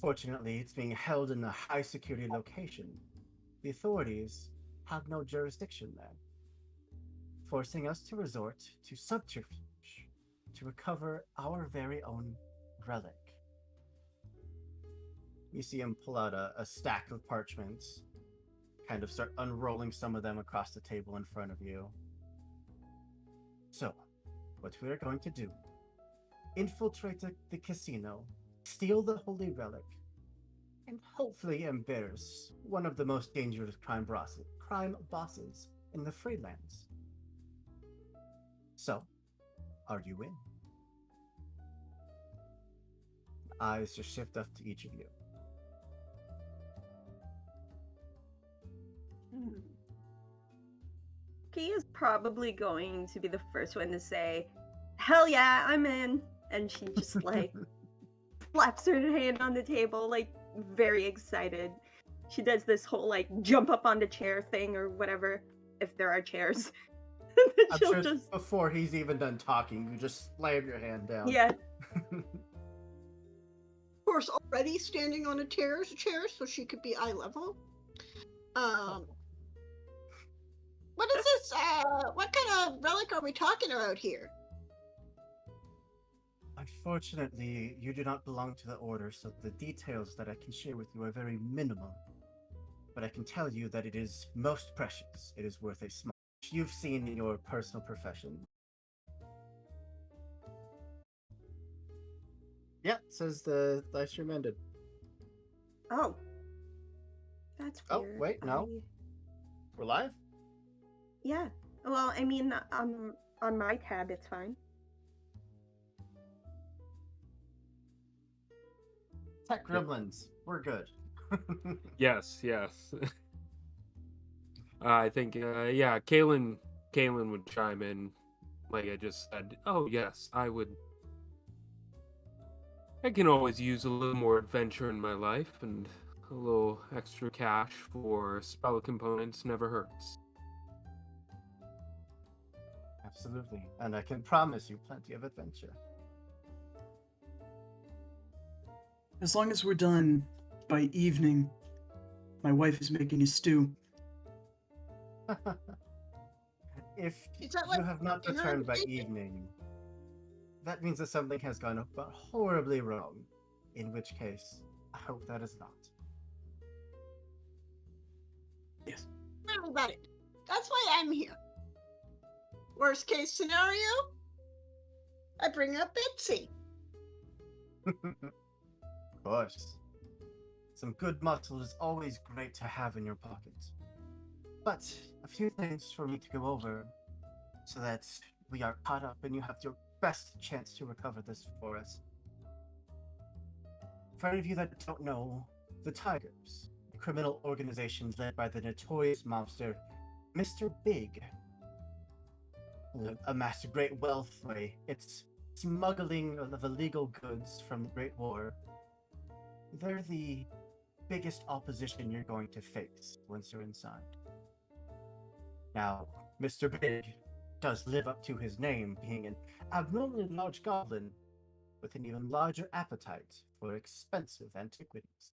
Fortunately, it's being held in a high security location. The authorities have no jurisdiction there, forcing us to resort to subterfuge to recover our very own relic. You see him pull out a stack of parchments, kind of start unrolling some of them across the table in front of you. So, what we are going to do: infiltrate the casino, steal the holy relic, and hopefully embarrass one of the most dangerous crime bosses in the Freelands. So, are you in? Eyes just shift up to each of you. Key is probably going to be the first one to say, "Hell yeah, I'm in," and she just like slaps her hand on the table, like very excited. She does this whole like jump up on the chair thing or whatever, if there are chairs. I'm She'll sure just before he's even done talking, you just slam your hand down. yeah. Of course, already standing on a chair, so she could be eye level. What is this? What kind of relic are we talking about here? Unfortunately, you do not belong to the Order, so the details that I can share with you are very minimal. But I can tell you that it is most precious. It is worth a small you've seen in your personal profession. Yeah, says the live stream ended. Oh. That's Oh, weird. wait, no. We're live? Yeah. Well, I mean, on my tab, it's fine. Tech gremlins, we're good. Yes. I think, yeah, Kalen would chime in, like I just said. Oh, yes, I would. I can always use a little more adventure in my life, and a little extra cash for spell components never hurts. Absolutely, and I can promise you plenty of adventure. As long as we're done by evening, my wife is making a stew. If Is that you like have not dinner returned by invitation? evening, that means that something has gone horribly wrong. In which case, I hope that is not. Yes. Tell me about it. That's why I'm here. Worst case scenario, I bring up Bitsy. Of course. Some good muscle is always great to have in your pocket. But a few things for me to go over so that we are caught up and you have your best chance to recover this for us. For any of you that don't know, the Tigers, a criminal organization led by the notorious mobster Mr. Big, amassed a great wealth by its smuggling of illegal goods from the Great War. They're the biggest opposition you're going to face once you're inside. Now, Mr. Big does live up to his name, being an abnormally large goblin with an even larger appetite for expensive antiquities.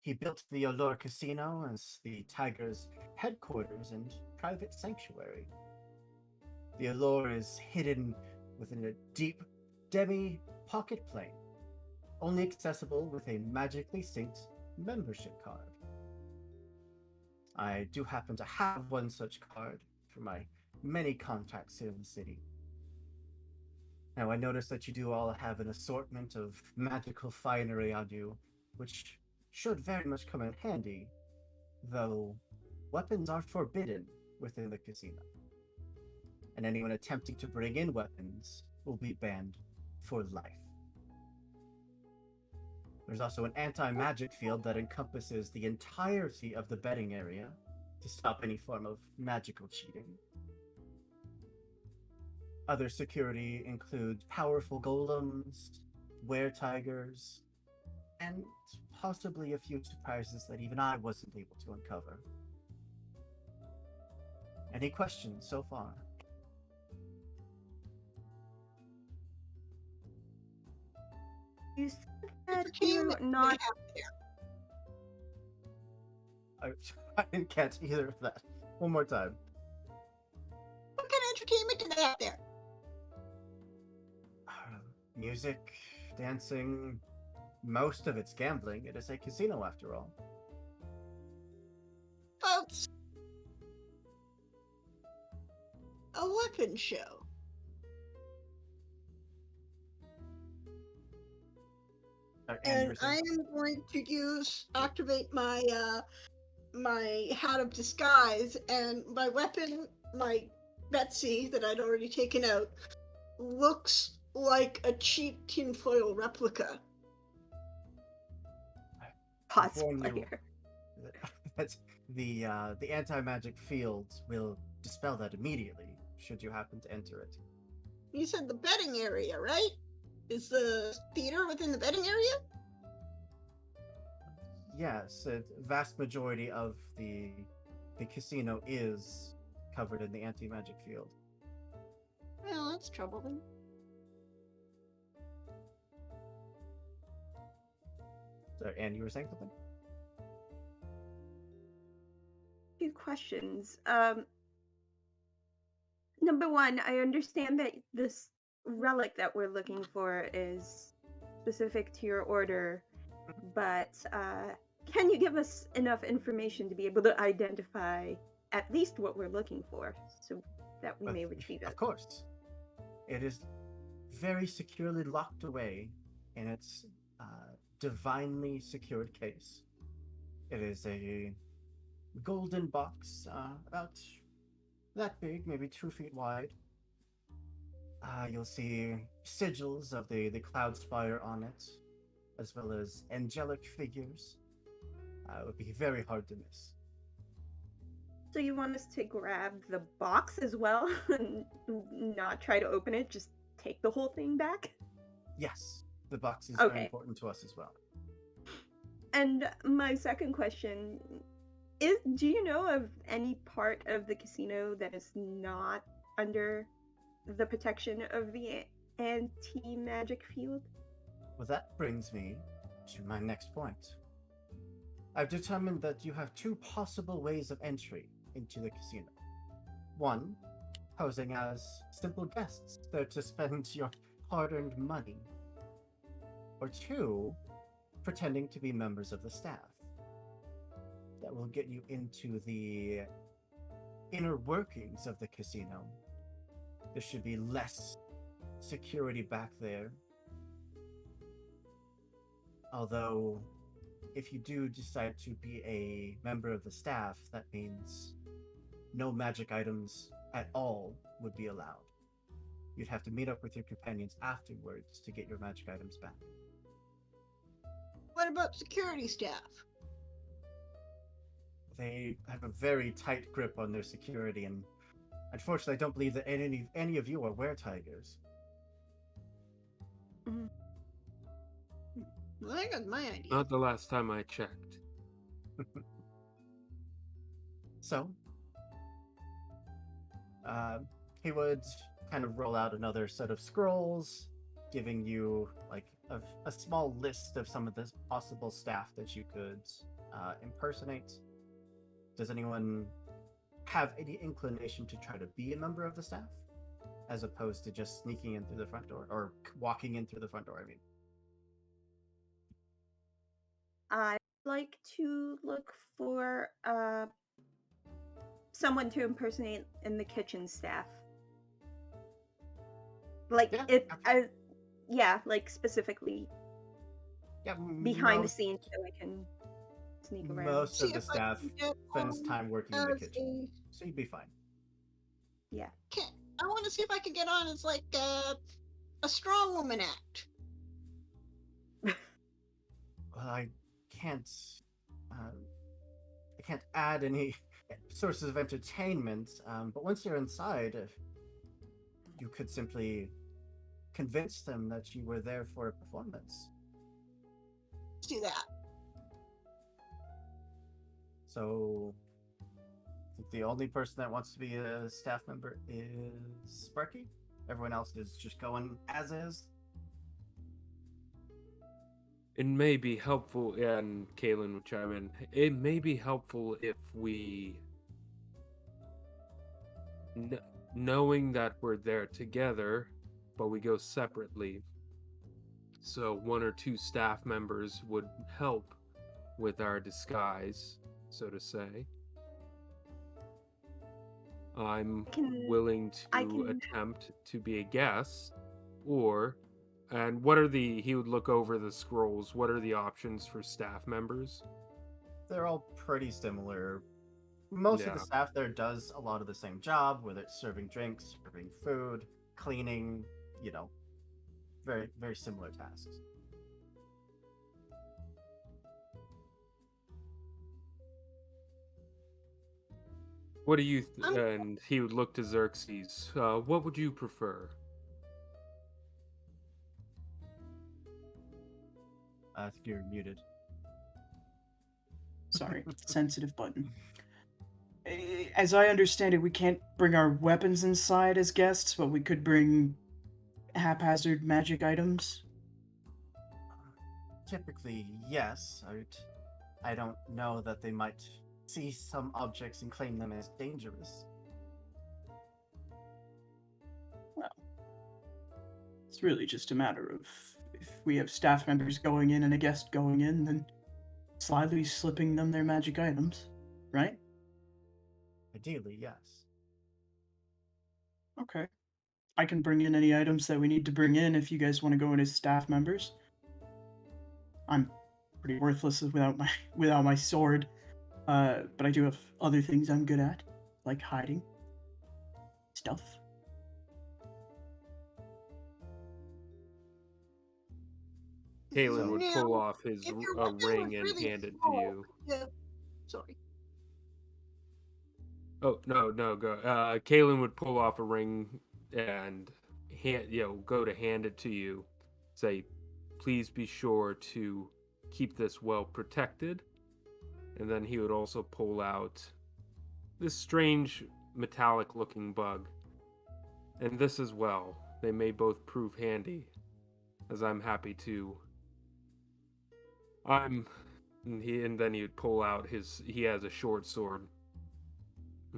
He built the Allure Casino as the Tiger's headquarters and private sanctuary. The Allure is hidden within a deep demi-pocket plane, only accessible with a magically synced membership card. I do happen to have one such card for my many contacts here in the city. Now, I notice that you do all have an assortment of magical finery on you, which should very much come in handy, though weapons are forbidden within the casino. And anyone attempting to bring in weapons will be banned for life. There's also an anti-magic field that encompasses the entirety of the betting area to stop any form of magical cheating. Other security includes powerful golems, were-tigers, and possibly a few surprises that even I wasn't able to uncover. Any questions so far? You said that you're Entertainment do they not. have there? I didn't catch either of that. One more time. What kind of entertainment do they have there? Music, dancing, most of it's gambling. It is a casino after all. Folks, a weapon show. And you were And I saying- am going to activate my my hat of disguise, and my weapon, my Betsy that I'd already taken out, looks like a cheap tinfoil replica. Cosplayer. That's the anti-magic field will dispel that immediately should you happen to enter it. You said the betting area, right? Is the theater within the betting area? Yes, a vast majority of the casino is covered in the anti-magic field. Well, that's troubling. So, and you were saying something? Few questions. Number one, I understand that this relic that we're looking for is specific to your order, but can you give us enough information to be able to identify at least what we're looking for, so that we may retrieve it? Of course. It is very securely locked away in its divinely secured case. It is a golden box, about that big, maybe 2 feet wide. You'll see sigils of the Cloud Spire on it, as well as angelic figures. It would be very hard to miss. So you want us to grab the box as well and not try to open it, just take the whole thing back? Yes, the box is Okay. very important to us as well. And my second question is, do you know of any part of the casino that is not under the protection of the anti-magic field? Well, that brings me to my next point. I've determined that you have 2 possible ways of entry into the casino. One, posing as simple guests there to spend your hard-earned money. Or 2, pretending to be members of the staff. That will get you into the inner workings of the casino. There should be less security back there. Although, if you do decide to be a member of the staff, that means no magic items at all would be allowed. You'd have to meet up with your companions afterwards to get your magic items back. What about security staff? They have a very tight grip on their security, and unfortunately, I don't believe that any of you are were-tigers. Well, I got my idea. Not the last time I checked. So, he would kind of roll out another set of scrolls, giving you like a small list of some of the possible staff that you could impersonate. Does anyone have any inclination to try to be a member of the staff, as opposed to just sneaking in through the front door, or walking in through the front door? I mean, I'd like to look for someone to impersonate in the kitchen staff. Like Yeah, yeah, like specifically yeah, behind the scenes, so I can sneak around. most See of the if I staff can get spends on time working in the as kitchen, so you'd be fine. Yeah. I want to see if I can get on as like a strong woman act. Well, I can't add any sources of entertainment. But once you're inside, you could simply convince them that you were there for a performance. Let's do that. So, I think the only person that wants to be a staff member is Sparky. Everyone else is just going as is. It may be helpful, and Kalen would chime in. It may be helpful if we, knowing that we're there together, but we go separately. So one or two staff members would help with our disguise, so to say. I'm willing I to can attempt to be a guest, or, and he would look over the scrolls. What are the options for staff members? They're all pretty similar. Most of the Yeah. staff there does a lot of the same job, whether it's serving drinks, serving food, cleaning, you know, very, very similar tasks. What do you, I'm and he would look to Xerxes. What would you prefer? I think you're muted. Sorry, sensitive button. As I understand it, we can't bring our weapons inside as guests, but we could bring haphazard magic items. Typically, yes. I don't know that they might see some objects and claim them as dangerous. It's really just a matter of if we have staff members going in and a guest going in, then slyly slipping them their magic items, right? Ideally, yes. Okay. I can bring in any items that we need to bring in if you guys want to go in as staff members. I'm pretty worthless without my sword, but I do have other things I'm good at, like hiding stuff. Kalen So- would Now, pull off his if your weapon was ring and really hand it to small, you. Yeah. Sorry. Oh, no, go. Kalen would pull off a ring and go to hand it to you. Say, please be sure to keep this well protected. And then he would also pull out this strange metallic looking bug. And this as well. They may both prove handy, as I'm happy to. And then he would pull out he has a short sword.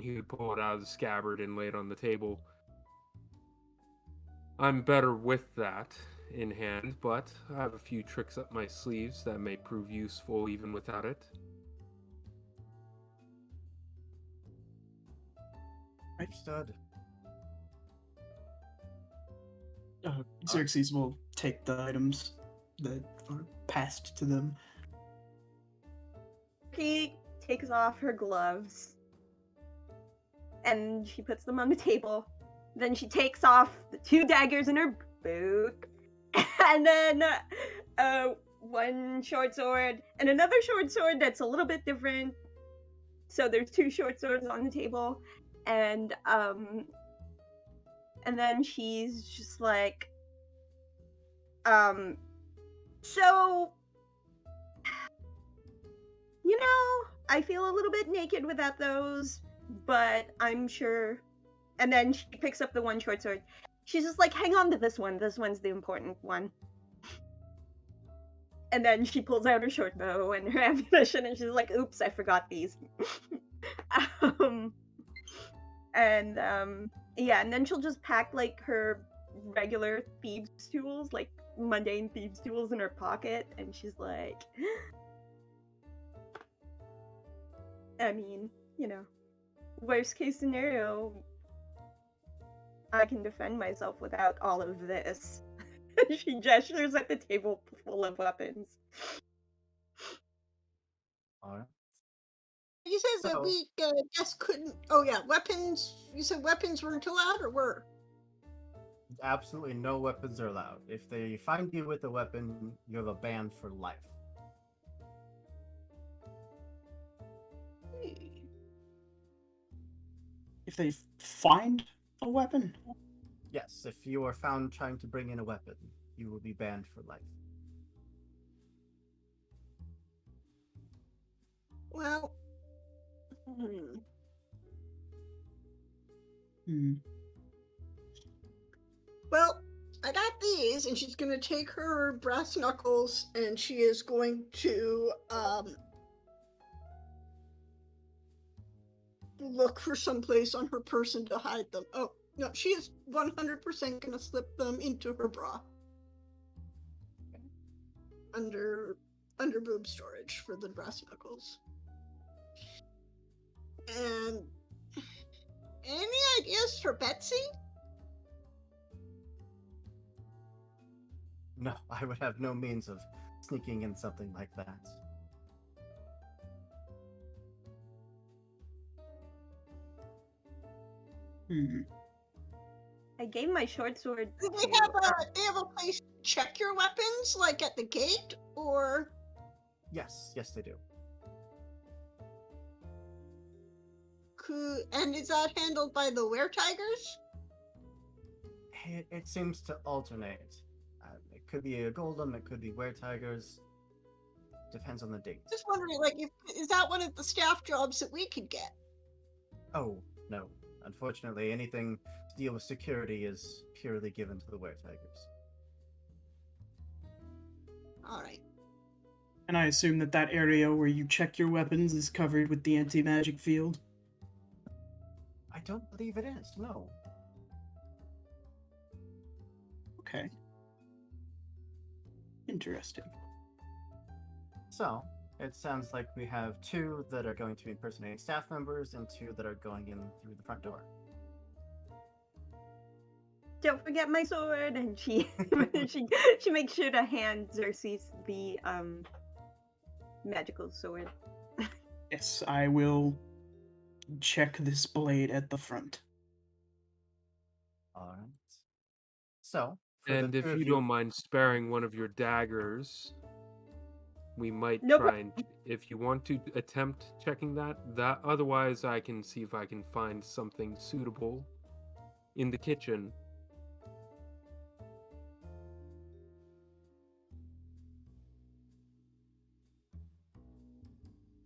He would pull it out of the scabbard and lay it on the table. I'm better with that in hand, but I have a few tricks up my sleeves that may prove useful even without it. Understood. Xerxes will take the items that are passed to them. She takes off her gloves and she puts them on the table. Then she takes off the 2 daggers in her boot, and then one short sword and another short sword that's a little bit different. So there's 2 short swords on the table, and then she's just like, so, you know, I feel a little bit naked without those, but I'm sure. And then she picks up the one short sword. She's just like, hang on to this one. This one's the important one. And then she pulls out her short bow and her ammunition, and she's like, oops, I forgot these. Yeah, and then she'll just pack like her regular thieves' tools, like mundane thieves' tools in her pocket, and she's like, I mean, you know, worst case scenario, I can defend myself without all of this. She gestures at the table full of weapons. All right. You said that So- we just couldn't. Oh yeah, weapons. You said weapons weren't allowed, or were? Absolutely no weapons are allowed. If they find you with a weapon, you have a ban for life. If they find a weapon, Yes, if you are found trying to bring in a weapon, you will be banned for life. Well. hmm. Well, I got these, and she's gonna take her brass knuckles, and she is going to look for some place on her person to hide them. Oh no, she is 100% gonna slip them into her bra under boob storage for the brass knuckles. And any ideas for Betsy? No, I would have no means of sneaking in something like that. I gave my short sword Do to. they have a place to check your weapons, like at the gate, or? Yes, they do. And is that handled by the Were-Tigers? It seems to alternate. It could be a Golem, it could be Were-Tigers. Depends on the date. Just wondering, like, is that one of the staff jobs that we could get? Oh, no. Unfortunately, anything to deal with security is purely given to the Were-Tigers. Alright. And I assume that area where you check your weapons is covered with the anti-magic field? I don't believe it is, no. Okay. Interesting. So, it sounds like we have 2 that are going to be impersonating staff members and 2 that are going in through the front door. Don't forget my sword, and she she makes sure to hand Xerxes the magical sword. Yes, I will check this blade at the front. Alright. So, for And the if 2 of you don't mind sparing one of your daggers, we might No try and, if you want to attempt checking that. Otherwise, I can see if I can find something suitable in the kitchen.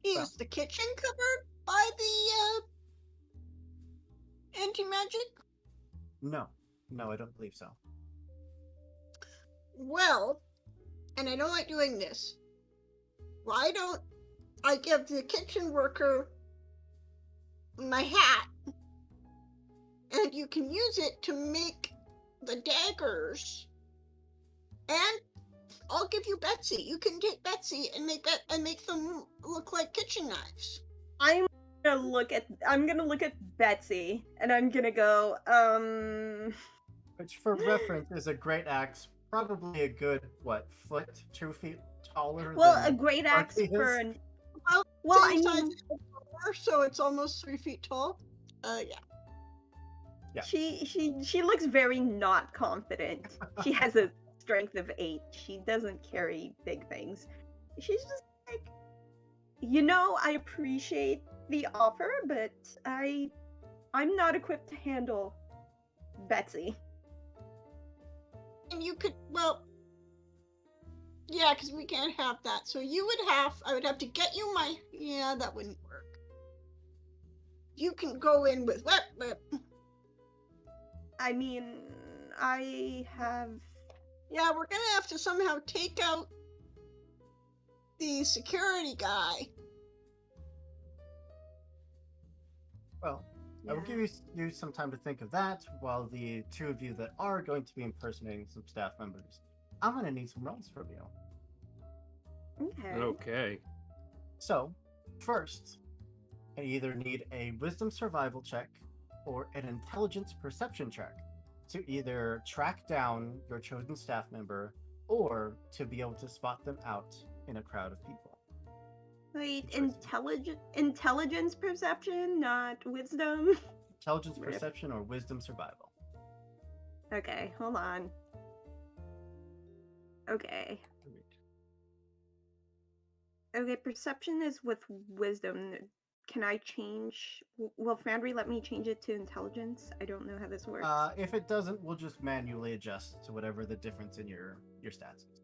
Is the kitchen covered by the anti-magic? No, I don't believe so. Well, and I don't like doing this. Why don't I give the kitchen worker my hat, and you can use it to make the daggers, and I'll give you Betsy. You can take Betsy and make them look like kitchen knives. I'm gonna look at Betsy, and I'm gonna go, Which, for reference, is a great axe. Probably a good, 2 feet taller well, than a great axe Archie for is? an. Well, Well, I same size mean, as the door, so it's almost 3 feet tall. Yeah. Yeah. she looks very not confident. She has a strength of 8. She doesn't carry big things. She's just like, I appreciate the offer, but I'm not equipped to handle Betsy. And you could, well, yeah, because we can't have that. So I would have to get you yeah, that wouldn't work. You can go in with whip. I mean, I have. Yeah, we're gonna have to somehow take out the security guy. Well, I will give you some time to think of that, while the 2 of you that are going to be impersonating some staff members, I'm going to need some rolls from you. Okay. Okay. So, first, I either need a wisdom survival check or an intelligence perception check to either track down your chosen staff member or to be able to spot them out in a crowd of people. Wait, intelligence perception, not wisdom? Intelligence Rip. perception or wisdom survival. Okay, hold on. Okay. Okay, perception is with wisdom. Can I change? Will Foundry let me change it to intelligence? I don't know how this works. If it doesn't, we'll just manually adjust to whatever the difference in your stats is.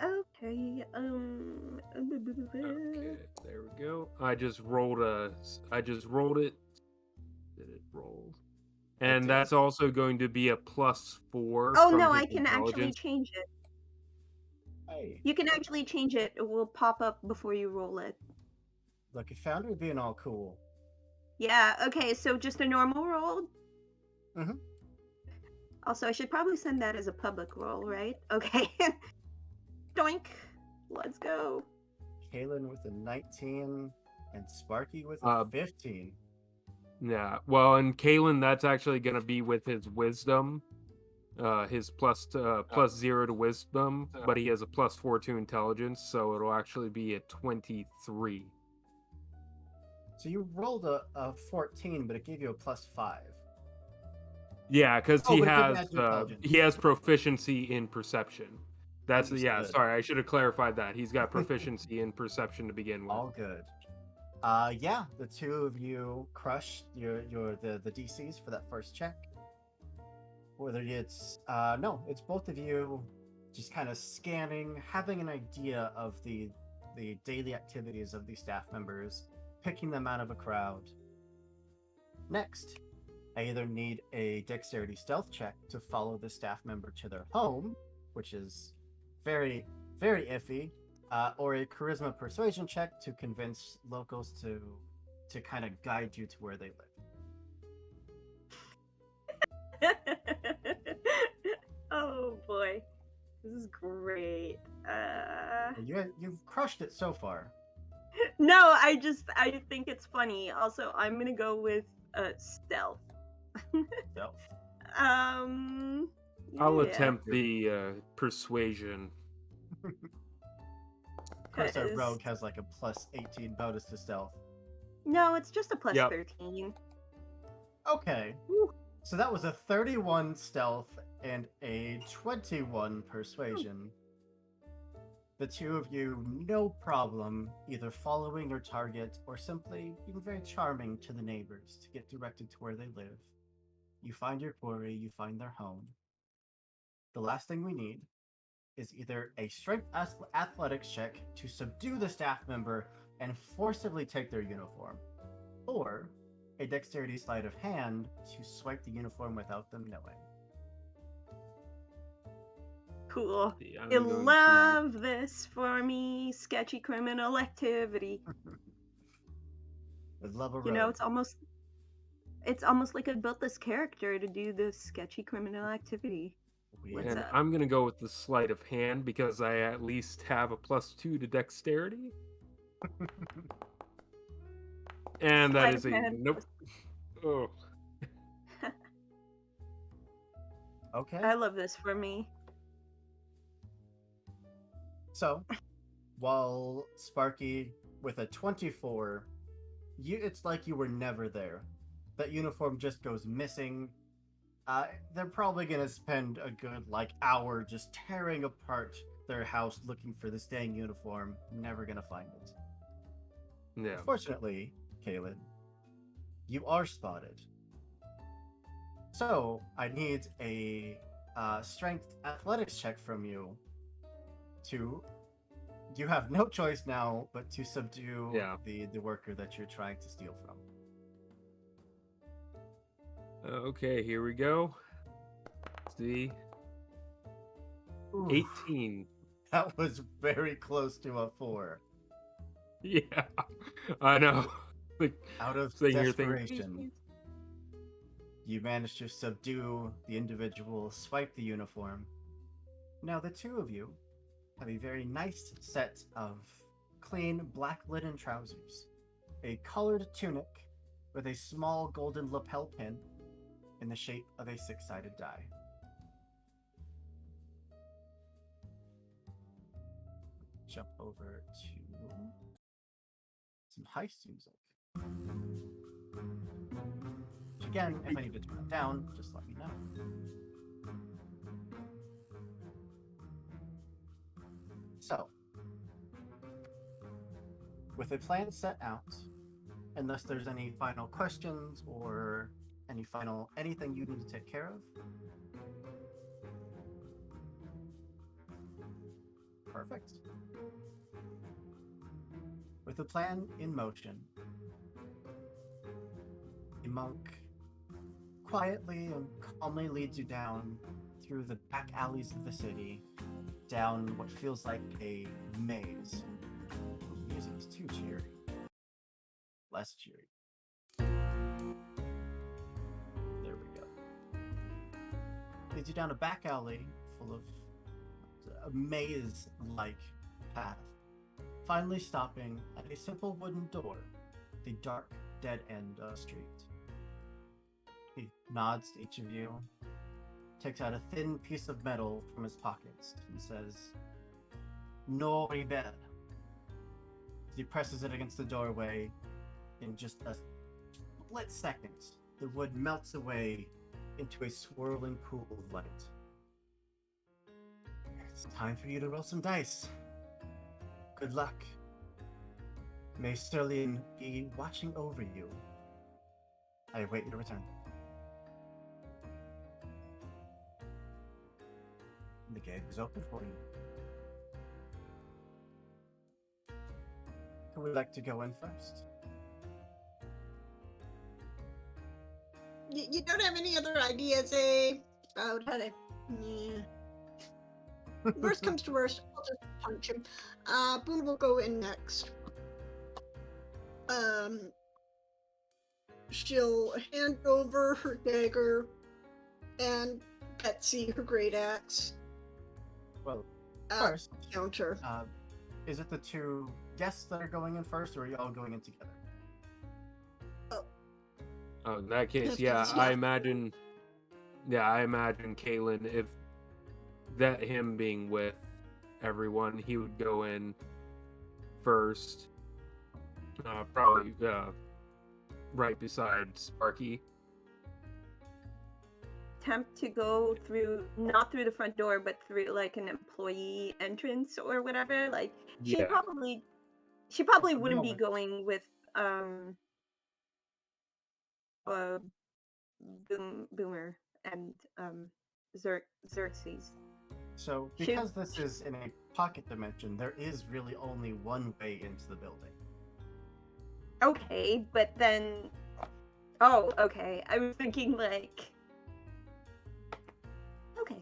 Okay. Okay, there we go. I just rolled it. Did it roll? And It that's is. also going to be a +4 Oh from no, his I can actually intelligence. change it. Hey, You can actually change it. It will pop up before you roll it. look, you found her being all cool. Yeah, okay, so just a normal roll? Mhm. Also, I should probably send that as a public roll, right? Okay. Doink. Let's go. Kaylin with a 19 and Sparky with a Uh, 15. Yeah. Well, and Kalen, that's actually going to be with his wisdom, his +0 to wisdom, but he has a +4 to intelligence, so it'll actually be a 23. So you rolled a 14, but it gave you a +5. Yeah, because Oh, but it didn't add to intelligence. he has proficiency in perception. Yeah. Understood. Sorry, I should have clarified that. He's got proficiency in perception to begin with. All good. Yeah, the two of you crush the DCs for that first check. Whether it's no, it's both of you just kind of scanning, having an idea of the daily activities of these staff members, picking them out of a crowd. Next, I either need a dexterity stealth check to follow the staff member to their home, which is very, very iffy, or a charisma persuasion check to convince locals to kind of guide you to where they live. Oh boy. This is great. You've crushed it so far. No, I think it's funny. Also, I'm gonna go with stealth. Stealth. I'll Yeah. attempt the persuasion. Of course, our 'Cause- rogue has like a +18 bonus to stealth. No, it's just a plus Yep. 13. Okay. Woo. So that was a 31 stealth and a 21 persuasion. The two of you, no problem, either following your target or simply being very charming to the neighbors to get directed to where they live. You find your quarry, you find their home. The last thing we need is either a strength athletics check to subdue the staff member and forcibly take their uniform, or a dexterity sleight of hand to swipe the uniform without them knowing. Cool. I'm You going to- love this for me, sketchy criminal activity. Would love a You know, rogue. it's almost like I built this character to do this sketchy criminal activity. Weird. What's And up? I'm going to go with the sleight of hand because I at least have a +2 to dexterity. And Sleight that is of a hand nope. Oh. Okay. I love this for me. So, while Sparky with a 24, it's like you were never there. That uniform just goes missing. They're probably gonna spend a good hour just tearing apart their house looking for this dang uniform. Never gonna find it. Yeah. Fortunately, Kaylin, you are spotted. So I need a strength athletics check from you. You have no choice now but to subdue the worker that you're trying to steal from. Okay, here we go. Let's see. Ooh, 18. that was very close to a 4. Yeah. I know. Like, Out of sitting here thinking, desperation, you managed to subdue the individual, swipe the uniform. Now the two of you have a very nice set of clean black linen trousers, a colored tunic with a small golden lapel pin in the shape of a 6-sided die. Jump over to some heist music. Which again, if I need to turn it down, just let me know. So, with a plan set out, unless there's any final questions or anything you need to take care of. Perfect. With the plan in motion, the monk quietly and calmly leads you down through the back alleys of the city, down what feels like a maze. The music is too cheery. Less cheery. There we go. Leads you down a back alley full of a maze-like path, finally stopping at a simple wooden door, the dark, dead end of the street. He nods to each of you, takes out a thin piece of metal from his pockets, and says, "No rebel." As he presses it against the doorway, in just a split second, the wood melts away into a swirling pool of light. It's time for you to roll some dice. Good luck. May Sterling be watching over you. I await your return. The gate is open for you. Who would like to go in first? You don't have any other ideas, eh? About how to. Yeah. Worst comes to worst, I'll just punch him. Boone will go in next. She'll hand over her dagger and Betsy her great axe. Well, Uh, first, Counter. is it the two guests that are going in first, or are you all going in together? Oh, in that case, If yeah, that's I not- imagine. Yeah, I imagine Kalen, if that him being with everyone, he would go in first, probably right beside Sparky. Attempt to go through, not through the front door, but through like an employee entrance or whatever. Like she Yeah. probably the wouldn't be moment. going with Boomer and Xerxes. So, Shoot. because this is in a pocket dimension, there is really only one way into the building. Okay, but then oh, okay. I was thinking like okay.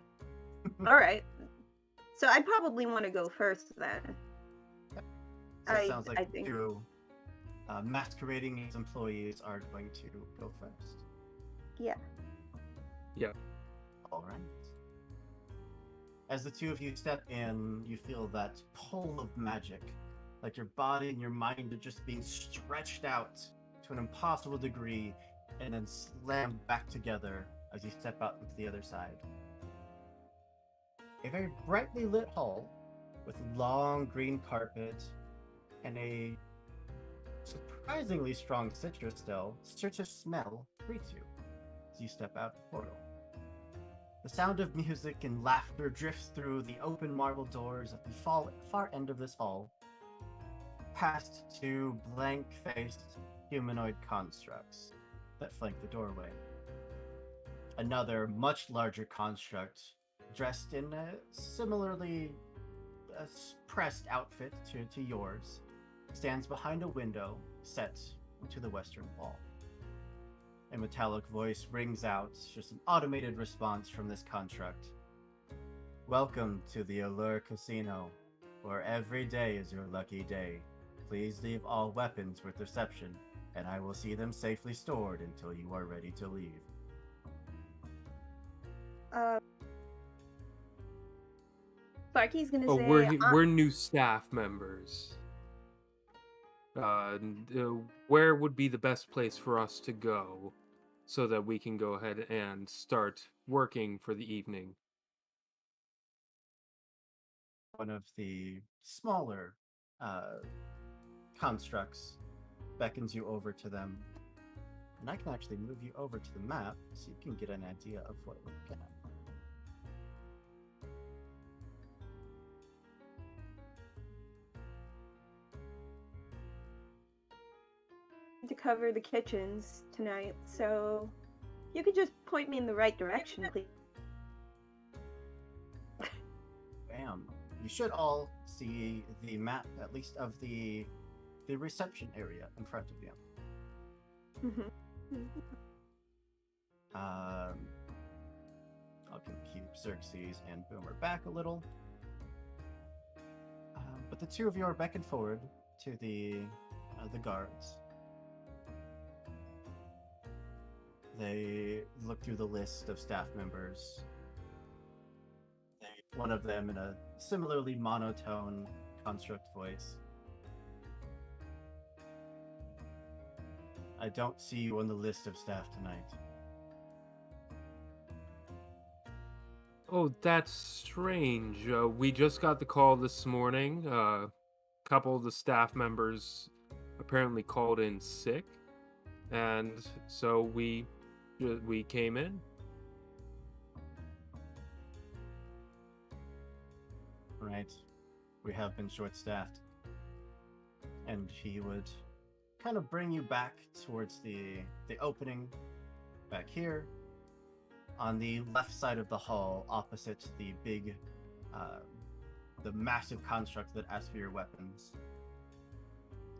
All right. So I'd probably want to go first then. So it sounds like I the think two masquerading as employees are going to go first. yeah. All right. As the two of you step in, you feel that pull of magic, like your body and your mind are just being stretched out to an impossible degree and then slammed back together as you step out into the other side. A very brightly lit hall with long green carpet and a surprisingly strong citrus smell greets you as you step out the portal. The sound of music and laughter drifts through the open marble doors at the far end of this hall, past two blank-faced humanoid constructs that flank the doorway. Another, much larger construct, dressed in a similarly pressed outfit to yours, stands behind a window set into the western wall. A metallic voice rings out, just an automated response from this construct. Welcome to the Allure Casino, where every day is your lucky day. Please leave all weapons with reception, and I will see them safely stored until you are ready to leave. Sparky's gonna Oh, say we're new staff members. Where would be the best place for us to go so that we can go ahead and start working for the evening? One of the smaller constructs beckons you over to them, and I can actually move you over to the map so you can get an idea of what we're looking at. to cover the kitchens tonight, so you could just point me in the right direction, please. Bam. You should all see the map, at least of the reception area in front of you. Mhm. Um, I'll keep Xerxes and Boomer back a little. But the two of you are beckoned forward to the guards. They look through the list of staff members. One of them in a similarly monotone construct voice. I don't see you on the list of staff tonight. Oh, that's strange. We just got the call this morning. A couple of the staff members apparently called in sick, and so we came in. Right. We have been short-staffed. And he would kind of bring you back towards the opening back here on the left side of the hall, opposite the big, the massive construct that asks for your weapons.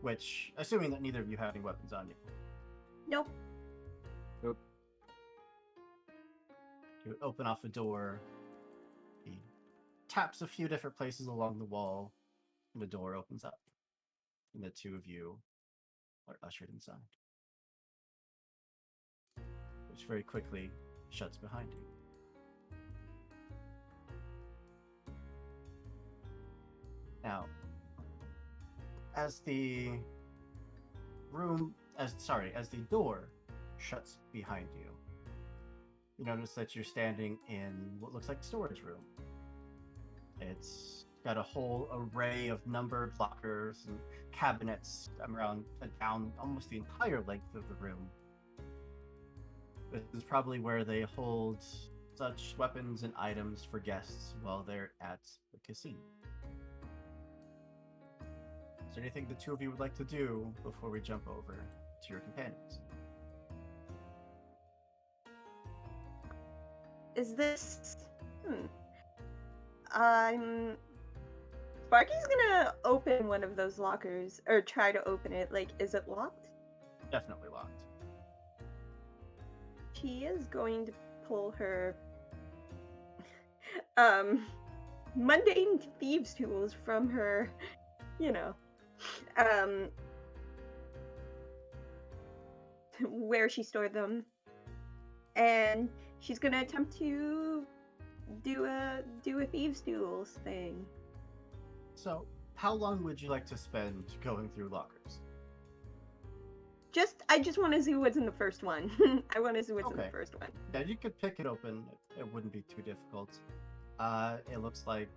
Which, assuming that neither of you have any weapons on you. Nope. Nope. You open off a door. He taps a few different places along the wall, and the door opens up. And the two of you are ushered inside. Which very quickly shuts behind you. Now, as the door shuts behind you, you notice that you're standing in what looks like a storage room. It's got a whole array of numbered lockers and cabinets around down almost the entire length of the room. This is probably where they hold such weapons and items for guests while they're at the casino. Is there anything the two of you would like to do before we jump over to your companions? Is this... Sparky's gonna open one of those lockers, or try to open it. Like, is it locked? Definitely locked. She is going to pull her mundane thieves tools from her, where she stored them, and she's gonna attempt to do a thieves tools thing. So, how long would you like to spend going through lockers? I just want to see what's in the first one. I want to see what's in the Okay. first one. Yeah, you could pick it open. It wouldn't be too difficult. It looks like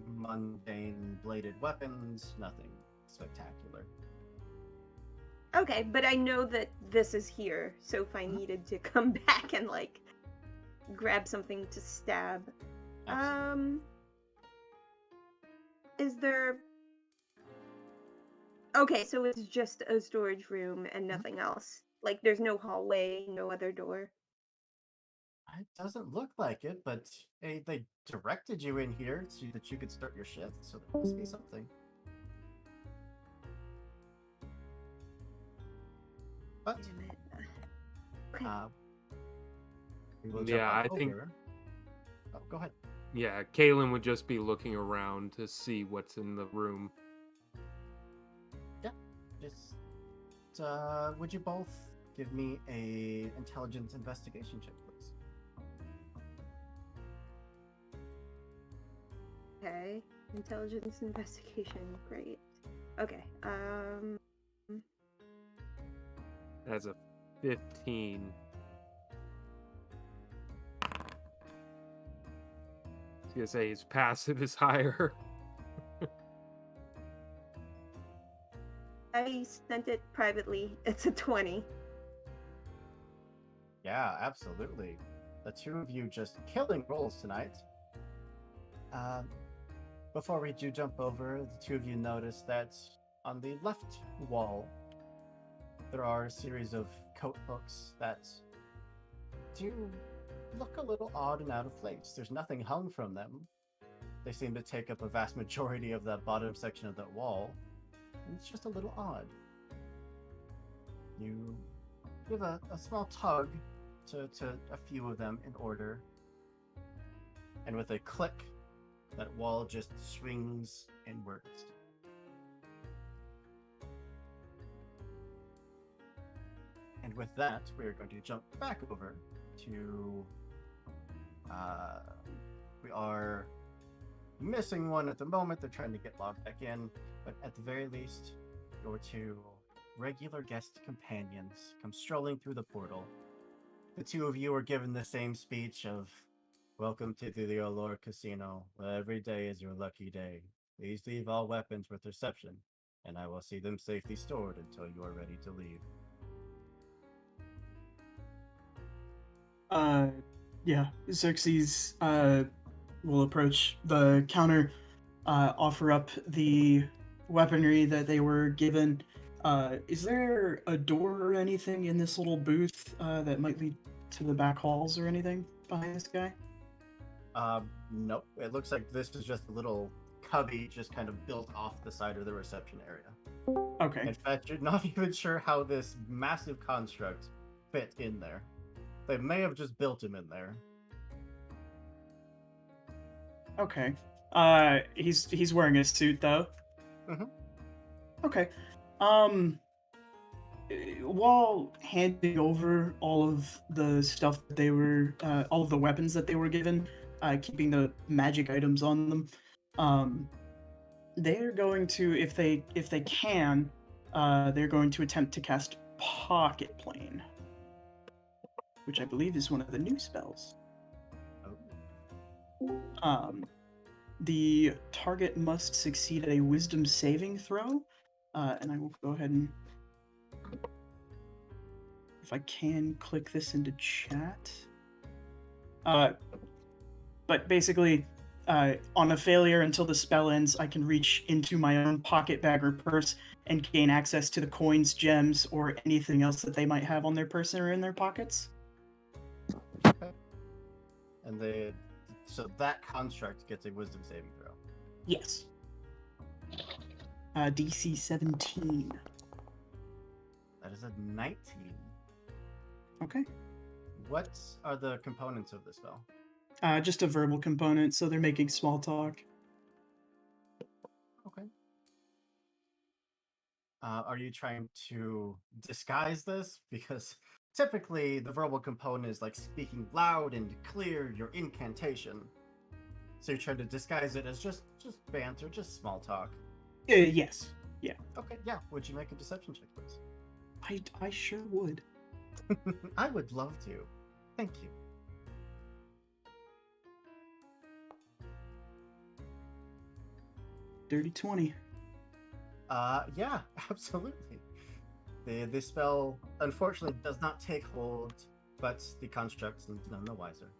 mundane bladed weapons, nothing spectacular. Okay, but I know that this is here, so if I needed to come back and grab something to stab, Absolutely. is there? Okay, so it's just a storage room and nothing else. Like, there's no hallway, no other door. It doesn't look like it, but they directed you in here so that you could start your shift, so there must be something. But Damn it. Okay. we will Yeah, jump I on think- over. Oh, go ahead. Yeah, Kaylin would just be looking around to see what's in the room. Just would you both give me a intelligence investigation check, please? Okay. Intelligence investigation. Great. Okay. As a 15. I was gonna say his passive is higher. I sent it privately. It's a 20. Yeah, absolutely. The two of you just killing rolls tonight. Before we do jump over, the two of you notice that on the left wall, there are a series of coat hooks that do look a little odd and out of place. There's nothing hung from them. They seem to take up a vast majority of that bottom section of that wall. And it's just a little odd. You give a small tug to a few of them in order. And with a click, that wall just swings inwards. And with that, we're going to jump back over to... we are missing one at the moment. They're trying to get logged back in. But at the very least, your two regular guest companions come strolling through the portal. The two of you are given the same speech of, "Welcome to the Allure Casino, where every day is your lucky day. Please leave all weapons with reception, and I will see them safely stored until you are ready to leave." Yeah, Xerxes will approach the counter, offer up the weaponry that they were given. Is there a door or anything in this little booth that might lead to the back halls or anything behind this guy? Nope. It looks like this is just a little cubby just kind of built off the side of the reception area. Okay. In fact, you're not even sure how this massive construct fit in there. They may have just built him in there. Okay. He's wearing a suit though. Mhm. Okay. While handing over all of the stuff that they were, all of the weapons that they were given, keeping the magic items on them, they're going to, if they can, they're going to attempt to cast Pocket Plane, which I believe is one of the new spells. Oh. The target must succeed at a Wisdom saving throw, and I will go ahead and, if I can, click this into chat. But basically, on a failure until the spell ends, I can reach into my own pocket bag or purse and gain access to the coins, gems, or anything else that they might have on their person or in their pockets. And so that construct gets a Wisdom saving throw. Yes. DC 17. That is a 19. Okay. What are the components of the spell? Just a verbal component, so they're making small talk. Okay. Are you trying to disguise this? Because typically the verbal component is like speaking loud and clear your incantation. So you're trying to disguise it as just banter, just small talk. Yes. Yeah. Okay, yeah. Would you make a deception check, please? I sure would. I would love to. Thank you. Dirty 20. Yeah, absolutely. This spell unfortunately does not take hold, but the construct's none the wiser.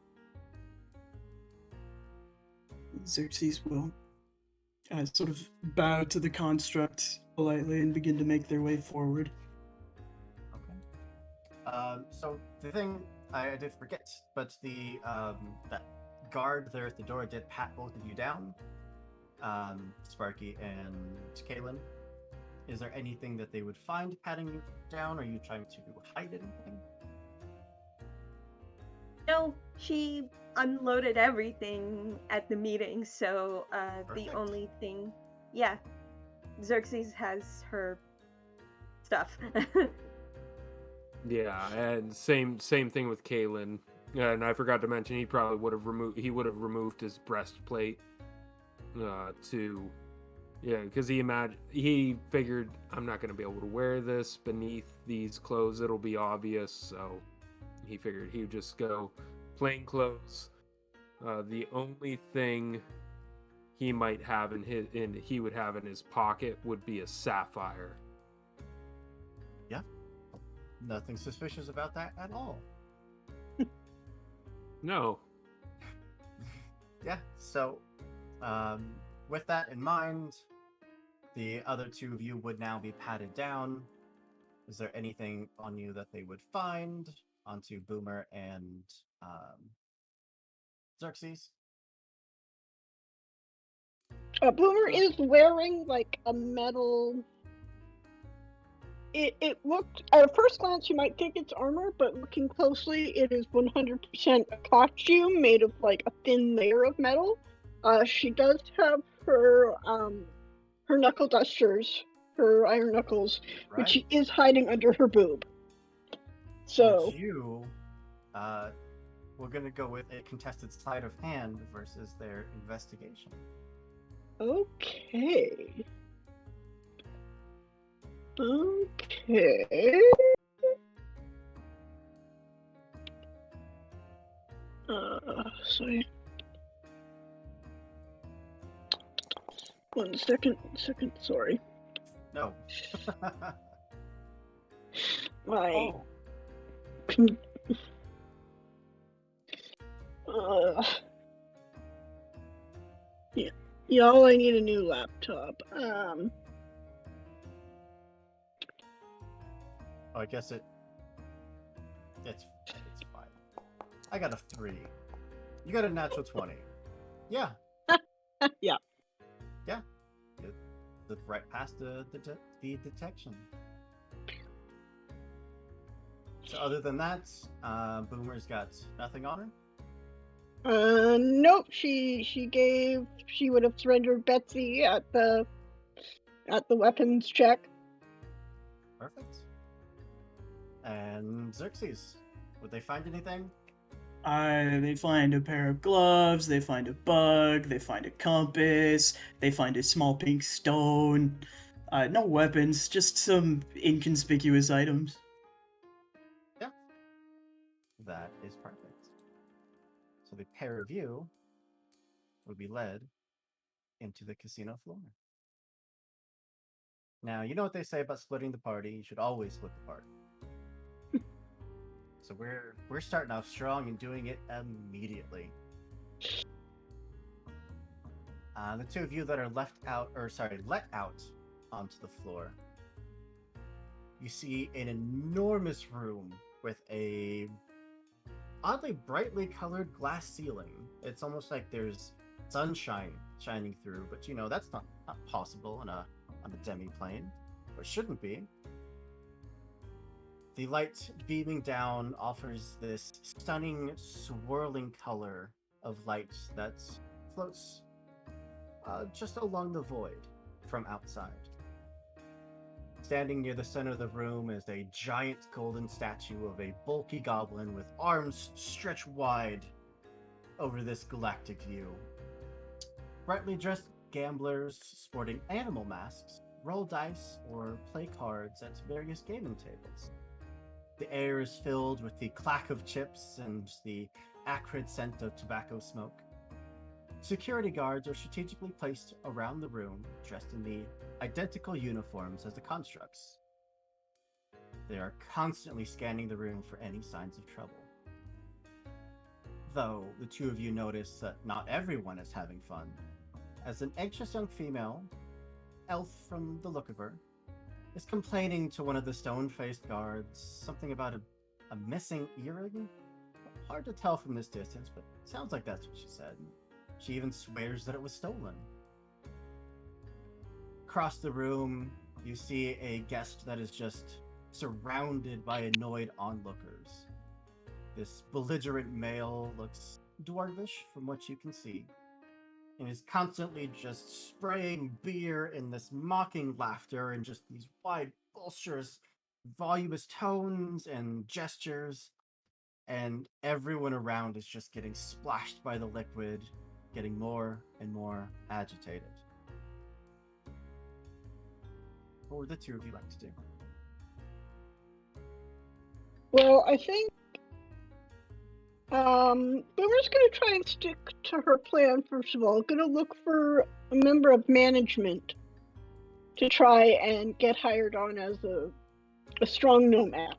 Xerxes will sort of bow to the construct politely and begin to make their way forward. Okay. So the thing I did forget, but the that guard there at the door did pat both of you down, Sparky and Kaylin. Is there anything that they would find patting you down? Are you trying to hide anything? No, she unloaded everything at the meeting, so the Perfect. only thing, yeah, Xerxes has her stuff. Yeah, and same thing with Kalen. And I forgot to mention he probably would have removed his breastplate because he figured I'm not going to be able to wear this beneath these clothes. It'll be obvious, so he figured he would just go plain clothes. The only thing he might have he would have in his pocket would be a sapphire. Yeah. Nothing suspicious about that at all. No. Yeah, so with that in mind, the other two of you would now be patted down. Is there anything on you that they would find onto Boomer and Xerxes? Boomer is wearing like a metal it looked, at a first glance, you might think it's armor, but looking closely, it is 100% a costume made of like a thin layer of metal. She does have her knuckle dusters, her iron knuckles, which she Right. is hiding under her boob. So, Would you, we're gonna go with a contested sleight of hand versus their investigation. okay. Okay. Sorry. One second, sorry. No. My, Oh, yeah, y'all, I need a new laptop. I guess it's fine. I got a 3. You got a natural 20. Yeah, Yeah. it's right past the detection. So other than that, Boomer's got nothing on her. Nope. She would have surrendered Betsy at the weapons check. Perfect. And Xerxes, would they find anything? They find a pair of gloves, they find a bug, they find a compass, they find a small pink stone. No weapons, just some inconspicuous items. Yeah. That is perfect. So the pair of you would be led into the casino floor. Now, you know what they say about splitting the party. You should always split the party. So we're starting off strong and doing it immediately. The two of you that are let out onto the floor. You see an enormous room with a oddly brightly colored glass ceiling. It's almost like there's sunshine shining through, but you know that's not possible on a demi-plane, or shouldn't be. The light beaming down offers this stunning swirling color of light that floats just along the void from outside. Standing near the center of the room is a giant golden statue of a bulky goblin with arms stretched wide over this galactic view. Brightly dressed gamblers sporting animal masks roll dice or play cards at various gaming tables. The air is filled with the clack of chips and the acrid scent of tobacco smoke. Security guards are strategically placed around the room, dressed in the identical uniforms as the constructs. They are constantly scanning the room for any signs of trouble. Though the two of you notice that not everyone is having fun, as an anxious young female, elf from the look of her, is complaining to one of the stone-faced guards something about a missing earring. Hard to tell from this distance, but sounds like that's what she said. She even swears that it was stolen. Across the room, you see a guest that is just surrounded by annoyed onlookers. This belligerent male looks dwarvish from what you can see, and is constantly just spraying beer in this mocking laughter and just these wide, boisterous, voluminous tones and gestures, and everyone around is just getting splashed by the liquid, getting more and more agitated. What would the two of you like to do? Well, I think Boomer's gonna try and stick to her plan first of all. Gonna look for a member of management to try and get hired on as a strong nomad.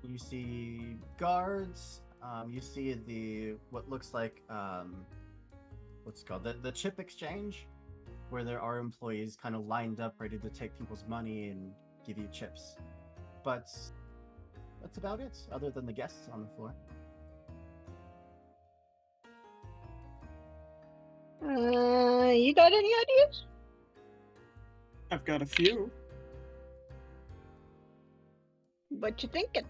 You see guards. You see what looks like what's it called, the chip exchange, where there are employees kind of lined up ready to take people's money and give you chips. But that's about it, other than the guests on the floor. You got any ideas? I've got a few. What you thinking?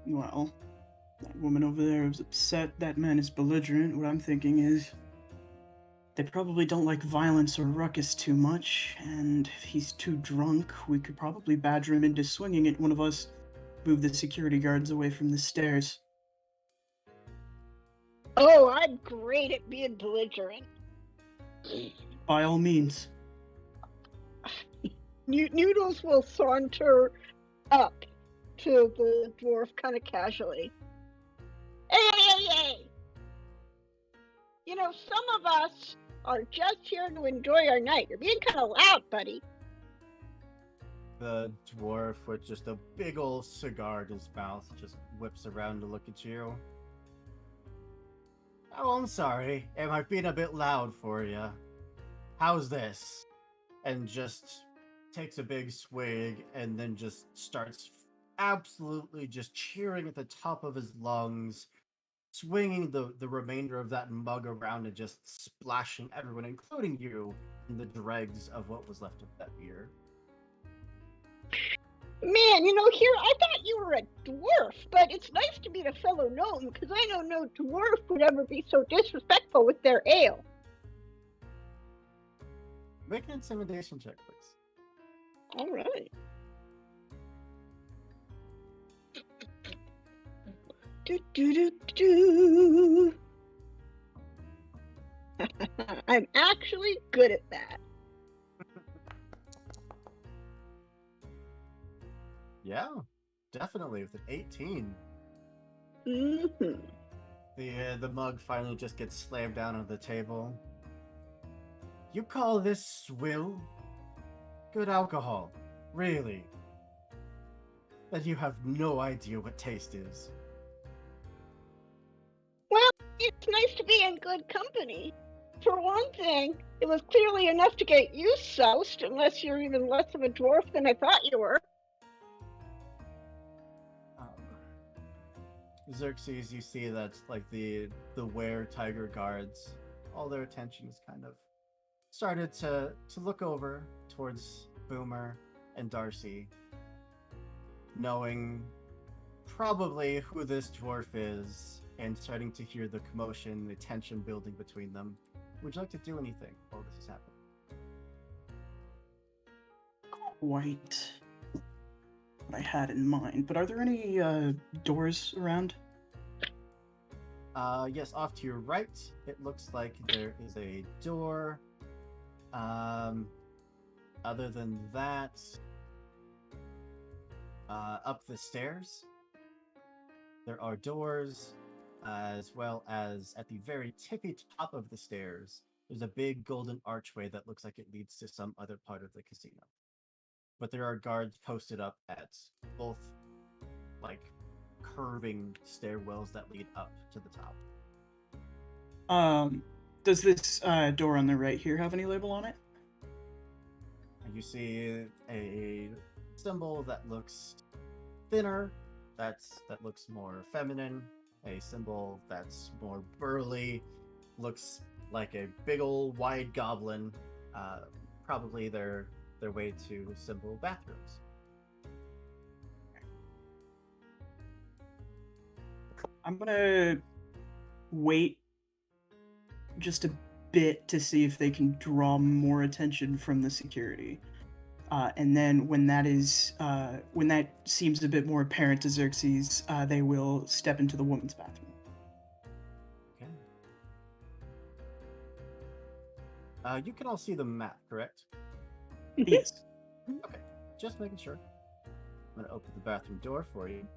Well, that woman over there is upset. That man is belligerent. What I'm thinking is, they probably don't like violence or ruckus too much, and if he's too drunk, we could probably badger him into swinging at one of us, move the security guards away from the stairs. Oh, I'm great at being belligerent. By all means. Noodles will saunter up to the dwarf kind of casually. Hey! You know, some of us are just here to enjoy our night. You're being kind of loud, buddy. The dwarf, with just a big old cigar in his mouth, just whips around to look at you. Oh, I'm sorry. Am I being a bit loud for you? How's this? And just takes a big swig and then just starts absolutely just cheering at the top of his lungs, swinging the remainder of that mug around and just splashing everyone, including you, in the dregs of what was left of that beer. Man, you know, here, I thought you were a dwarf, but it's nice to meet a fellow gnome, because I know no dwarf would ever be so disrespectful with their ale. Make an intimidation check, please. All right. Do. I'm actually good at that. Yeah, definitely with an 18. Mm-hmm. The mug finally just gets slammed down on the table. You call this swill? Good alcohol, really? That you have no idea what taste is. Well, it's nice to be in good company. For one thing, it was clearly enough to get you soused, unless you're even less of a dwarf than I thought you were. Xerxes, you see that like the were tiger guards, all their attention is kind of started to look over towards Boomer and Darcy, knowing probably who this dwarf is and starting to hear the commotion, the tension building between them. Would you like to do anything while this is happening? Quite what I had in mind, but are there any doors around? Yes, off to your right, it looks like there is a door. Other than that, up the stairs, there are doors, as well as at the very tippy top of the stairs, there's a big golden archway that looks like it leads to some other part of the casino. But there are guards posted up at both, like, curving stairwells that lead up to the top. Does this door on the right here have any label on it? You see a symbol that looks thinner, that looks more feminine, a symbol that's more burly, looks like a big old wide goblin, probably their way to symbol bathrooms. I'm gonna wait just a bit to see if they can draw more attention from the security. And then when that seems a bit more apparent to Xerxes, they will step into the women's bathroom. Okay. You can all see the map, correct? Yes. Okay, just making sure. I'm going to open the bathroom door for you.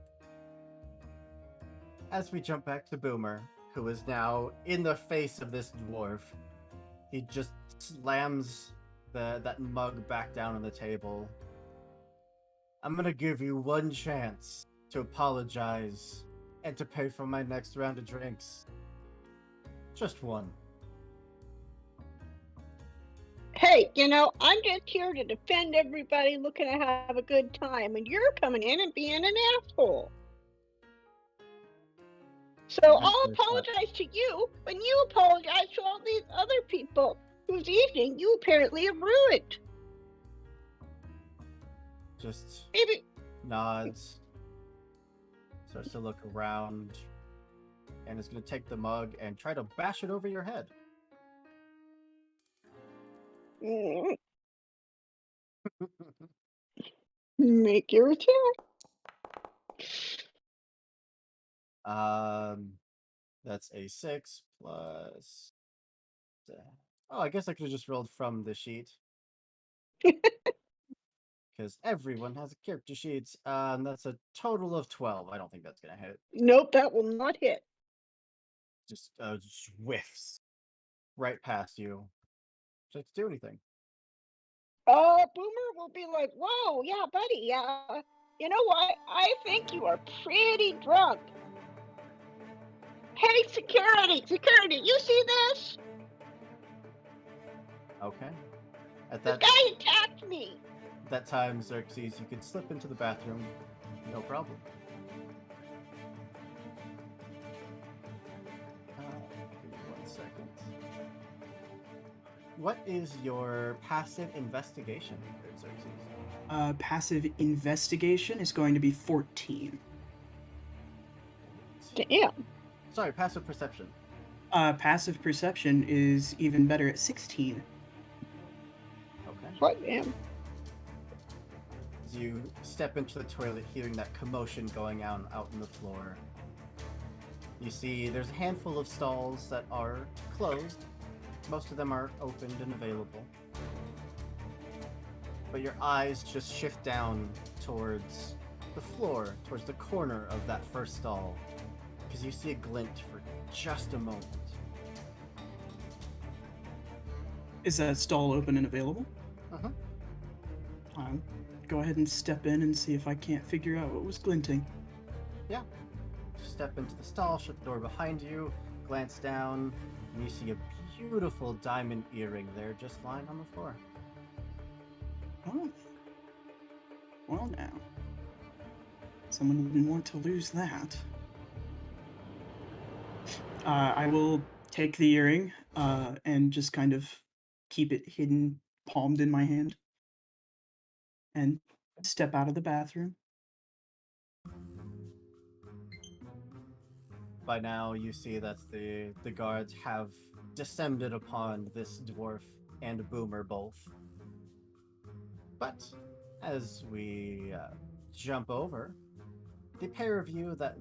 As we jump back to Boomer, who is now in the face of this dwarf, he just slams that mug back down on the table. I'm going to give you one chance to apologize and to pay for my next round of drinks. Just one. Hey, you know, I'm just here to defend everybody looking to have a good time, and you're coming in and being an asshole. So I'll apologize to you when you apologize to all these other people whose evening you apparently have ruined. Just Maybe nods, starts to look around, and is going to take the mug and try to bash it over your head. Make your attack. That's a 6 plus. Oh, I guess I could have just rolled from the sheet. Because everyone has a character sheet. That's a total of 12. I don't think that's going to hit. Nope, that will not hit. Just whiffs right past you. Just do anything. Boomer will be like, whoa, yeah, buddy, you know what? I think you are pretty drunk. Hey, security, you see this? Okay. At The that guy attacked me. that time, Xerxes, you could slip into the bathroom. No problem. Give me 1 second. What is your passive investigation, Xerxes? Passive investigation is going to be 14. Damn. Sorry, passive perception. Passive perception is even better at 16. Okay. What, damn? As you step into the toilet, hearing that commotion going on out on the floor, you see there's a handful of stalls that are closed. Most of them are opened and available. But your eyes just shift down towards the floor, towards the corner of that first stall, because you see a glint for just a moment. Is that stall open and available? Uh-huh. I'll go ahead and step in and see if I can't figure out what was glinting. Yeah. Step into the stall, shut the door behind you, glance down, and you see a beautiful diamond earring there just lying on the floor. Oh. Well now. Someone didn't want to lose that. I will take the earring and just kind of keep it hidden, palmed in my hand, and step out of the bathroom. By now, you see that the guards have descended upon this dwarf and Boomer both. But as we jump over, the pair of you that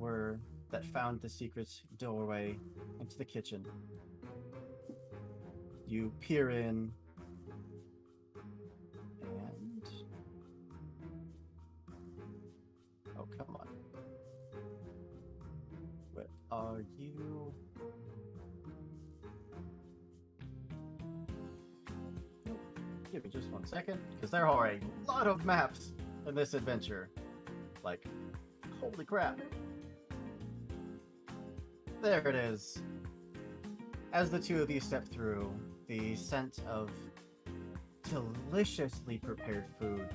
found the secret doorway into the kitchen, you peer in, and oh, come on. Where are you? Give me just 1 second, because there are a lot of maps in this adventure. Like, holy crap. There it is. As the two of you step through, the scent of deliciously prepared food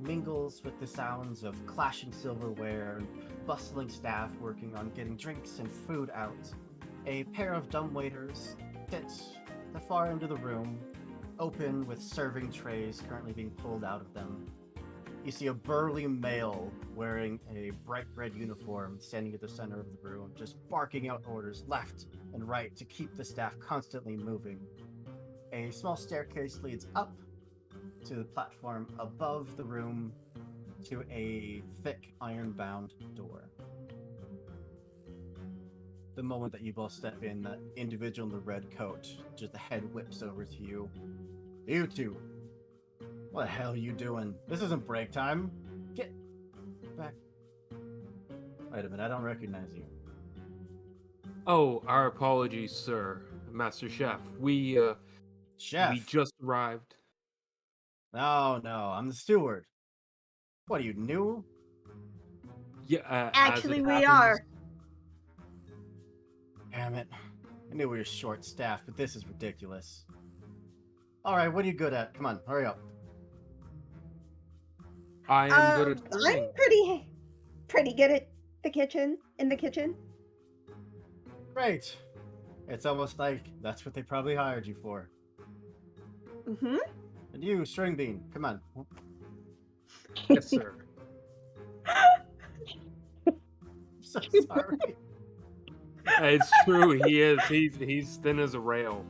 mingles with the sounds of clashing silverware and bustling staff working on getting drinks and food out. A pair of dumbwaiters sit at the far end of the room, open with serving trays currently being pulled out of them. You see a burly male wearing a bright red uniform standing at the center of the room, just barking out orders left and right to keep the staff constantly moving. A small staircase leads up to the platform above the room to a thick iron-bound door. The moment that you both step in, that individual in the red coat, just the head whips over to you. You two, what the hell are you doing? This isn't break time. Get back. Wait a minute, I don't recognize you. Oh, our apologies, sir. Master Chef. We Chef? just arrived. No, I'm the steward. What are you, new? Yeah, Actually, as it we happens, are. Damn it. I knew we were short-staffed, but this is ridiculous. Alright, what are you good at? Come on, hurry up. I am good at I'm serving. pretty good at in the kitchen. Great. It's almost like that's what they probably hired you for. Mm-hmm. And you, String Bean, come on. Yes, sir. so sorry. It's true. He is. He's thin as a rail.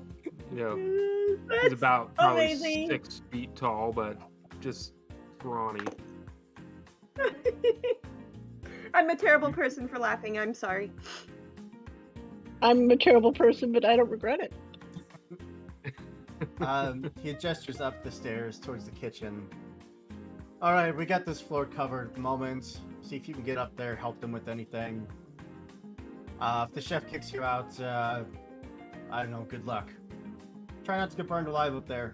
You know, he's That's about probably amazing. 6 feet tall, but just scrawny. I'm a terrible person for laughing. I'm sorry. I'm a terrible person, but I don't regret it. He gestures up the stairs towards the kitchen. All right, we got this floor covered at the moment. See if you can get up there, help them with anything. If the chef kicks you out, I don't know, good luck. Try not to get burned alive up there.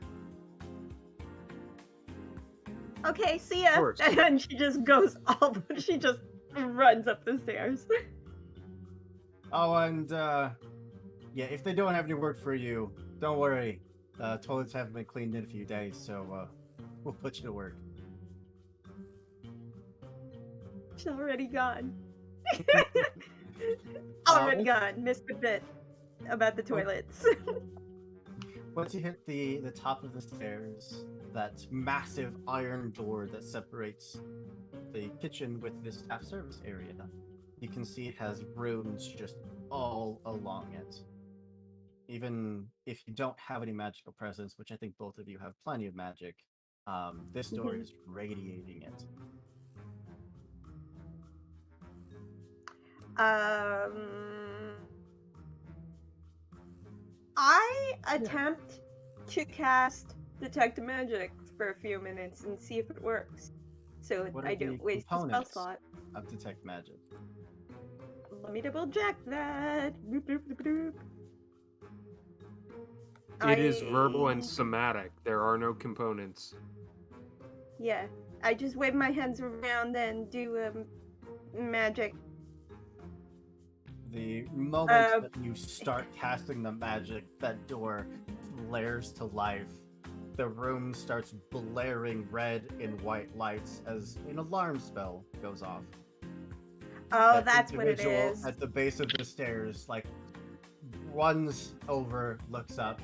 Okay, see ya. course. And she just goes all. She just runs up the stairs. Oh, and yeah, if they don't have any work for you, don't worry. Toilets haven't been cleaned in a few days, so we'll put you to work. She's already gone. Already gone. Missed a bit about the toilets. Once you hit the top of the stairs, that massive iron door that separates the kitchen with the staff service area, you can see it has runes just all along it. Even if you don't have any magical presence, which I think both of you have plenty of magic, this door is radiating it. I attempt to cast Detect Magic for a few minutes and see if it works. So What are I the don't waste a spell components slot. of detect magic? Let me double check that. Boop, boop, boop, boop. It is verbal I- and somatic. There are no components. Yeah, I just wave my hands around and do magic. The moment that you start casting the magic, that door flares to life. The room starts blaring red and white lights as an alarm spell goes off. Oh, That that's what it individual is. at the base of the stairs, like, runs over, looks up.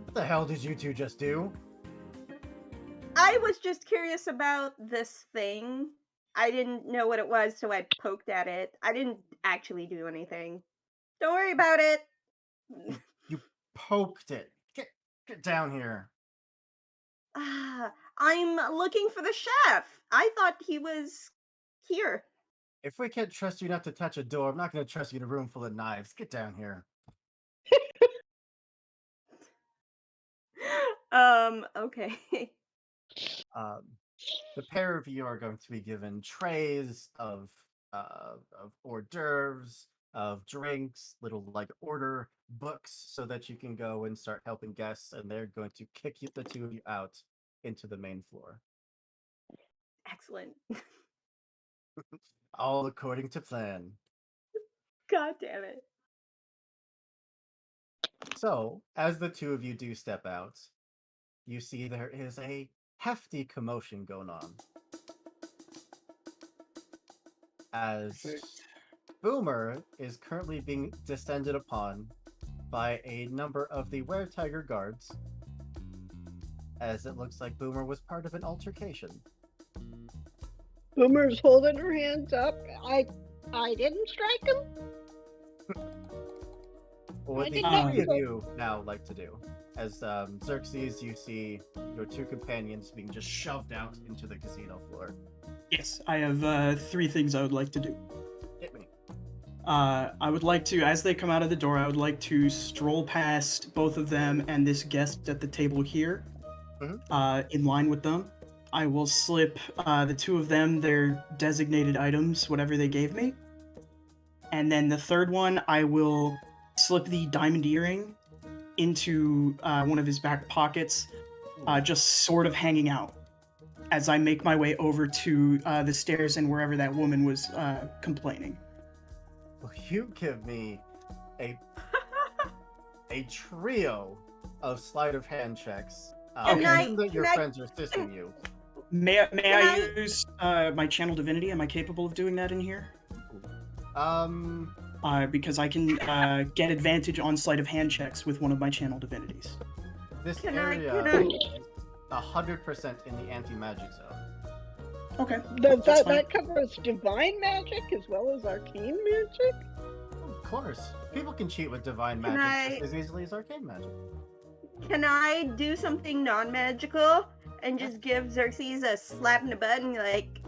What the hell did you two just do? I was just curious about this thing. I didn't know what it was, so I poked at it. I didn't actually do anything. Don't worry about it. You poked it. Get down here. I'm looking for the chef. I thought he was here. If we can't trust you not to touch a door, I'm not going to trust you in a room full of knives. Get down here. Okay. The pair of you are going to be given trays of hors d'oeuvres, of drinks, little like order books, so that you can go and start helping guests. And they're going to kick you, the two of you, out into the main floor. Excellent. All according to plan. God damn it. So, as the two of you do step out, you see there is a hefty commotion going on. As Boomer is currently being descended upon by a number of the Were-Tiger guards, as it looks like Boomer was part of an altercation. Boomer's holding her hands up. I didn't strike him. What would the I three of didn't- you now like to do? As Xerxes, you see your two companions being just shoved out into the casino floor. Yes, I have 3 things I would like to do. Hit me. I would like to, as they come out of the door, I would like to stroll past both of them and this guest at the table here, in line with them. I will slip the 2 of them their designated items, whatever they gave me. And then the third one, I will slip the diamond earring into one of his back pockets, just sort of hanging out, as I make my way over to the stairs and wherever that woman was complaining. Well, you give me a trio of sleight of hand checks. Can I- Assume that your can I- friends are assisting you. May Can I I- use my channel divinity? Am I capable of doing that in here? Because I can get advantage on sleight of hand checks with one of my channel divinities. This Can I- area can I- is 100% in the anti-magic zone. Okay. Does That's that covers divine magic as well as arcane magic? Of course. People can cheat with divine Can magic just as easily as arcane magic. Can I do something non-magical and just give Xerxes a slap in the butt and like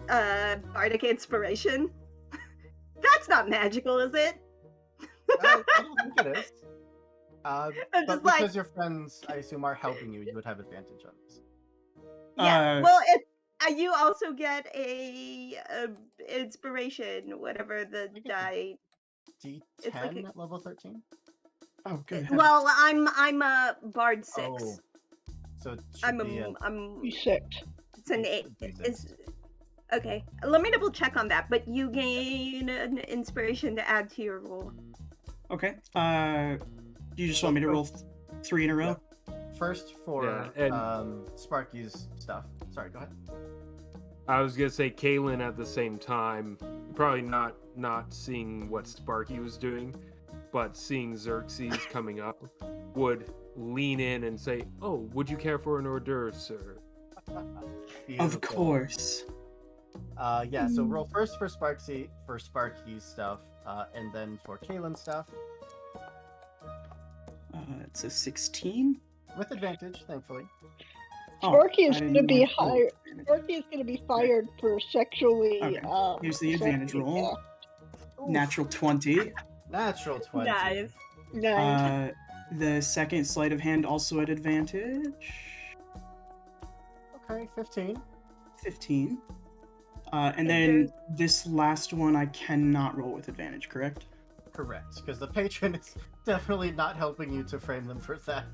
bardic inspiration? That's not magical, is it? I don't think it is. I'm But just because like, your friends, I assume, are helping you, you would have advantage on this. yeah. Well, it. You also get a inspiration, whatever the You get die. D10 It's like at level 13? Oh, good. Well, I'm a bard 6. Oh. So it should be a... I'm. D6. It's an It 8. should be It's six. okay. Let me double check on that. But you gain an inspiration to add to your roll. Okay. You just want me to roll 3 in a row? First for Yeah, Sparky's stuff. Sorry, go ahead. I was gonna say Kaylin at the same time, probably not seeing what Sparky was doing, but seeing Xerxes coming up, would lean in and say, "Oh, would you care for an hors d'oeuvre, sir?" Of course. Yeah, so roll first for Sparky's stuff, and then for Kaylin's stuff. It's a 16. With advantage, thankfully. Sparky is I going didn't to be want- oh, hired. Sparky is going to be fired for sexually. Okay. Here's the advantage sexually- roll. Natural 20. Natural 20. Nice. Nice. The second sleight of hand also at advantage. Okay, 15. 15. And then this last one I cannot roll with advantage, correct? Correct, because the patron is definitely not helping you to frame them for theft.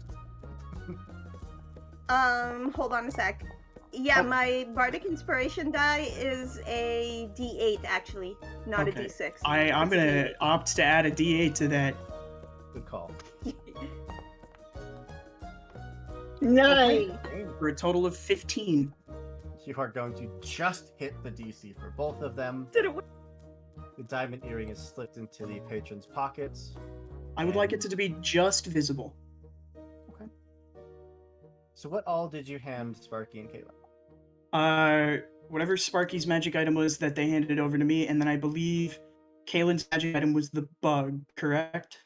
Hold on a sec. Yeah, Oh. my bardic inspiration die is a D8 actually, not Okay. a D6. I'm It's gonna opt to add a D8 to that. Good call. Nice. For a total of 15. You are going to just hit the DC for both of them. Did it work? The diamond earring is slipped into the patron's pockets. I would like it to be just visible. So what all did you hand Sparky and Kayla? Whatever Sparky's magic item was that they handed over to me, and then I believe Kaylin's magic item was the bug, correct?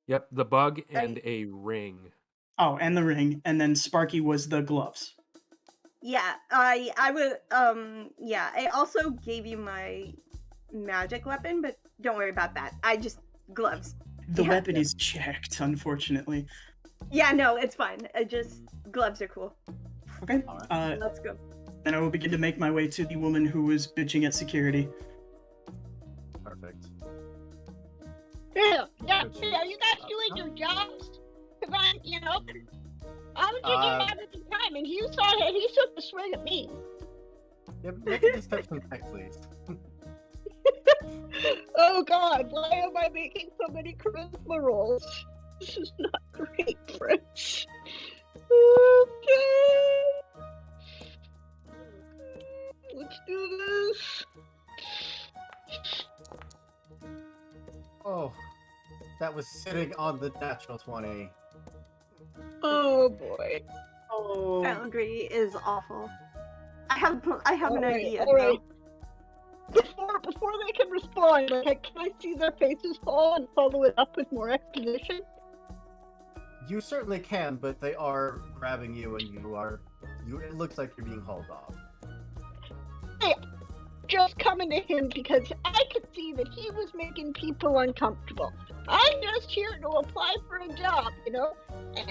Yep, the bug and a ring. Oh, and the ring, and then Sparky was the gloves. Yeah, I would yeah, I also gave you my magic weapon, but don't worry about that. I just gloves. The Yeah. weapon is checked, unfortunately. Yeah, no, it's fine. I just gloves are cool. Okay. Alright. Let's go. Then I will begin to make my way to the woman who was bitching at security. Perfect. Yeah, Good are you guys job. doing your jobs? Because I was just having some time, and he took the swing at me. Yeah, make a deception check, please. Oh God, why am I making so many charisma rolls? This is not great, friends. Okay. Let's do this. Oh, that was sitting on the natural 20. Oh boy. Oh. Foundry is awful. I have an Alright, idea. alright. Before they can respond, like, can I see their faces fall and follow it up with more exposition? You certainly can, but they are grabbing you, and it looks like you're being hauled off. Just coming to him because I could see that he was making people uncomfortable. I'm just here to apply for a job, you know, and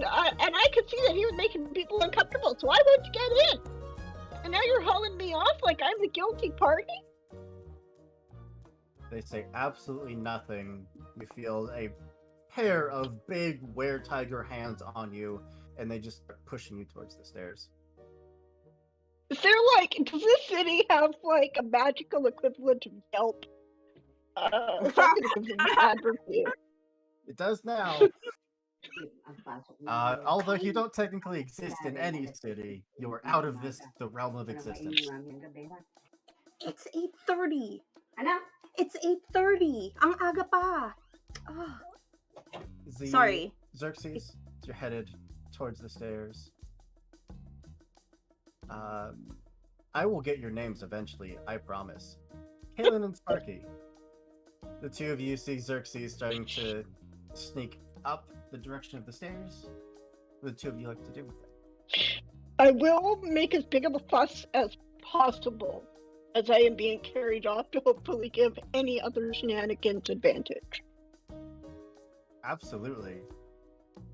I could see that he was making people uncomfortable, so I went to get in. And now you're hauling me off like I'm the guilty party? They say absolutely nothing. You feel a pair of big were-tiger hands on you, and they just start pushing you towards the stairs. Is there does this city have like a magical equivalent of Yelp? Something of a bad review. It does now. Although you don't technically exist in any city, you are out of the realm of existence. It's 8:30. It's 8:30. Ang aga pa. Oh. Sorry. Xerxes, you're headed towards the stairs. I will get your names eventually, I promise. Kalen and Sparky. The two of you see Xerxes starting to sneak up the direction of the stairs. What do the two of you like to do with it? I will make as big of a fuss as possible as I am being carried off to hopefully give any other shenanigans advantage. Absolutely.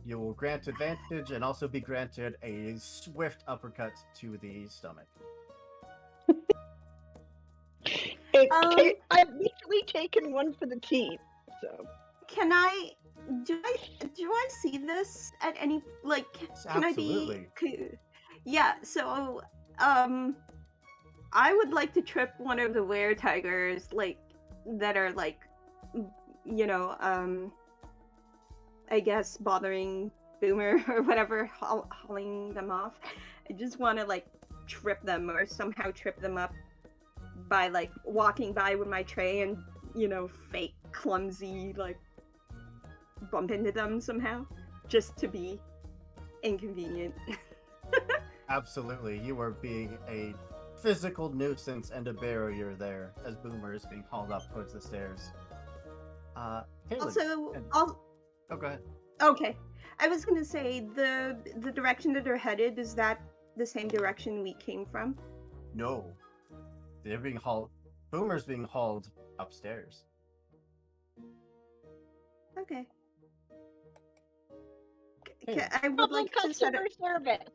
You will grant advantage and also be granted a swift uppercut to the stomach. I've literally taken one for the team, so. Can I do I see this at any like can Absolutely. I be yeah, so I would like to trip one of the were tigers like that are like you know I guess bothering Boomer or whatever hauling them off. I just want to like trip them or somehow trip them up by like walking by with my tray and fake clumsy like bump into them somehow just to be inconvenient. Absolutely. You are being a physical nuisance and a barrier there as Boomer is being hauled up towards the stairs. Caitlin, Also, oh, go ahead. okay. I was gonna say the direction that they're headed, is that the same direction we came from? No. They're being hauled. Boomer's being hauled upstairs. Okay. Hey. I would Public like to set customer service.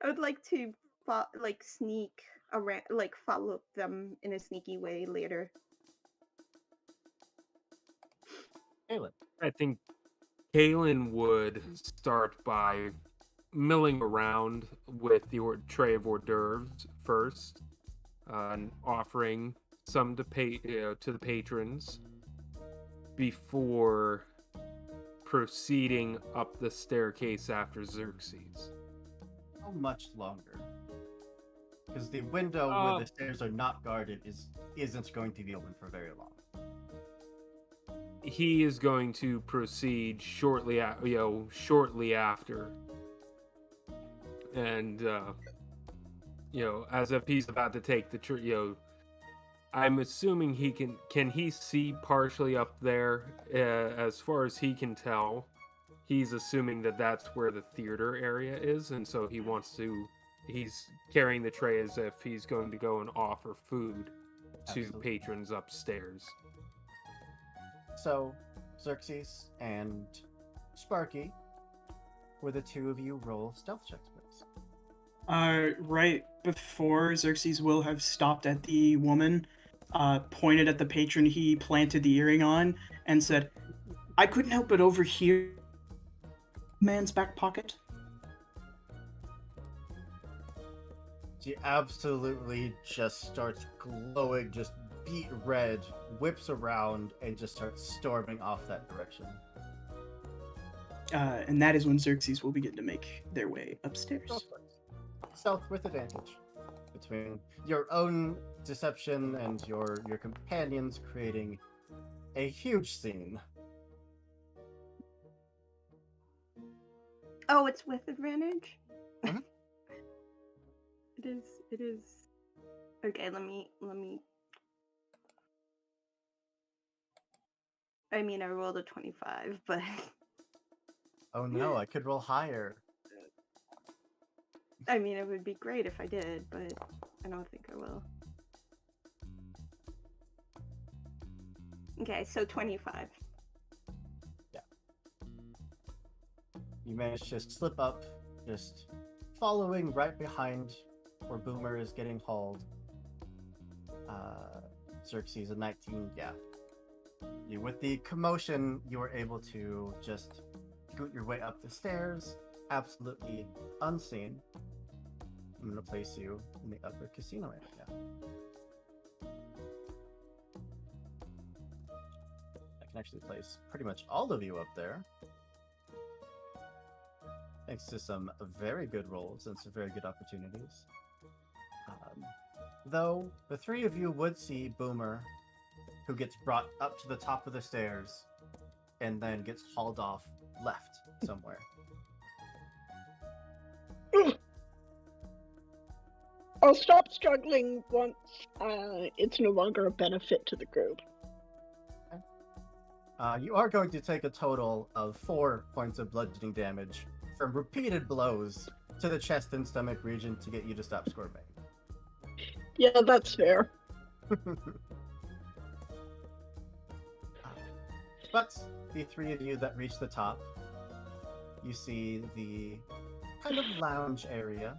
I would like to sneak around, like follow them in a sneaky way later. Caitlin. I think Kalen would start by milling around with the tray of hors d'oeuvres first, and offering some to to the patrons before proceeding up the staircase after Xerxes. How much longer? Because the window where the stairs are not guarded isn't going to be open for very long. He is going to proceed shortly after, and as if he's about to take the I'm assuming he can he see partially up there? As far as he can tell, he's assuming that that's where the theater area is, and so he's carrying the tray as if he's going to go and offer food to Absolutely. patrons upstairs. So, Xerxes and Sparky, will the two of you roll stealth checks, please? Right before Xerxes will have stopped at the woman, pointed at the patron he planted the earring on, and said, "I couldn't help but overhear man's back pocket." She absolutely just starts glowing, just beet red, whips around, and just starts storming off that direction. And that is when Xerxes will begin to make their way upstairs. Stealth with advantage. Between your own deception and your companions creating a huge scene. Oh, it's with advantage? Mhm. It is. Okay, let me I mean, I rolled a 25, but Oh no, I could roll higher. I mean, it would be great if I did, but I don't think I will. Okay, so 25. You manage to slip up, just following right behind where Boomer is getting hauled. Xerxes, a 19, yeah. With the commotion, you were able to just scoot your way up the stairs, absolutely unseen. I'm going to place you in the upper casino area. I can actually place pretty much all of you up there. Thanks to some very good rolls and some very good opportunities. Though, the three of you would see Boomer, who gets brought up to the top of the stairs and then gets hauled off left somewhere. I'll stop struggling once it's no longer a benefit to the group. You are going to take a total of 4 points of bludgeoning damage from repeated blows to the chest and stomach region to get you to stop squirming. Yeah, that's fair. But the 3 of you that reach the top, you see the kind of lounge area.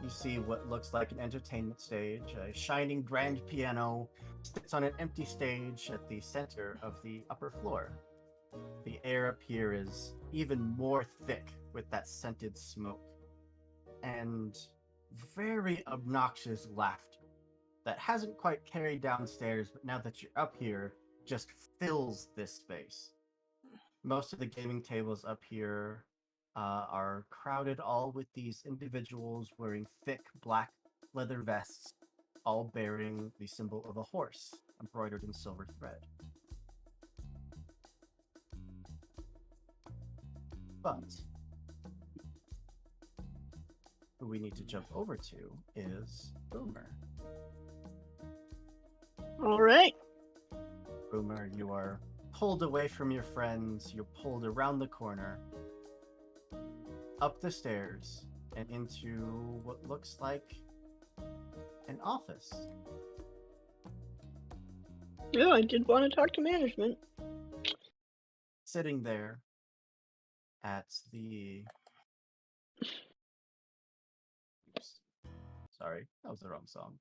You see what looks like an entertainment stage. A shining grand piano sits on an empty stage at the center of the upper floor. The air up here is even more thick with that scented smoke. And very obnoxious laughter that hasn't quite carried downstairs, but now that you're up here, just fills this space. Most of the gaming tables up here are crowded all with these individuals wearing thick black leather vests, all bearing the symbol of a horse embroidered in silver thread. But who we need to jump over to is Boomer. All right. Boomer, you are pulled away from your friends, you're pulled around the corner, up the stairs, and into what looks like an office. Yeah, I did want to talk to management. Sitting there at the... Oops. Sorry, that was the wrong song.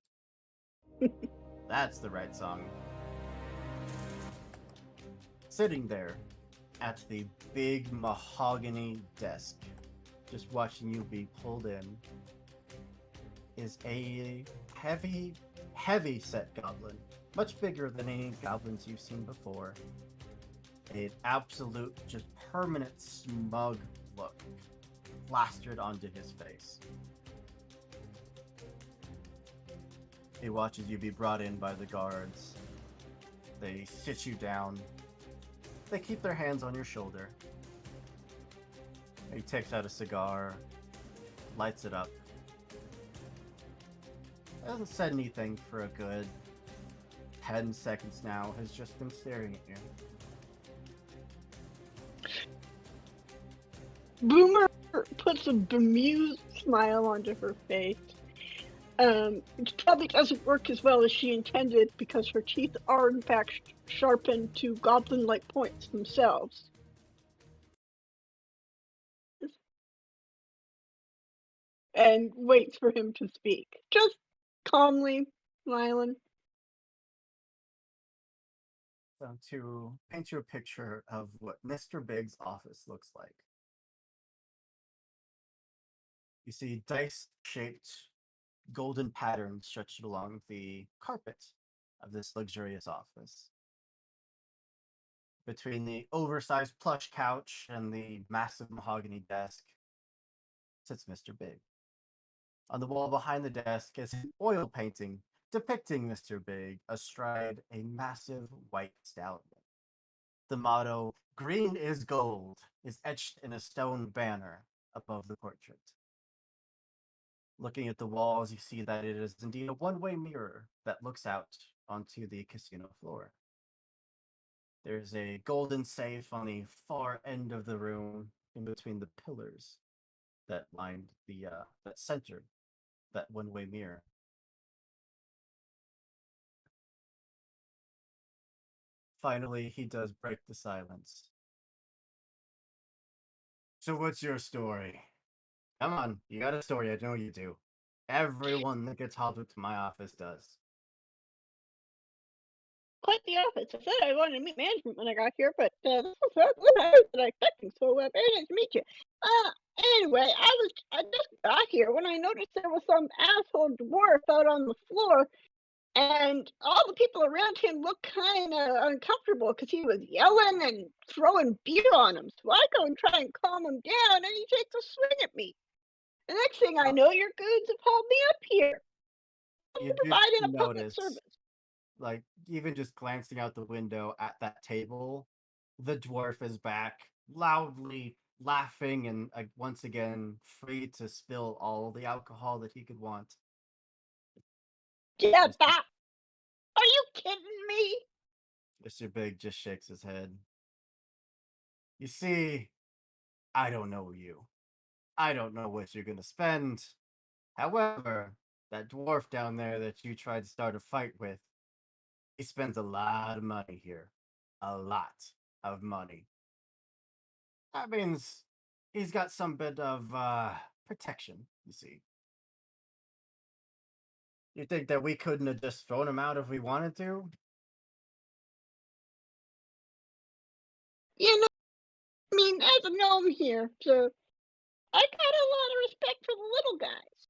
That's the right song. Sitting there at the big mahogany desk, just watching you be pulled in, is a heavy set goblin, much bigger than any goblins you've seen before. An absolute, just permanent smug look plastered onto his face. He watches you be brought in by the guards. They sit you down. They keep their hands on your shoulder. He takes out a cigar, lights it up. Hasn't said anything for a good 10 seconds now, has just been staring at you. Boomer puts a bemused smile onto her face. It probably doesn't work as well as she intended because her teeth are in fact sharpened to goblin-like points themselves. And waits for him to speak. Just calmly smiling. So to paint you a picture of what Mr. Big's office looks like. You see dice-shaped golden patterns stretched along the carpet of this luxurious office. Between the oversized plush couch and the massive mahogany desk sits Mr. Big. On the wall behind the desk is an oil painting depicting Mr. Big astride a massive white stallion. The motto, "Green is gold," is etched in a stone banner above the portrait. Looking at the walls, you see that it is indeed a one-way mirror that looks out onto the casino floor. There's a golden safe on the far end of the room, in between the pillars that lined that centered that one-way mirror. Finally, he does break the silence. So what's your story? Come on, you got a story, I know you do. Everyone that gets hauled into my office does. Quite the opposite. I said I wanted to meet management when I got here, but this was what I was expecting, so very nice to meet you. Anyway, I just got here when I noticed there was some asshole dwarf out on the floor, and all the people around him looked kind of uncomfortable because he was yelling and throwing beer on him. So I go and try and calm him down, and he takes a swing at me. The next thing I know, your goons have hauled me up here. You I'm do providing a public notice, service. like, even just glancing out the window at that table, the dwarf is back, loudly laughing and once again free to spill all the alcohol that he could want. Yeah, Mr. that. Are you kidding me? Mr. Big just shakes his head. You see, I don't know you. I don't know what you're gonna spend. However, that dwarf down there that you tried to start a fight with, he spends a lot of money here. A lot of money. That means he's got some bit of protection, you see. You think that we couldn't have just thrown him out if we wanted to? You know, I mean, as a gnome here, so I got a lot of respect for the little guys.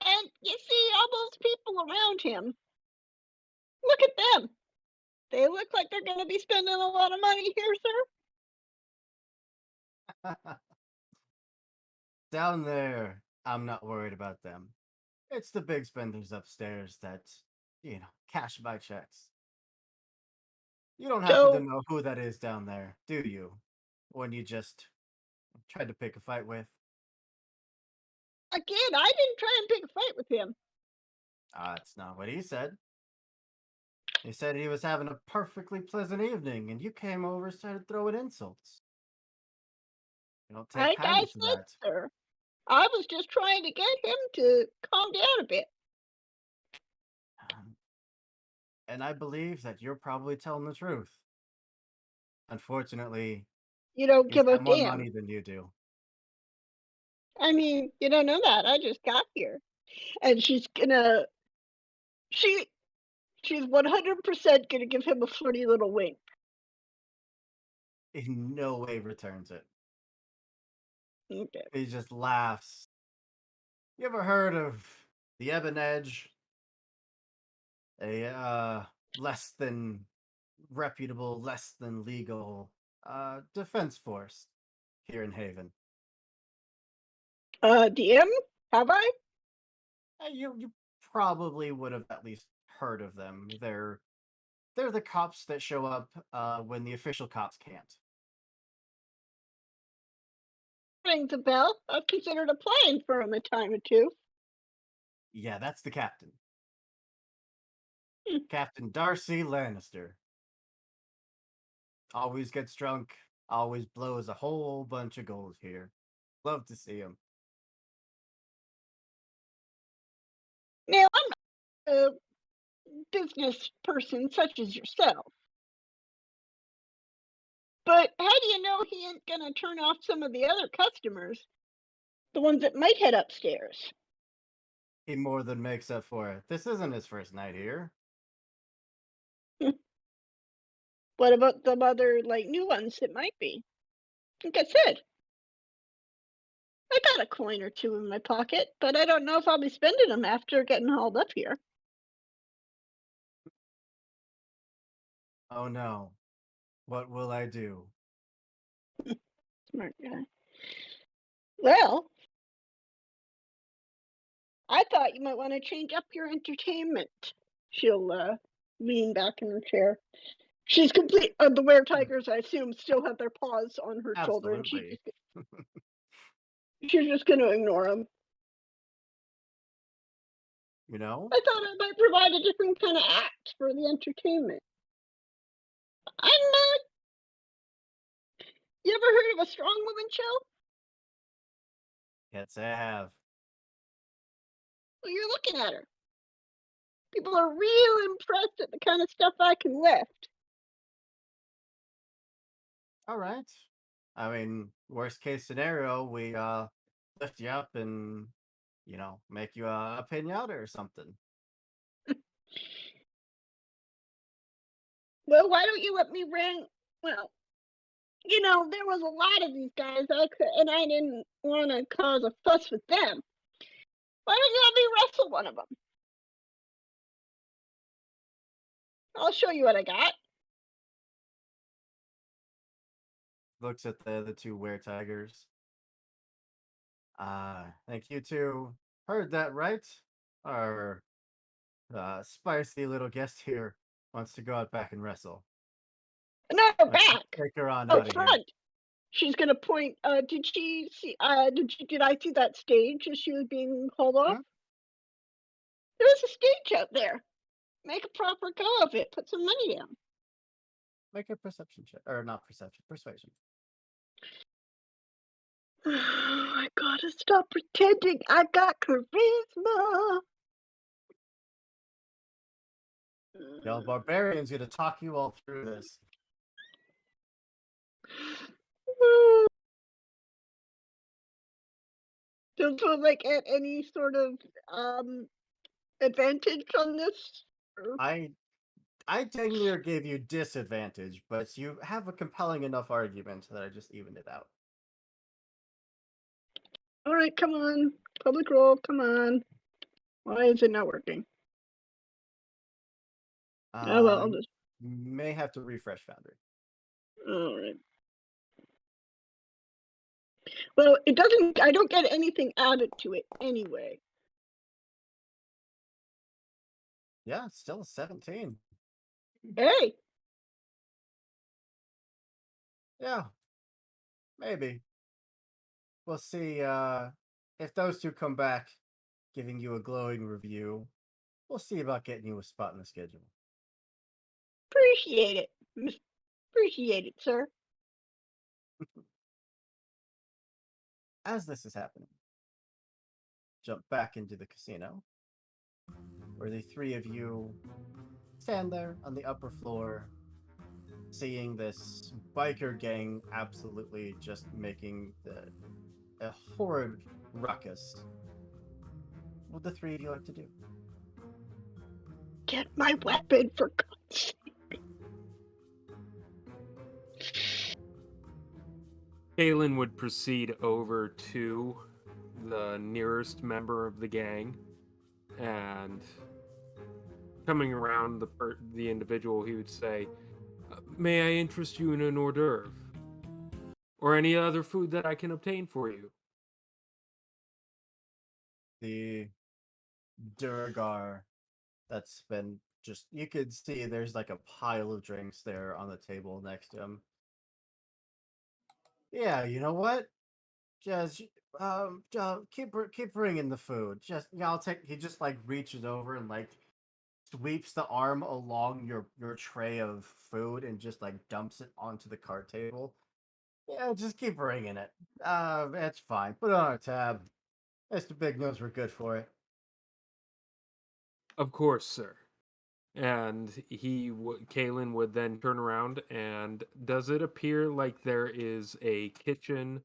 And you see all those people around him. Look at them. They look like they're going to be spending a lot of money here, sir. Down there, I'm not worried about them. It's the big spenders upstairs that, cash my checks. You don't happen to So, know who that is down there, do you? When you just tried to pick a fight with? again, I didn't try and pick a fight with him. That's not what he said. He said he was having a perfectly pleasant evening, and you came over and started throwing insults. You don't take Like I kindly to said, that. sir, I was just trying to get him to calm down a bit. And I believe that you're probably telling the truth. Unfortunately, You don't he's give a got more damn. money than you do. I mean, you don't know that. I just got here. And she's 100% gonna give him a flirty little wink. He no way returns it. Okay. He just laughs. You ever heard of the Ebon Edge? A less than reputable, less than legal defense force here in Haven. DM, have I? You probably would have at least heard of them. They're the cops that show up when the official cops can't. Rings a bell. I've considered applying for him a time or two. Yeah, that's the captain. Hmm. Captain Darcy Lannister. Always gets drunk, always blows a whole bunch of gold here. Love to see him. Now, I'm not a business person such as yourself. But how do you know he ain't gonna turn off some of the other customers? The ones that might head upstairs. He more than makes up for it. This isn't his first night here. What about the other, like, new ones that might be? Like I said, I got a coin or two in my pocket, but I don't know if I'll be spending them after getting hauled up here. Oh no. What will I do? Smart guy. Well, I thought you might want to change up your entertainment. She'll lean back in her chair. She's complete. The were-tigers, I assume, still have their paws on her shoulder, and Absolutely. she's just going to ignore them. You know? I thought I might provide a different kind of act for the entertainment. I'm not. You ever heard of a strong woman show? Yes, I have. Well, you're looking at her. People are real impressed at the kind of stuff I can lift. All right. I mean, worst case scenario, we lift you up and make you a pinata or something. Well, why don't you let me ring? Well, there was a lot of these guys and I didn't want to cause a fuss with them. Why don't you let me wrestle one of them? I'll show you what I got. Looks at the two were-tigers. Think you two heard that right? Our spicy little guest here wants to go out back and wrestle. No, Let's back. take her on Oh, out of here. front. She's gonna point. Did she see? Did I see that stage as she was being hauled off? There's a stage out there. Make a proper go of it. Put some money down. Make a perception check, or not perception, persuasion. I gotta stop pretending I got charisma. The barbarian's gonna talk you all through this. Don't feel like at any sort of advantage on this. I technically gave you disadvantage, but you have a compelling enough argument that I just evened it out. All right, come on, public roll, come on. Why is it not working? Oh well, I'll just. May have to refresh Foundry. All right. Well, it doesn't. I don't get anything added to it anyway. Yeah, it's still a 17. Hey, Yeah, maybe. We'll see if those two come back giving you a glowing review. We'll see about getting you a spot in the schedule. appreciate it. Appreciate it, sir. As this is happening, jump back into the casino, where the three of you stand there on the upper floor, seeing this biker gang absolutely just making a horrid ruckus. What would the three of you like to do? Get my weapon for God's sake. Kalen would proceed over to the nearest member of the gang, and coming around the individual, he would say, "May I interest you in an hors d'oeuvre? Or any other food that I can obtain for you?" The Durgar that's been just, you could see there's like a pile of drinks there on the table next to him. Yeah, you know what? Just keep bringing the food. Just yeah, I'll take. He just like reaches over and like sweeps the arm along your tray of food and just like dumps it onto the card table. Yeah, just keep bringing it. It's fine. Put it on a tab. Mr. Big knows we're good for it. "Of course, sir." And Kalen would then turn around, and does it appear like there is a kitchen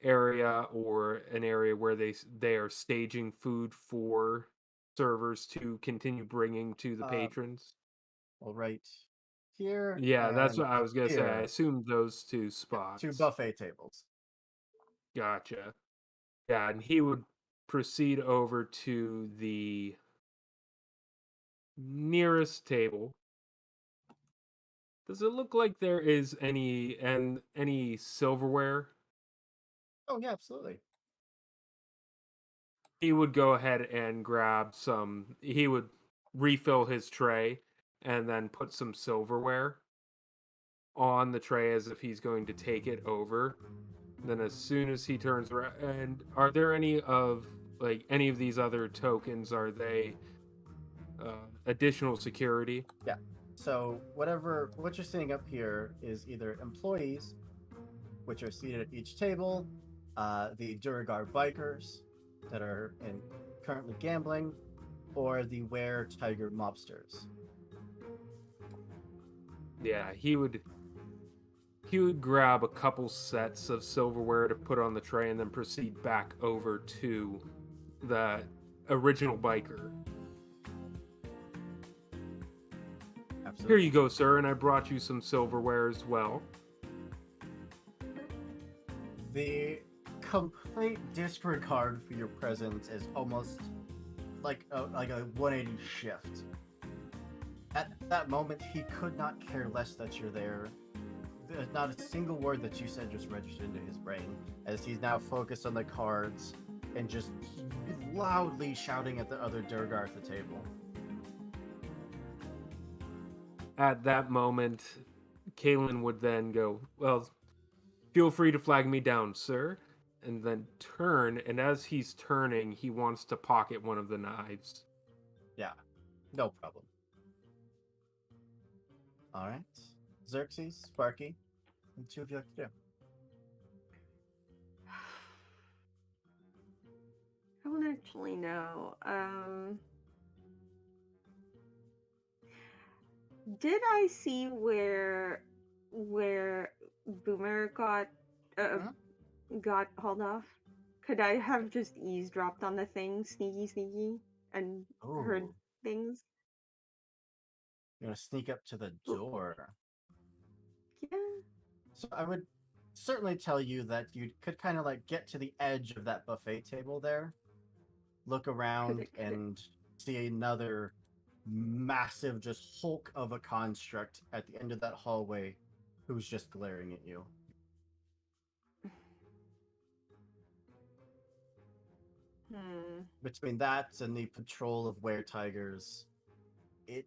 area or an area where they are staging food for servers to continue bringing to the patrons? All right, here Yeah, that's and what I was gonna say. I here, assumed those two two spots. buffet tables. Gotcha. Yeah, and he would proceed over to the nearest table. Does it look like there is any silverware? Oh yeah, absolutely. He would go ahead and grab some. He would refill his tray and then put some silverware on the tray as if he's going to take it over. Then as soon as he turns around, and are there any of these other tokens? Are they additional security? Yeah. So what you're seeing up here is either employees, which are seated at each table, the Duragar bikers that are currently gambling, or the Were Tiger mobsters. Yeah, he would grab a couple sets of silverware to put on the tray and then proceed back over to the original biker. Absolutely. Here you go, sir, and I brought you some silverware as well. The complete disregard for your presence is almost like a 180 shift. At that moment, he could not care less that you're there. There's not a single word that you said just registered into his brain, as he's now focused on the cards and just loudly shouting at the other Durgar at the table. At that moment, Kalen would then go, "Well, feel free to flag me down, sir," and then turn, and as he's turning, he wants to pocket one of the knives. Yeah, no problem. All right, Xerxes, Sparky, what two of you like to do? I don't actually know. Did I see where Boomer uh, Mhm. got hauled off? Could I have just eavesdropped on the thing, sneaky, and heard Oh, things? you're gonna sneak up to the L- door. Yeah. So I would certainly tell you that you could kind of like get to the edge of that buffet table there, look Could around, it? Could it? and see another massive, just hulk of a construct at the end of that hallway who's just glaring at you. Hmm. Between that and the patrol of were-tigers, it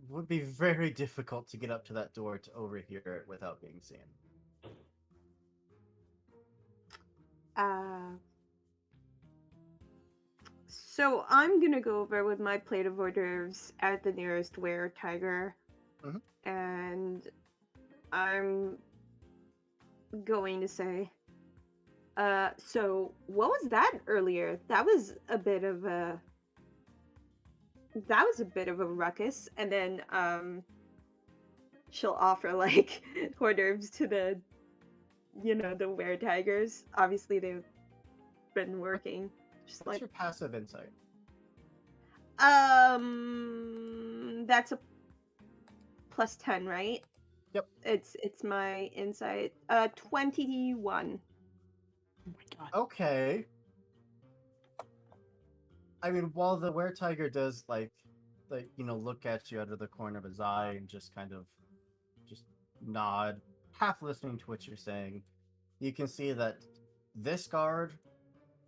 would be very difficult to get up to that door to overhear it without being seen. Uh. So I'm gonna go over with my plate of hors d'oeuvres at the nearest were tiger, Mhm. and I'm going to say, so what was that earlier? That was a bit of a ruckus, and then she'll offer like hors d'oeuvres to the were tigers. Obviously they've been working. Just What's like your passive insight? that's a +10, right? Yep. It's my insight. 21. Oh my god. Okay. I mean, while the were-tiger does look at you out of the corner of his eye and just kind of just nod, half listening to what you're saying, you can see that this guard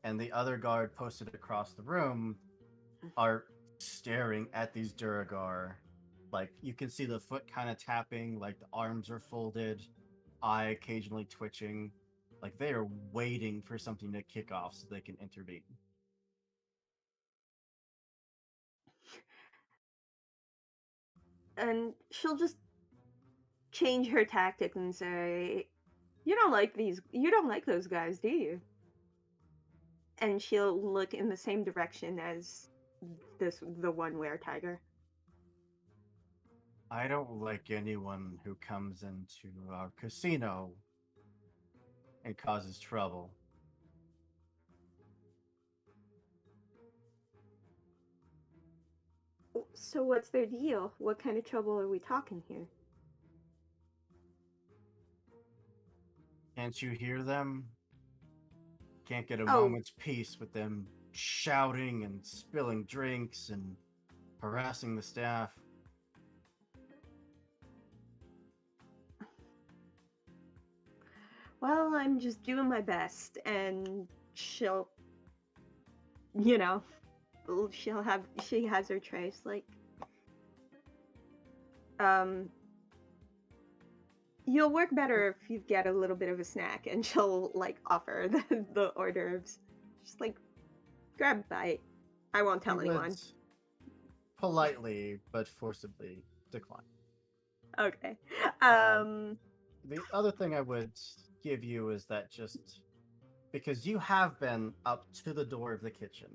and the other guard posted across the room are staring at these Duragar. Like, you can see the foot kind of tapping, like the arms are folded, eye occasionally twitching. Like, they are waiting for something to kick off so they can intervene. And she'll just change her tactic and say, you don't like those guys, do you? And she'll look in the same direction as the one were tiger. I don't like anyone who comes into our casino and causes trouble. So what's their deal? What kind of trouble are we talking here? Can't you hear them? Can't get a Oh, moment's peace with them shouting and spilling drinks and harassing the staff. well, I'm just doing my best, and she'll, you know, she has her trace, like, um, you'll work better if you get a little bit of a snack, and she'll, like, offer the hors d'oeuvres. Just, like, grab a bite. I won't He tell would anyone. politely but forcibly decline. Okay. Um, the other thing I would give you is that just because you have been up to the door of the kitchen,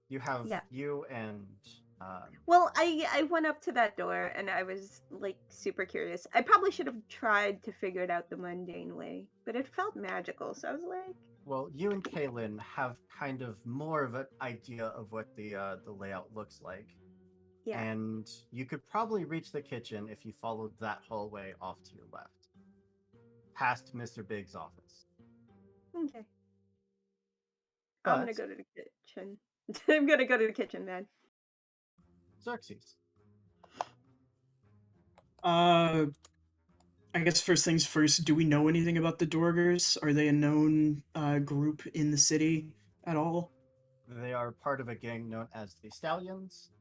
Yeah. you and Well, I went up to that door and I was like super curious. I probably should have tried to figure it out the mundane way, but it felt magical, so I was like, you and Kaylin have kind of more of an idea of what the layout looks like. yeah. And you could probably reach the kitchen if you followed that hallway off to your left, past Mr. Big's office. Okay. I'm gonna But go to the kitchen. I'm gonna go to the kitchen, man. Xerxes, Uh, I guess first things first. Do we know anything about the Dorgers? Are they a known group in the city at all? they are part of a gang known as the Stallions.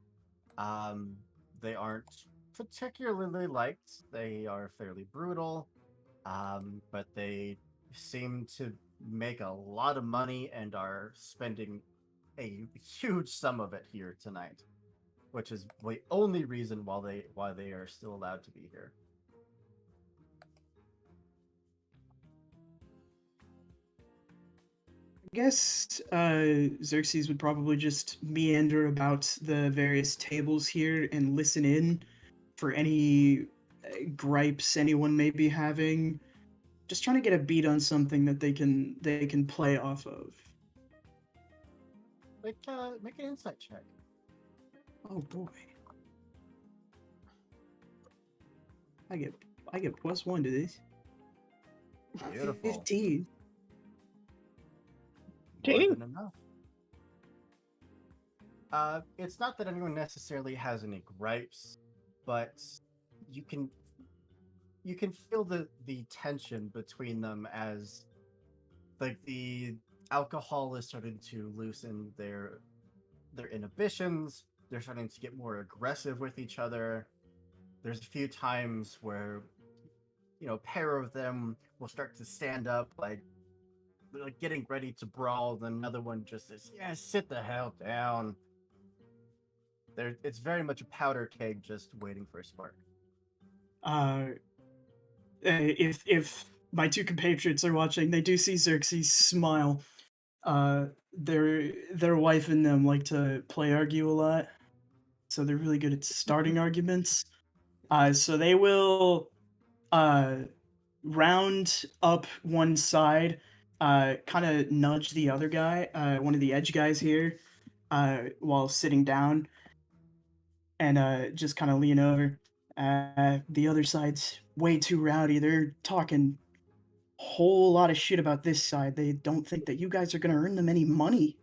Um, they aren't particularly liked. They are fairly brutal, but they seem to make a lot of money and are spending a huge sum of it here tonight. which is the only reason why they are still allowed to be here. I guess Xerxes would probably just meander about the various tables here and listen in for any gripes anyone may be having. Just trying to get a beat on something that they can play off of. Make an insight check. Oh boy. I get +1 to this. Beautiful. 15. More Dang. than enough. It's not that anyone necessarily has any gripes, but you can feel the tension between them as like the alcohol is starting to loosen their inhibitions. They're starting to get more aggressive with each other. There's a few times where a pair of them will start to stand up like getting ready to brawl, then another one just says, "Yeah, sit the hell down." It's very much a powder keg just waiting for a spark. If my two compatriots are watching, they do see Xerxes smile. Their wife and them like to play argue a lot, so they're really good at starting arguments. So they will round up one side, kind of nudge the other guy, one of the edge guys here, while sitting down, and just kind of lean over. The other side's way too rowdy. They're talking whole lot of shit about this side. They don't think that you guys are gonna earn them any money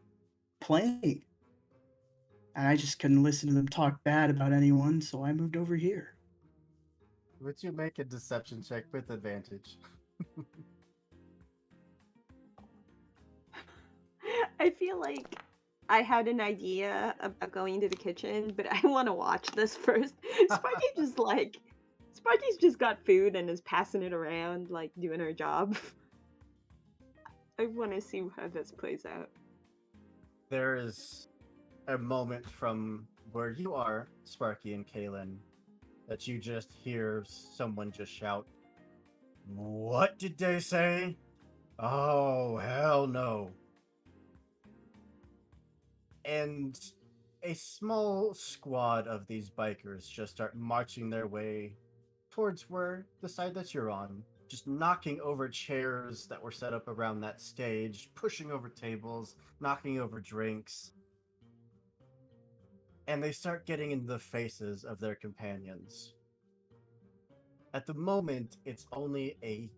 playing. And I just couldn't listen to them talk bad about anyone, so I moved over here. Would you make a deception check with advantage? I feel like I had an idea about going to the kitchen, but I want to watch this first. Sparky's just got food and is passing it around, like doing her job. I want to see how this plays out. There is a moment from where you are, Sparky and Kaylin, that you just hear someone just shout, "What did they say? Oh, hell no." And a small squad of these bikers just start marching their way towards where the side that you're on, just knocking over chairs that were set up around that stage, pushing over tables, knocking over drinks. And they start getting into the faces of their companions. At the moment, it's only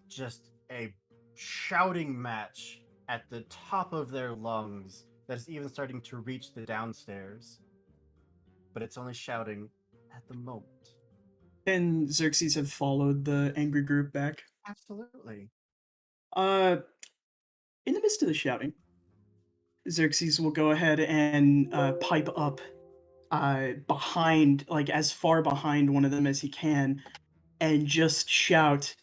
just a shouting match at the top of their lungs that is even starting to reach the downstairs. But it's only shouting at the moment. And Xerxes have followed the angry group back. Absolutely. Uh, in the midst of the shouting, Xerxes will go ahead and pipe up behind, like as far behind one of them as he can, and just shout,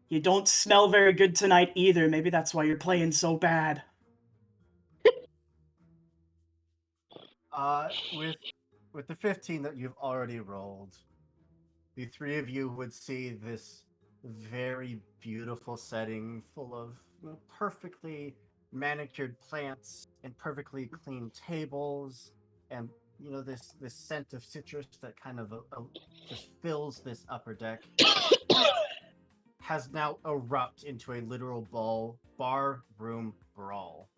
"You don't smell very good tonight either. Maybe that's why you're playing so bad." With the 15 that you've already rolled, the three of you would see this very beautiful setting full of perfectly manicured plants and perfectly clean tables, and this scent of citrus that kind of just fills this upper deck has now erupt into a literal bar room brawl.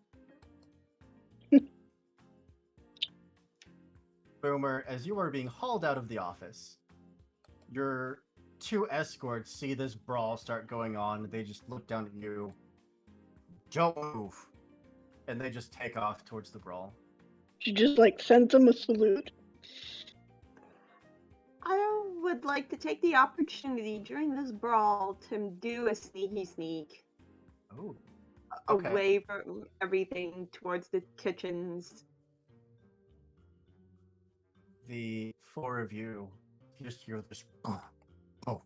Boomer, as you are being hauled out of the office, your two escorts see this brawl start going on. They just look down at you. "Don't move." And they just take off towards the brawl. She just like sends them a salute. I would like to take the opportunity during this brawl to do a sneaky sneak Oh, okay. away from everything towards the kitchens. The four of you just hear this boom, boom,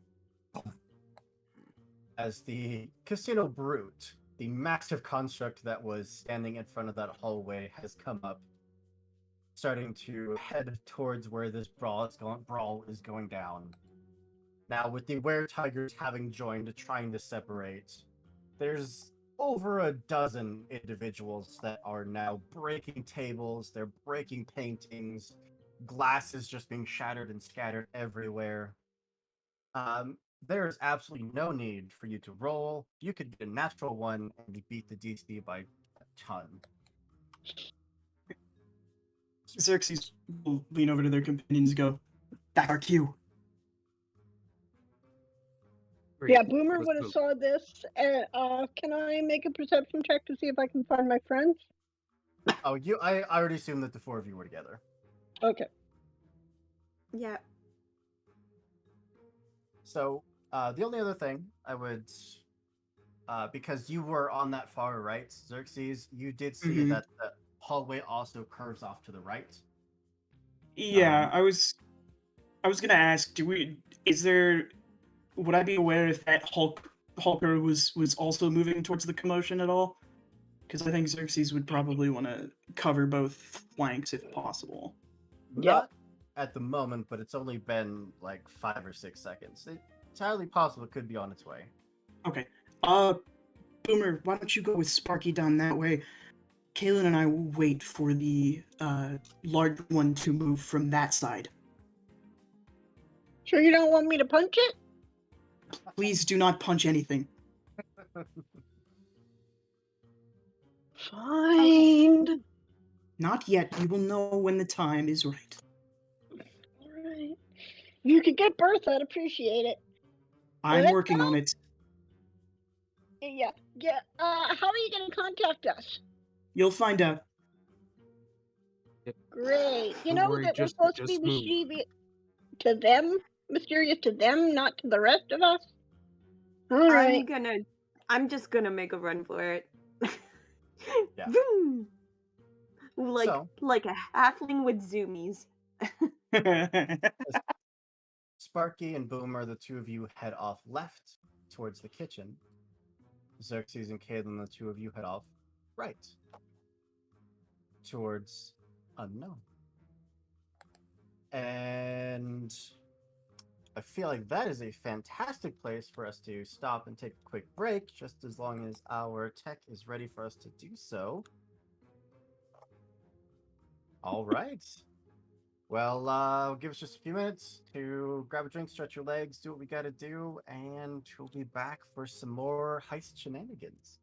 boom, as the Casino Brute, the massive construct that was standing in front of that hallway, has come up, starting to head towards where this brawl is going down. Now, with the were tigers having joined, trying to separate, there's over a dozen individuals that are now breaking tables, they're breaking paintings, glasses just being shattered and scattered everywhere. Um, there is absolutely no need for you to roll. You could get a natural one and beat the DC by a ton. Xerxes will lean over to their companions and go, "That's our cue." Great. Yeah, Boomer Let's would have move. saw this. Can I make a perception check to see if I can find my friends? Oh, I already assumed that the four of you were together. Okay. Yeah. So, the only other thing I would, because you were on that far right, Xerxes, you did see Mhm. that the hallway also curves off to the right. Yeah, I was gonna ask, would I be aware if that Hulker was also moving towards the commotion at all? Because I think Xerxes would probably want to cover both flanks if possible. Yeah. Not at the moment, but it's only been like 5 or 6 seconds. It's entirely possible it could be on its way. Okay. Boomer, why don't you go with Sparky down that way? Kaylin and I will wait for the large one to move from that side. Sure you don't want me to punch it? Please do not punch anything. Fine. Not yet. You will know when the time is right. Alright. You could get Bertha, I'd appreciate it. I'm Let's working go. on it. Yeah. How are you gonna contact us? You'll find out. Great. You Don't know worry, that we're just supposed to be move. mischievous to them, mysterious to them, not to the rest of us. Alright. I'm just gonna make a run for it. Yeah. Vroom! Like So, like a halfling with zoomies. Sparky and Boomer, the two of you head off left towards the kitchen. Xerxes and Kaylin, the two of you head off right towards unknown. And I feel like that is a fantastic place for us to stop and take a quick break, just as long as our tech is ready for us to do so. All right. Well, give us just a few minutes to grab a drink, stretch your legs, do what we gotta do, and we'll be back for some more heist shenanigans.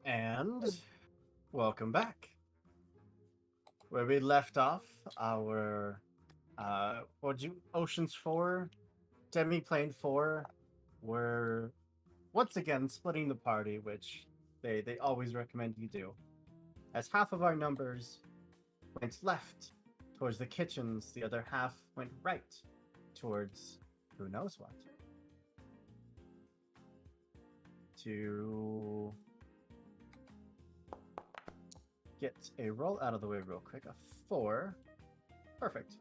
And welcome back. Where we left off, our Oceans 4, Demiplane 4 were once again splitting the party, which they always recommend you do. As half of our numbers went left towards the kitchens, the other half went right towards who knows what. To get a roll out of the way real quick, a 4. Perfect.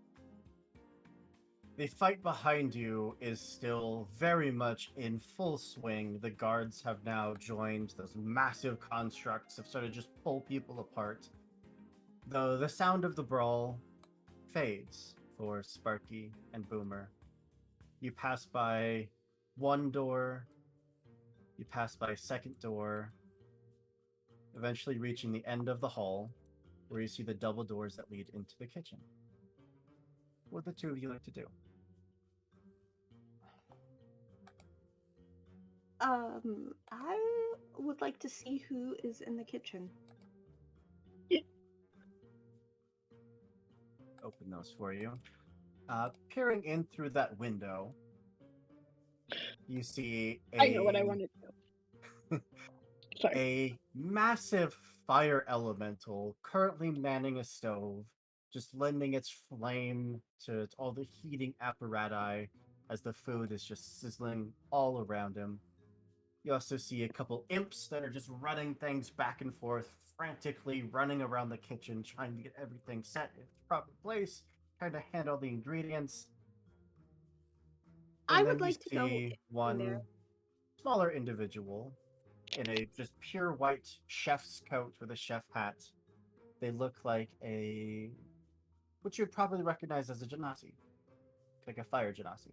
The fight behind you is still very much in full swing. The guards have now joined. Those massive constructs have started to just pull people apart. Though the sound of the brawl fades for Sparky and Boomer. You pass by one door, you pass by a second door, eventually reaching the end of the hall, where you see the double doors that lead into the kitchen. What would the two of you like to do? I would like to see who is in the kitchen. Open those for you. Peering in through that window, you see I know what I want to do. Sorry. a massive fire elemental currently manning a stove, just lending its flame to all the heating apparatus as the food is just sizzling all around him. You also see a couple imps that are just running things back and forth, frantically running around the kitchen, trying to get everything set in its proper place, trying to handle the ingredients. And I then would like to you go see in one there. smaller individual in a just pure white chef's coat with a chef hat. They look like what you'd probably recognize as a genasi, like a fire genasi.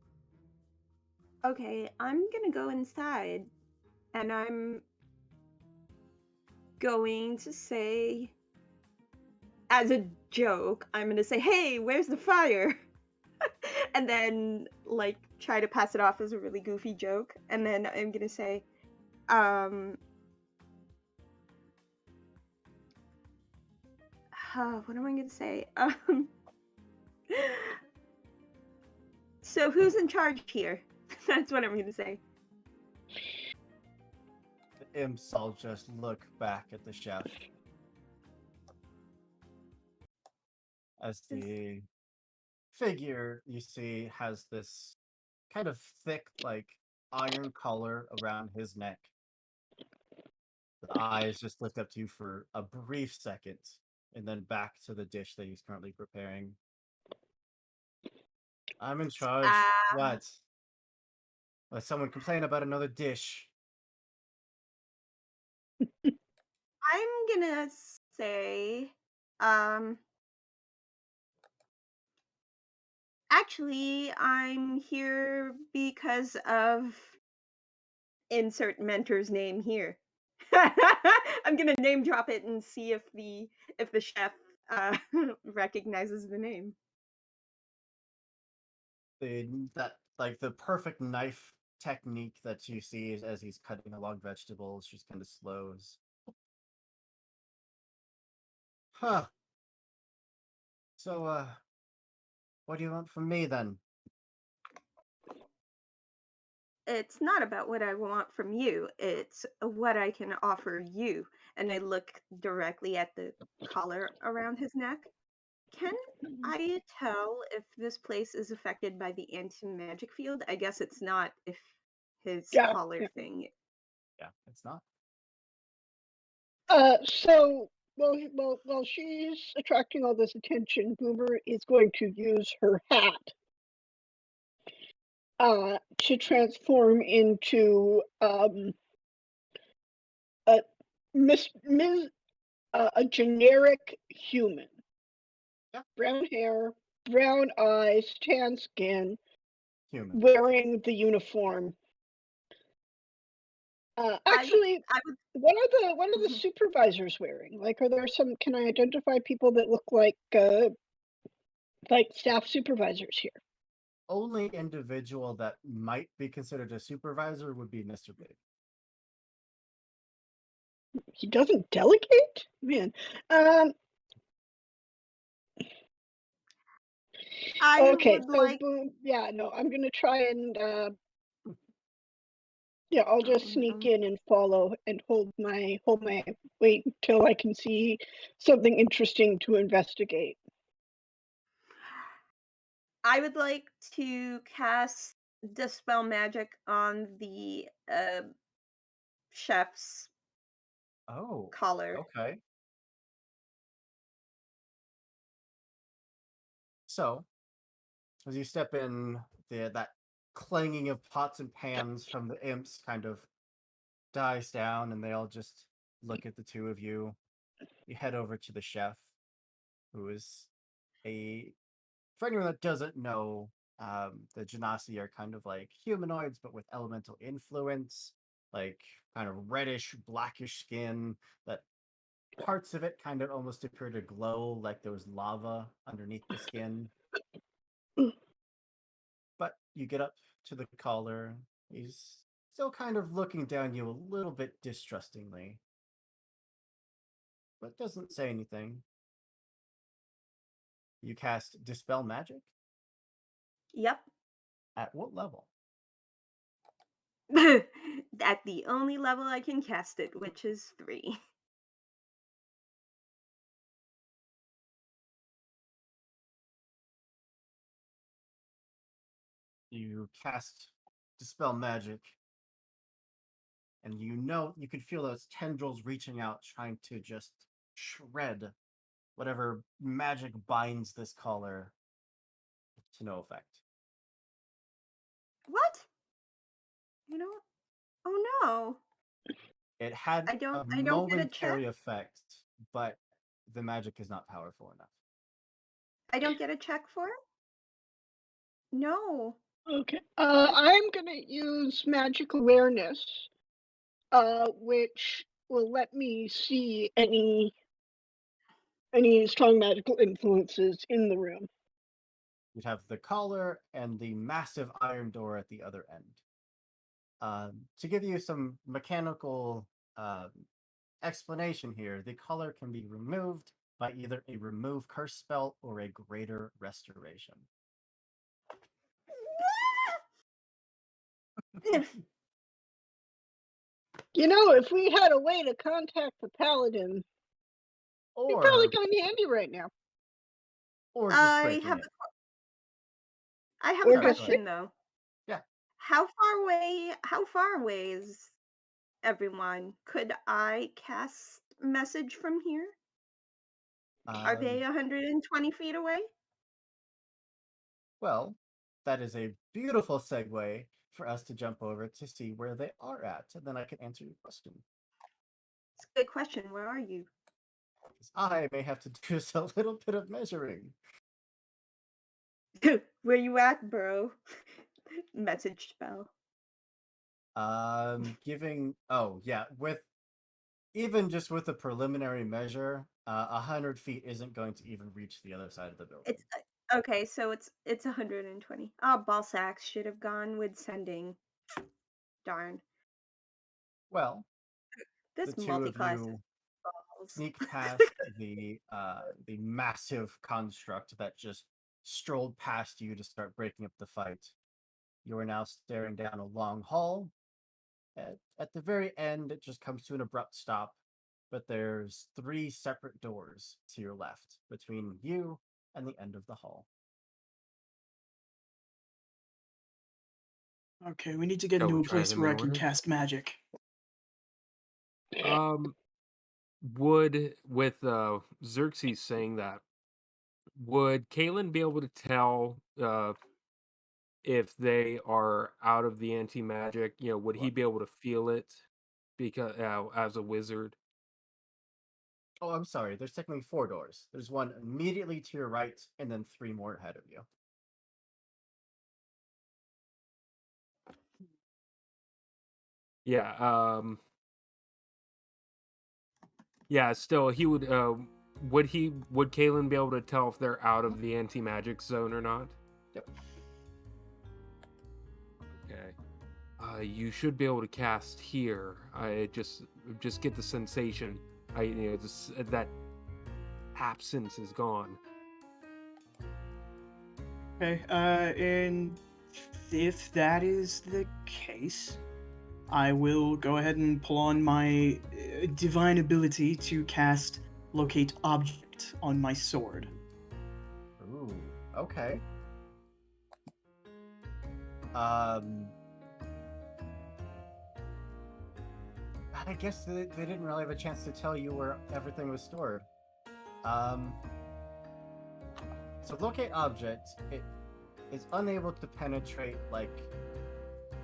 Okay, I'm gonna go inside, and I'm going to say, as a joke, I'm gonna say, "Hey, where's the fire?" And then like try to pass it off as a really goofy joke, and then I'm gonna say, what am I gonna say? So who's in charge here? That's what I'm gonna say. The imps all just look back at the chef as the figure you see has this kind of thick, like iron collar around his neck. The eyes just look up to you for a brief second, and then back to the dish that he's currently preparing. I'm in charge. What? Let someone complain about another dish. I'm gonna say, actually, I'm here because of insert mentor's name here. I'm gonna name drop it and see if the chef recognizes the name. The perfect knife technique that you see as he's cutting along vegetables just kind of slows. Huh. So, what do you want from me then? It's not about what I want from you, it's what I can offer you. And I look directly at the collar around his neck. Can I tell if this place is affected by the anti-magic field? I guess it's not if his Yeah, collar yeah. thing. Yeah, it's not. So while she's attracting all this attention, Boomer is going to use her hat to transform into a a generic human. Yeah. Brown hair, brown eyes, tan skin, Human. wearing the uniform. Actually, I would. what are the Mhm. supervisors wearing? Like, are there some? Can I identify people that look like staff supervisors here? Only individual that might be considered a supervisor would be Mr. Big. He doesn't delegate? Man. I Okay, would so like. boom. Yeah, no, I'm gonna try and yeah, I'll Oh just sneak no. in and follow and hold my wait until I can see something interesting to investigate. I would like to cast Dispel Magic on the chef's Oh, collar. okay. So, as you step in, that clanging of pots and pans from the imps kind of dies down, and they all just look at the two of you. You head over to the chef, who is a. For anyone that doesn't know, the Genasi are kind of like humanoids, but with elemental influence, like kind of reddish, blackish skin. That parts of it kind of almost appear to glow, like there was lava underneath the skin. But you get up to the collar. He's still kind of looking down you a little bit distrustingly, but doesn't say anything. You cast Dispel Magic? Yep. At what level? At the only level I can cast it, which is 3. You cast Dispel Magic, and you can feel those tendrils reaching out, trying to just shred whatever magic binds this collar to no effect. What? You know? Oh no. It had a I don't get a check. momentary effect, but the magic is not powerful enough. I don't get a check for it? No. Okay. I'm gonna use magic awareness, which will let me see any strong magical influences in the room. You'd have the collar and the massive iron door at the other end. To give you some mechanical explanation here, the collar can be removed by either a remove curse spell or a greater restoration. You know, if we had a way to contact the paladin, we'd probably Or come in handy right now. just I breaking have it. I have a Or Sorry, just go ahead. question though. Yeah. How far away is everyone? Could I cast message from here? Are they Um, 120 feet away? well, that is a beautiful segue for us to jump over to see where they are at, and then I can answer your question. It's a good question. Where are you? I may have to do a little bit of measuring. Where you at, bro? Message spell. Giving. Oh yeah, with even just with a preliminary measure, 100 feet isn't going to even reach the other side of the building. It's okay, so it's 120. Oh, ball sacks should have gone with sending. Darn. Well, the This two of multi-class is you balls. sneak past the massive construct that just strolled past you to start breaking up the fight. You are now staring down a long hall. At the very end, it just comes to an abrupt stop, but there's 3 separate doors to your left between you and the end of the hall. Okay, we need to get Shall into we a try place them where in I can order? cast magic. Would with Xerxes saying that, would Kalen be able to tell if they are out of the anti magic? You know, would he What? be able to feel it because as a wizard? Oh, I'm sorry. There's technically 4 doors. There's one immediately to your right, and then 3 more ahead of you. Yeah. Yeah. Still, he would. Would Kalen be able to tell if they're out of the anti magic zone or not? Yep. Okay. You should be able to cast here. I just get the sensation. That absence is gone. Okay, and if that is the case, I will go ahead and pull on my divine ability to cast Locate Object on my sword. Ooh, okay. I guess they didn't really have a chance to tell you where everything was stored. So locate object, it is unable to penetrate like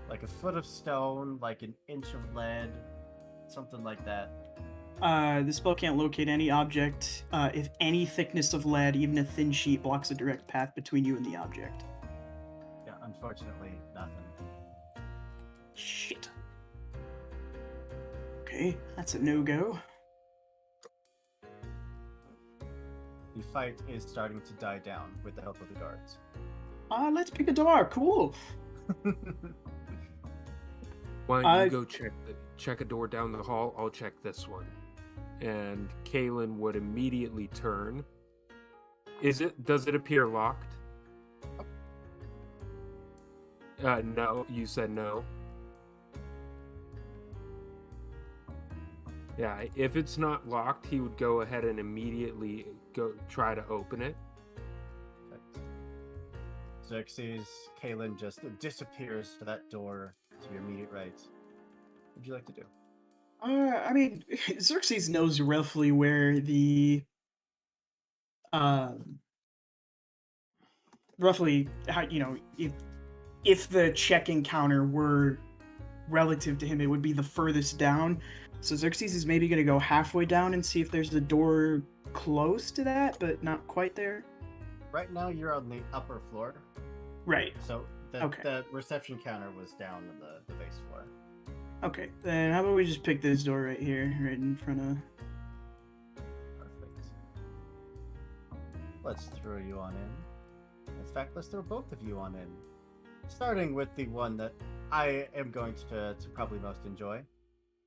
a foot of stone, like an inch of lead, something like that. The spell can't locate any object if any thickness of lead, even a thin sheet, blocks a direct path between you and the object. Yeah, unfortunately, nothing. Shit. Okay, that's a no-go. The fight is starting to die down with the help of the guards. Let's pick a door. Cool. Why don't you go check a door down the hall? I'll check this one. And Kaylin would immediately turn. Does it appear locked? No, you said no. Yeah, if it's not locked, he would go ahead and immediately go try to open it. Xerxes, Kaylin just disappears to that door to your immediate right. What would you like to do? I mean, Xerxes knows roughly where the roughly how if the check-in counter were relative to him, it would be the furthest down. So Xerxes is maybe going to go halfway down and see if there's a door close to that, but not quite there. Right now, you're on the upper floor. Right. So the Okay. reception counter was down on the base floor. Okay, then how about we just pick this door right here, right in front of... Perfect. Let's throw you on in. In fact, let's throw both of you on in. Starting with the one that I am going to probably most enjoy.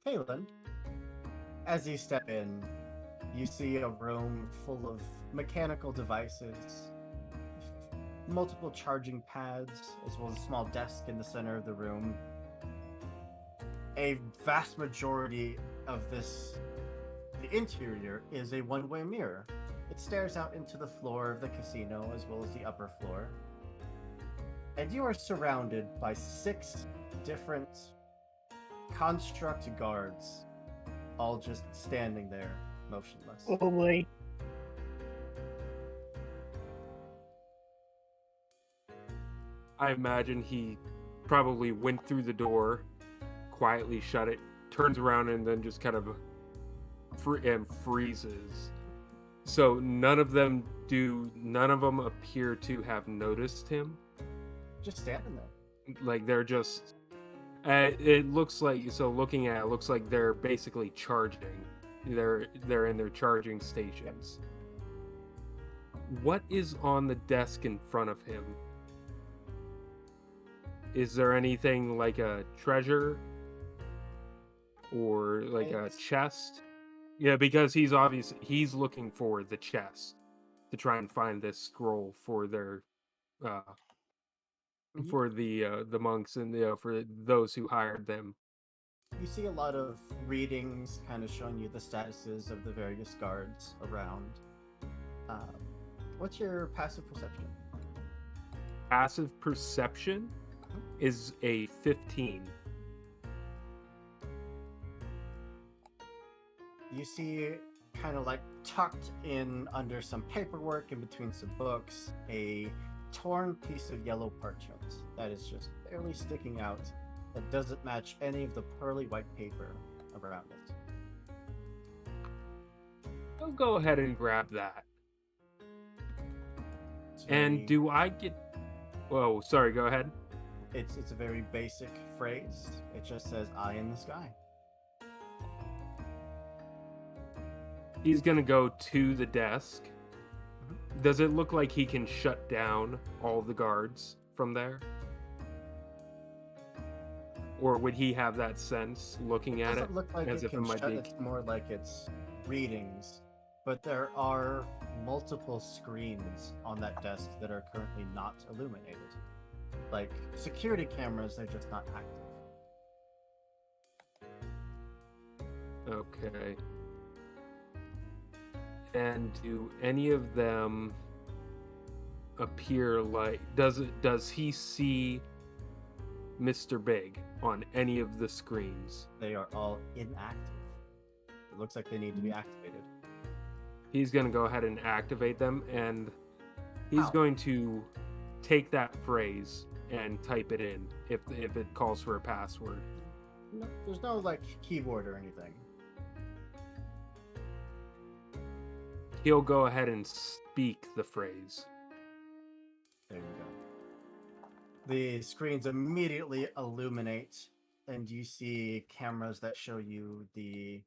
Kaylin, as you step in, you see a room full of mechanical devices, multiple charging pads, as well as a small desk in the center of the room. A vast majority of the interior is a one-way mirror. It stares out into the floor of the casino as well as the upper floor. And you are surrounded by 6 different construct guards, all just standing there, motionless. Oh boy. I imagine he probably went through the door, quietly shut it, turns around, and then just kind of freezes. So none of them appear to have noticed him. Just standing there. Like they're just. It looks like looking at it looks like they're basically charging. They're in their charging stations. What is on the desk in front of him? Is there anything like a treasure or like a chest? Yeah, because he's looking for the chest to try and find this scroll for their for the monks and for those who hired them. You see a lot of readings kind of showing you the statuses of the various guards around. What's your passive perception? Passive perception is a 15. You see, kind of like tucked in under some paperwork in between some books, a torn piece of yellow parchment that is just barely sticking out, that doesn't match any of the pearly white paper around it. I'll go ahead and grab that. And do I get... Whoa, sorry, go ahead. It's a very basic phrase. It just says, "Eye in the sky." He's gonna go to the desk. Does it look like he can shut down all the guards from there? Or would he have that sense looking at it Doesn't look like as it if it can might shut. be? It's more like it's readings. But there are multiple screens on that desk that are currently not illuminated. Like security cameras, they're just not active. Okay. And do any of them appear like does he see Mr. Big on any of the screens? They are all inactive. It looks like they need to be activated. He's going to go ahead and activate them, and he's How? going to take that phrase and type it in if it calls for a password. No, there's no like keyboard or anything. He'll go ahead and speak the phrase. There you go. The screens immediately illuminate, and you see cameras that show you the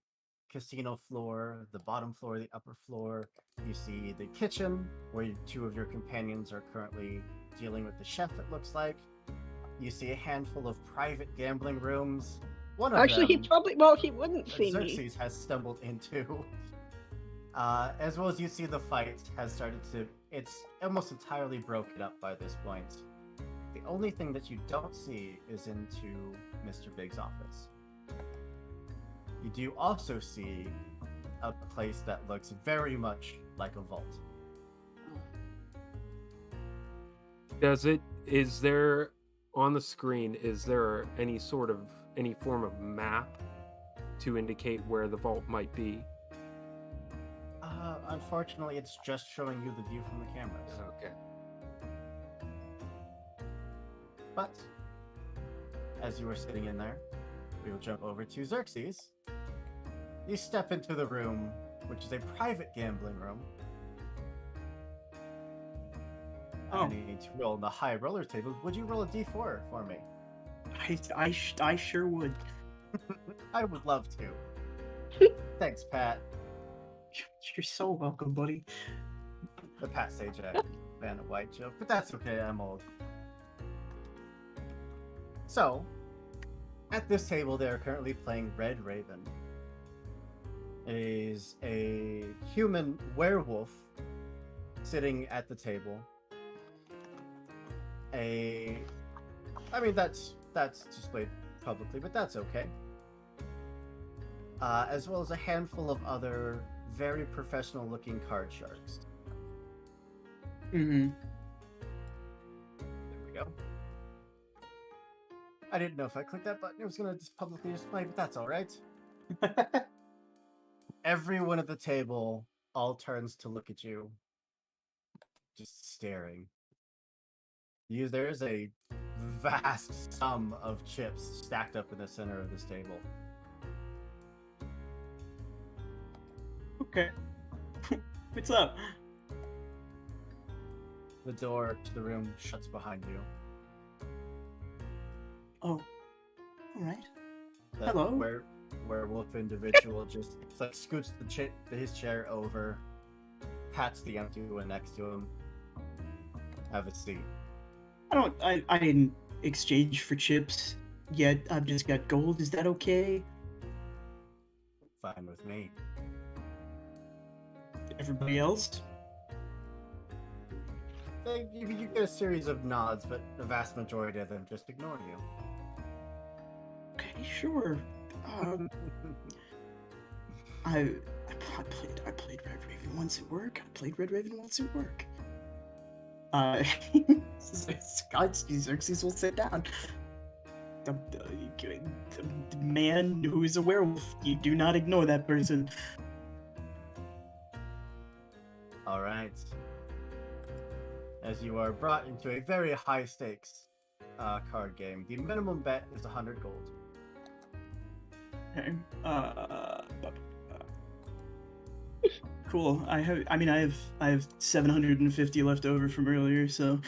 casino floor, the bottom floor, the upper floor. You see the kitchen, where two of your companions are currently dealing with the chef, it looks like. You see a handful of private gambling rooms. One of Actually, he them, probably, well, he wouldn't see me. Xerxes has stumbled into. As well as you see the fight has started to... It's almost entirely broken up by this point. The only thing that you don't see is into Mr. Big's office. You do also see a place that looks very much like a vault. Is there on the screen, is there any form of map to indicate where the vault might be? Unfortunately, it's just showing you the view from the cameras. Okay. But, as you were sitting in there, we will jump over to Xerxes. You step into the room, which is a private gambling room. Oh. I need to roll the high roller table. Would you roll a d4 for me? I sure would. I would love to. Thanks, Pat. You're so welcome, buddy. The Pat Sajak Vanna White joke, but that's okay, I'm old. So, at this table, they are currently playing Red Raven. It is a human werewolf sitting at the table. I mean, that's displayed publicly, but that's okay. As well as a handful of other very professional-looking card sharks. Mm-hmm. There we go. I didn't know if I clicked that button, it was going to just publicly display, but that's all right. Everyone at the table all turns to look at you, just staring. There's a vast sum of chips stacked up in the center of this table. Okay. What's up? The door to the room shuts behind you. Oh. Alright. That Hello. Werewolf individual just like scoots his chair over, pats the empty one next to him. Have a seat. I didn't exchange for chips yet. I've just got gold. Is that okay? Fine with me. Everybody else? You get a series of nods, but the vast majority of them just ignore you. Okay, sure. I played Red Raven once at work. Xerxes will sit down. The man who is a werewolf. You do not ignore that person. All right. As you are brought into a very high stakes card game, the minimum bet is 100 gold. Okay. Cool. I have 750 left over from earlier, so.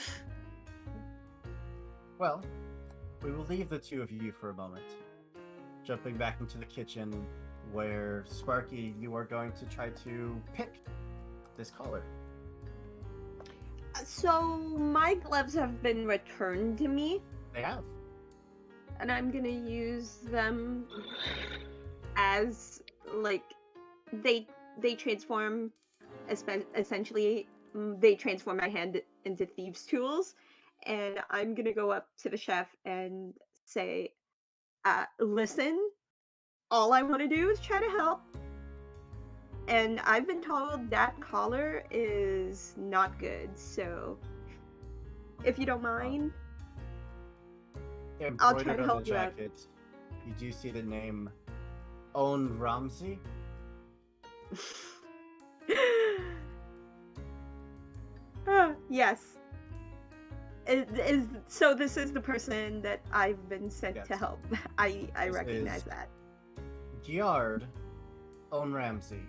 Well, we will leave the two of you for a moment. Jumping back into the kitchen, where Sparky, you are going to try to pick this collar. So my gloves have been returned to me. They have. and I'm gonna use them as like they transform essentially they transform my hand into thieves' tools, and I'm gonna go up to the chef and say, "Listen, all I want to do is try to help, and I've been told that collar is not good, so if you don't mind, I'll try Embroidered to on the help you out." jacket, you do see the name Own Ramsey. Yes. So this is the person that I've been sent to Yes. help. I This recognize is- that. Giard Own Ramsey.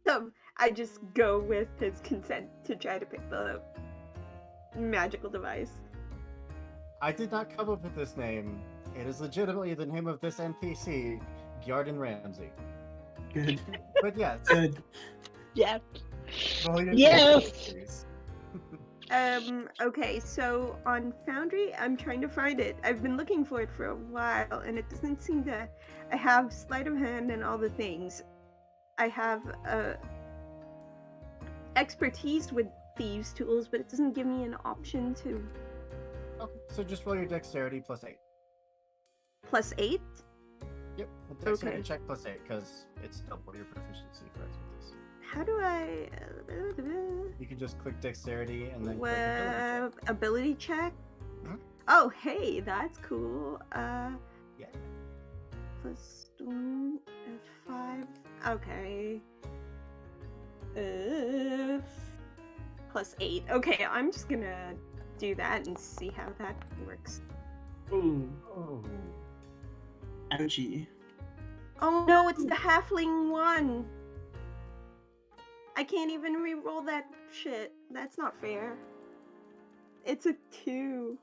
So I just go with his consent to try to pick the magical device. I did not come up with this name. It is legitimately the name of this NPC, Giarden Ramsey. Good. But yes, Good. Yeah. roll your Yes! dexterity, please. Okay, so on Foundry, I'm trying to find it. I've been looking for it for a while, and it doesn't seem to. I have sleight of hand and all the things. I have expertise with thieves' tools, but it doesn't give me an option to Okay, so just roll your dexterity plus 8. +8. Yep, the dexterity Okay. check plus 8, because it's double your proficiency for expertise. How do I? You can just click dexterity and then click ability check. Ability check. Mhm. Oh, hey, that's cool. Yeah. +1 5. Okay. +8. Okay, I'm just gonna do that and see how that works. Ooh. Oh. Ouchie. Oh no, it's the halfling one. I can't even re-roll that shit. That's not fair. It's a 2.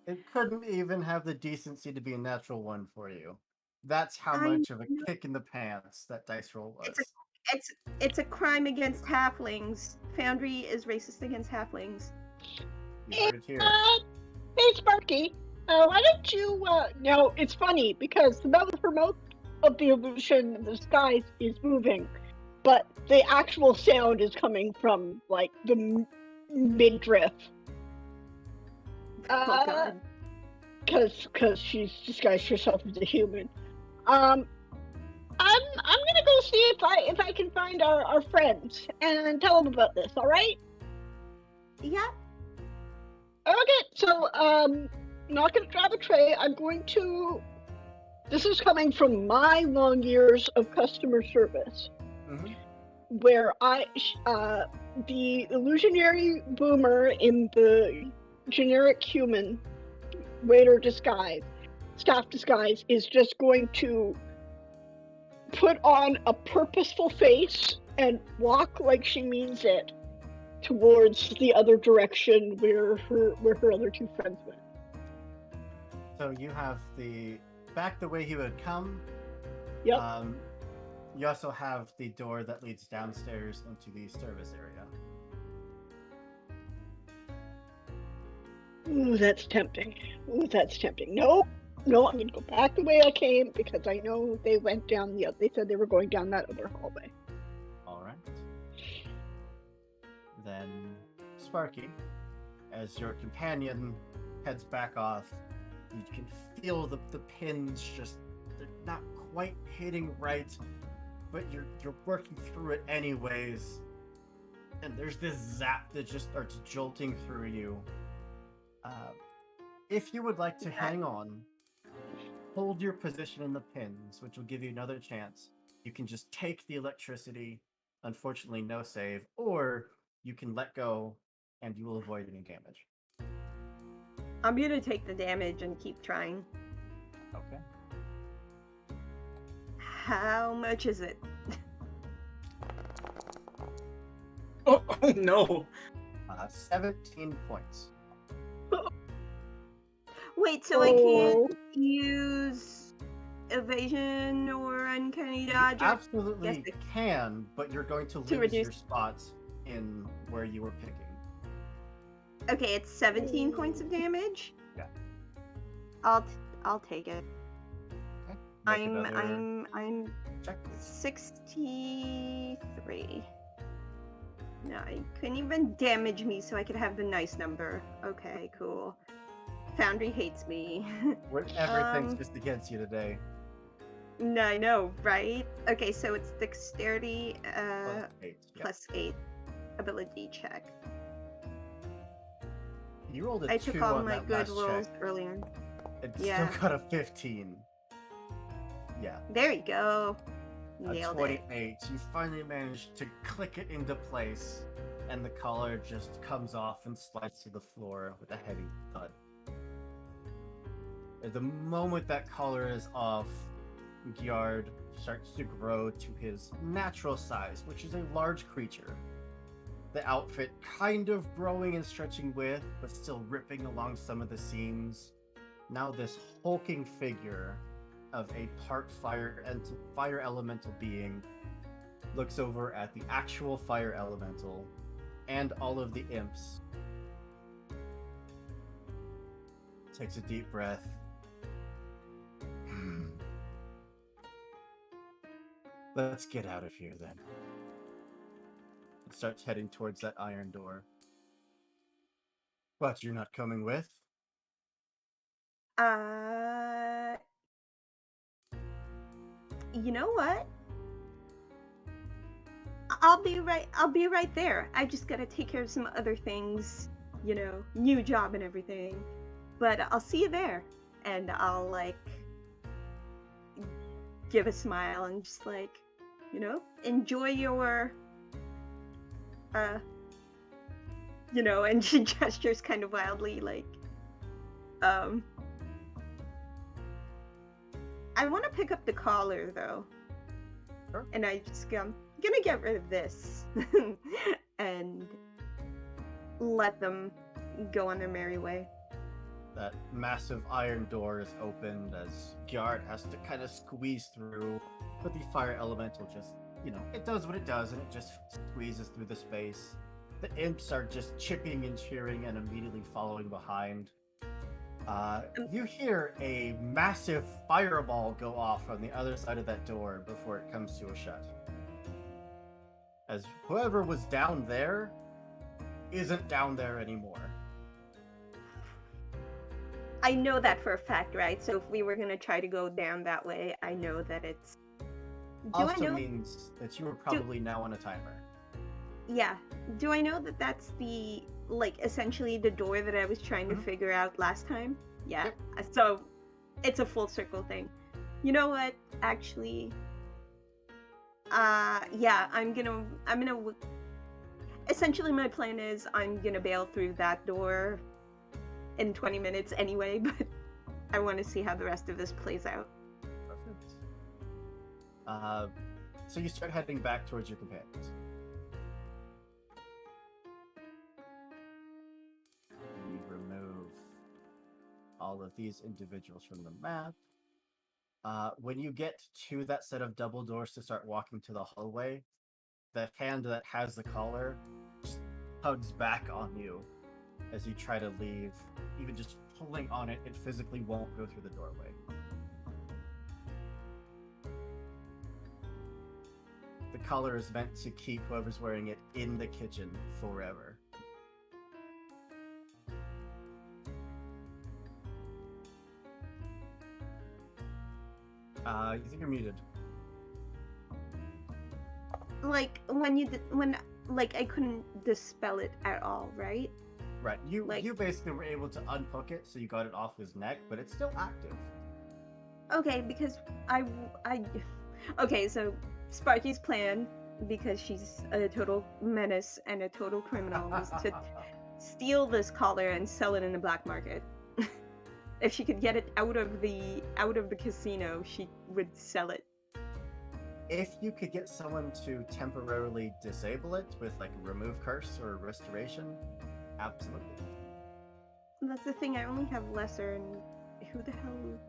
It couldn't even have the decency to be a natural one for you. That's how I much of a know. kick in the pants that dice roll was. It's a crime against halflings. Foundry is racist against halflings. You heard it here. Hey, Sparky. Why don't you, no, it's funny because the remote of the illusion of the skies is moving, but the actual sound is coming from, like, the midriff. Oh god. Because she's disguised herself as a human. I'm gonna go see if I can find our friends and tell them about this. All right? Yeah. Okay. So not gonna grab a tray. I'm going to. This is coming from my long years of customer service, Mhm. where the illusionary boomer in the generic human waiter disguise, staff disguise, is just going to put on a purposeful face and walk like she means it towards the other direction where her other two friends went. So you have back the way he would come. Yep. You also have the door that leads downstairs into the service area. Ooh, that's tempting. No, I'm gonna go back the way I came because I know they went down they said they were going down that other hallway. All right. Then Sparky, as your companion heads back off, you can feel the pins they're not quite hitting right, but you're working through it anyways. And there's this zap that just starts jolting through you. If you would like to hang on, hold your position in the pins, which will give you another chance. You can just take the electricity, unfortunately no save, or you can let go and you will avoid any damage. I'm gonna take the damage and keep trying. Okay. How much is it? Oh no. 17 points. Wait, so I can't Oh. use evasion or uncanny You dodge? absolutely Yes, can, but you're going to lose reduce- your spots in where you were picking. Okay, it's 17 points of damage. Yeah. I'll take it. Okay. Make another I'm check, please. 63. No, you couldn't even damage me, so I could have the nice number. Okay, cool. Foundry hates me. Everything's just against you today. No, I know, right? Okay, so it's dexterity Plus 8. Yeah. plus 8 ability check. You rolled a I 2 took all on my that good last rolls check. earlier. It Yeah. still got a 15. Yeah. There you go. A Nailed 28. You finally managed to click it into place, and the collar just comes off and slides to the floor with a heavy thud. At the moment that collar is off, Gyard starts to grow to his natural size, which is a large creature. The outfit kind of growing and stretching with, but still ripping along some of the seams. Now this hulking figure of a part fire elemental being looks over at the actual fire elemental and all of the imps. Takes a deep breath. Let's get out of here then. And starts heading towards that iron door. What, you're not coming with? You know what? I'll be right there. I just gotta take care of some other things, you know, new job and everything. But I'll see you there. And I'll like give a smile and just like, you know, enjoy your you know, and she gestures kind of wildly like I want to pick up the collar though. Sure. And I just go, I'm gonna get rid of this and let them go on their merry way. That massive iron door is opened as Gyard has to kind of squeeze through, but the fire elemental just, you know, it does what it does and it just squeezes through the space. The imps are just chipping and cheering and immediately following behind. You hear a massive fireball go off on the other side of that door before it comes to a shut. As whoever was down there isn't down there anymore. I know that for a fact, right? So if we were gonna try to go down that way, I know that it's. Also means that you are probably now on a timer. Yeah. Do I know that that's the like essentially the door that I was trying to figure out last time? Yeah. Yep. So it's a full circle thing. You know what? Actually, yeah, I'm gonna. Essentially, my plan is I'm gonna bail through that door in 20 minutes anyway, but I want to see how the rest of this plays out. Perfect. So you start heading back towards your companions. We remove all of these individuals from the map. When you get to that set of double doors to start walking to the hallway, the hand that has the collar just tugs back on you as you try to leave. Even just pulling on it, it physically won't go through the doorway. The collar is meant to keep whoever's wearing it in the kitchen forever. You think you're muted. Like when like I couldn't dispel it at all, right? Right. You Like- you basically were able to unhook it, so you got it off his neck, but it's still active. Okay, because okay, so Sparky's plan, because she's a total menace and a total criminal, was to steal this collar and sell it in the black market. If she could get it out of the casino, she would sell it. If you could get someone to temporarily disable it with like remove curse or restoration, absolutely. That's the thing. I only have lesser, and who the hell?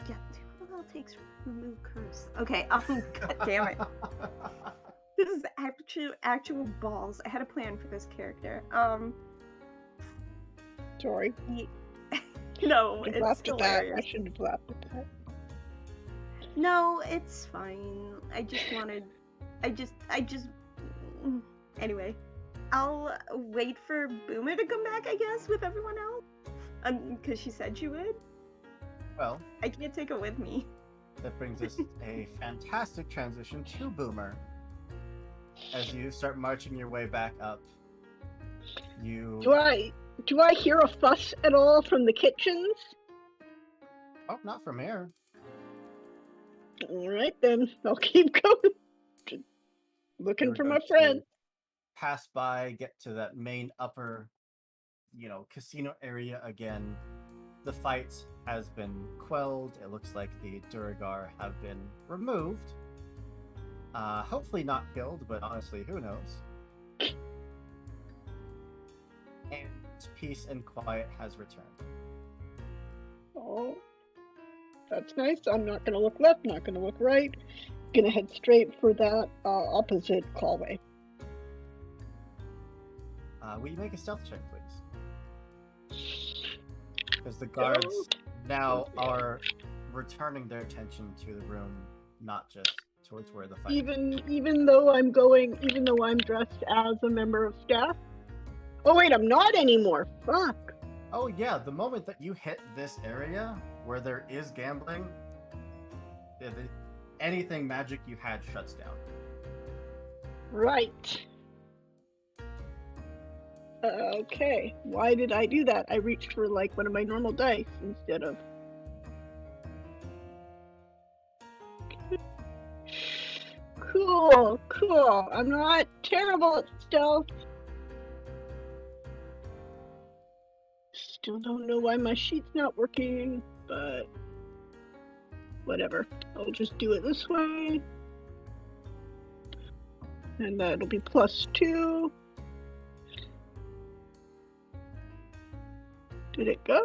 Yeah, who the hell takes remove curse? Okay. God damn it. This is actual balls. I had a plan for this character. Sorry. No, I it's laughed at that. I hilarious. shouldn't have laughed at that. No, it's fine. I just wanted. I just. Anyway, I'll wait for Boomer to come back, I guess, with everyone else. Because she said she would. Well, I can't take it with me. that brings us a fantastic transition to Boomer. As you start marching your way back up, you... Do I hear a fuss at all from the kitchens? Oh, not from here. All right, then. I'll keep going. Just looking You're for going my to friend. Pass by, get to that main upper, casino area again. The fight has been quelled. It looks like the Duragar have been removed. Hopefully not killed, but honestly, who knows? And peace and quiet has returned. Oh, that's nice. I'm not going to look left, not going to look right. Going to head straight for that opposite hallway. Will you make a stealth check, please? Because the guards now are returning their attention to the room, not just towards where the fight. Even though I'm dressed as a member of staff. Oh wait, I'm not anymore. Fuck. Oh yeah, the moment that you hit this area where there is gambling, anything magic you had shuts down. Right. Okay. Why did I do that? I reached for like one of my normal dice instead of. Cool. I'm not terrible at stealth. Still don't know why my sheet's not working, but whatever. I'll just do it this way. And that'll be +2. Did it go?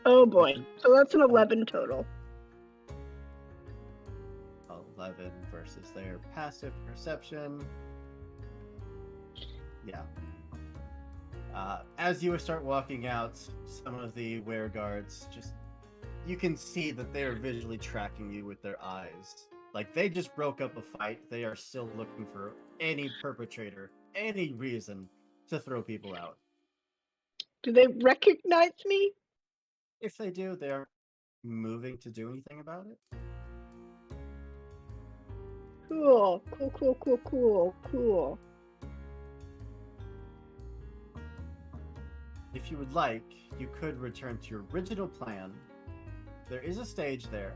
Oh boy. So that's an 11 total. 11 versus their passive perception. Yeah. As you start walking out, some of the wereguards you can see that they are visually tracking you with their eyes. Like, they just broke up a fight. They are still looking for any perpetrator, any reason to throw people out. Do they recognize me? If they do, they aren't moving to do anything about it. Cool. If you would like, you could return to your original plan. There is a stage there,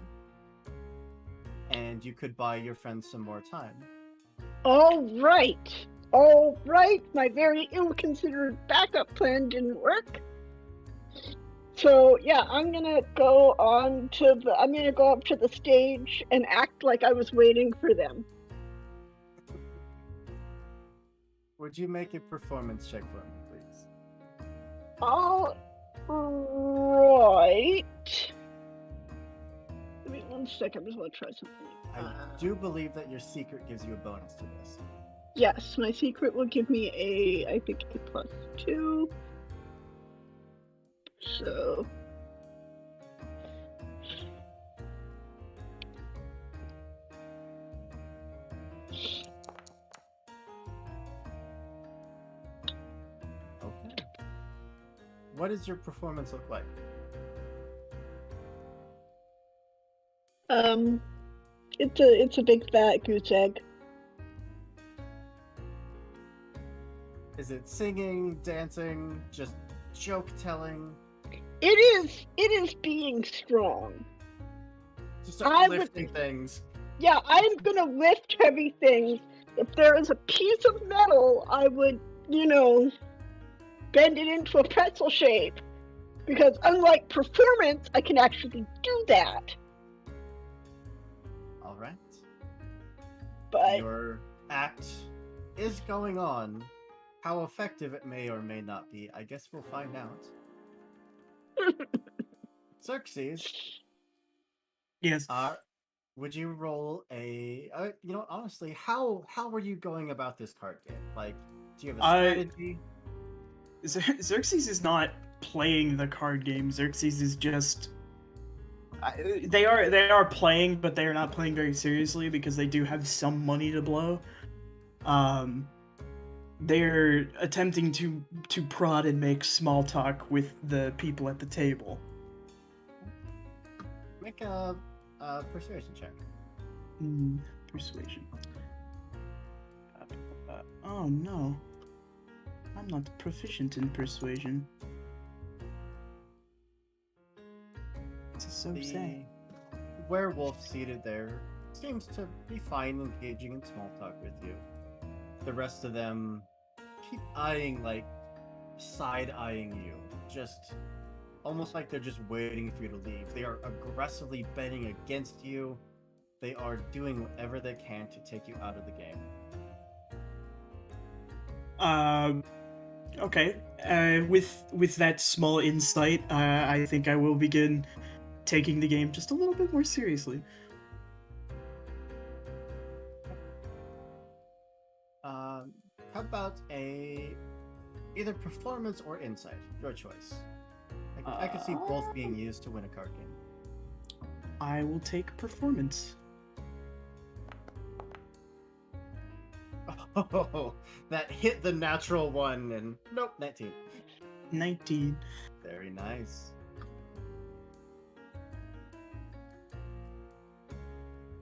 and you could buy your friends some more time. All right. My very ill-considered backup plan didn't work. So yeah, I'm gonna go up to the stage and act like I was waiting for them. Would you make a performance check for me, please? All right. Give me 1 second. I just want to try something. I do believe that your secret gives you a bonus to this. Yes, my secret will give me a +2. So. Okay. What does your performance look like? It's a big fat goose egg. Is it singing, dancing, just joke telling? It is being strong. Just start lifting things. Yeah, I'm gonna lift heavy things. If there is a piece of metal, I would, bend it into a pretzel shape. Because unlike performance, I can actually do that. All right. But your act is going on. How effective it may or may not be, I guess we'll find out. Xerxes. Yes. Would you roll a? Honestly, how were you going about this card game? Like, do you have a strategy? Xerxes is not playing the card game. Xerxes is just they are playing, but they are not playing very seriously because they do have some money to blow. They're attempting to prod and make small talk with the people at the table. Make a persuasion check. Persuasion. Oh no, I'm not proficient in persuasion. This is so sad. The werewolf seated there seems to be fine engaging in small talk with you. The rest of them keep eyeing, like, side-eyeing you. Just almost like they're just waiting for you to leave. They are aggressively betting against you. They are doing whatever they can to take you out of the game. Okay. With that small insight, I think I will begin taking the game just a little bit more seriously. How about either performance or insight? Your choice. I could see both being used to win a card game. I will take performance. Oh, that hit the natural one, and nope, 19. 19. Very nice.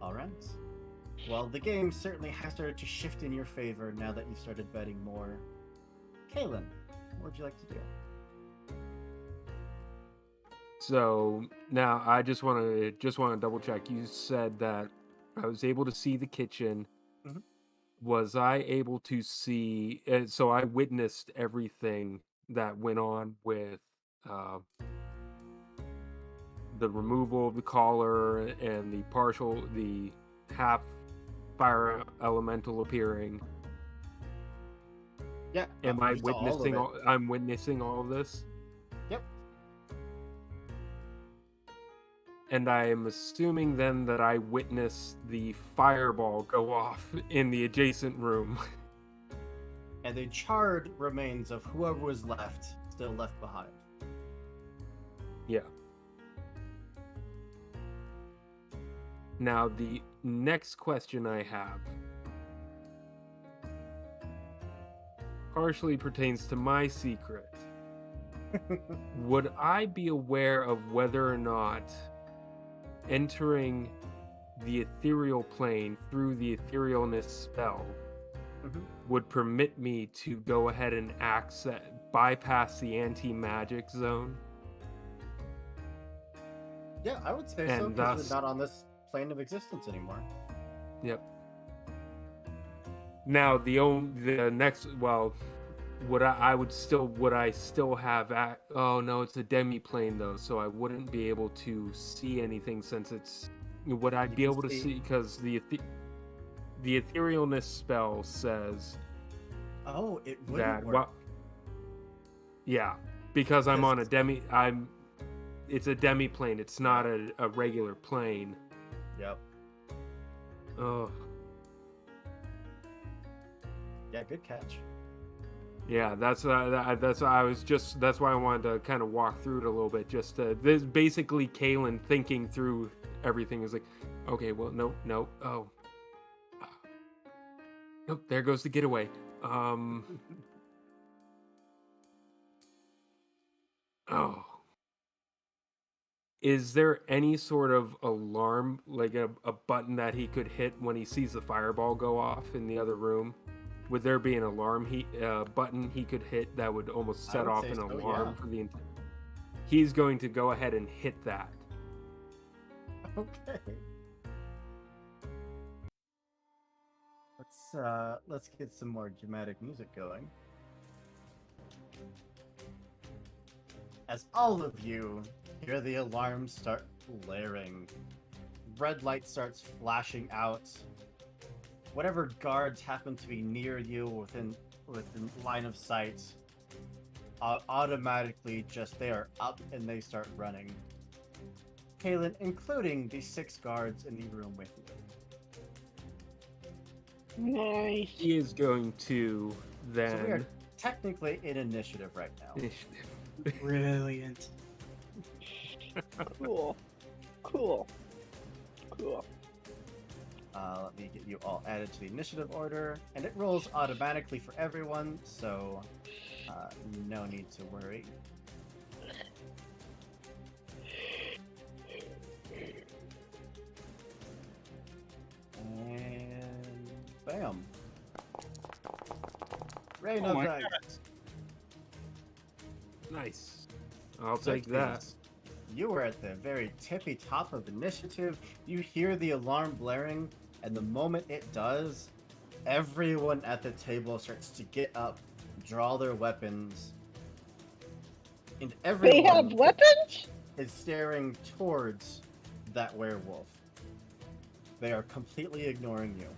All right. Well, the game certainly has started to shift in your favor now that you've started betting more. Kaylin, what would you like to do? So now I just want to double check. You said that I was able to see the kitchen. Mhm. Was I able to see? So I witnessed everything that went on with the removal of the collar and the half fire elemental appearing. Yeah. Am I you saw all of witnessing? it. I'm witnessing all of this. Yep. And I am assuming then that I witnessed the fireball go off in the adjacent room. And the charred remains of whoever was left still left behind. Yeah. Now, the next question I have partially pertains to my secret. Would I be aware of whether or not entering the ethereal plane through the etherealness spell would permit me to go ahead and bypass the anti-magic zone? Yeah, I would say so, And because thus- we're not on this plane of existence anymore. Yep. Now would I still have oh no, it's a demi-plane though, so I wouldn't be able to see anything since it's would I You be can able to see- see because the etherealness spell says Oh, it that wouldn't work. yeah, because I'm on a Because- it's a demi-plane, it's not a regular plane. Yep. Oh Yeah, good catch. yeah, that's why I wanted to kind of walk through it a little bit. Just this basically Kaylin thinking through everything is like, okay, well, no, oh, nope, there goes the getaway. Oh, is there any sort of alarm, like a button that he could hit when he sees the fireball go off in the other room? Would there be an alarm button he could hit that would almost I set would off say an so, alarm yeah. for the entire? He's going to go ahead and hit that. Okay. Let's get some more dramatic music going. As all of you hear the alarms start blaring, red light starts flashing out. Whatever guards happen to be near you within line of sight, automatically they are up and they start running. Kaylin, including the 6 guards in the room with you. Nice. He is going to So we are then technically in initiative right now. Initiative. Brilliant. Cool. Cool. Cool. Let me get you all added to the initiative order, and it rolls automatically for everyone, so no need to worry. And bam. Rain Oh of my Dice. Nice. I'll take that. You were at the very tippy top of initiative. You hear the alarm blaring, and the moment it does, everyone at the table starts to get up, draw their weapons, and They have everyone weapons? is staring towards that werewolf. They are completely ignoring you.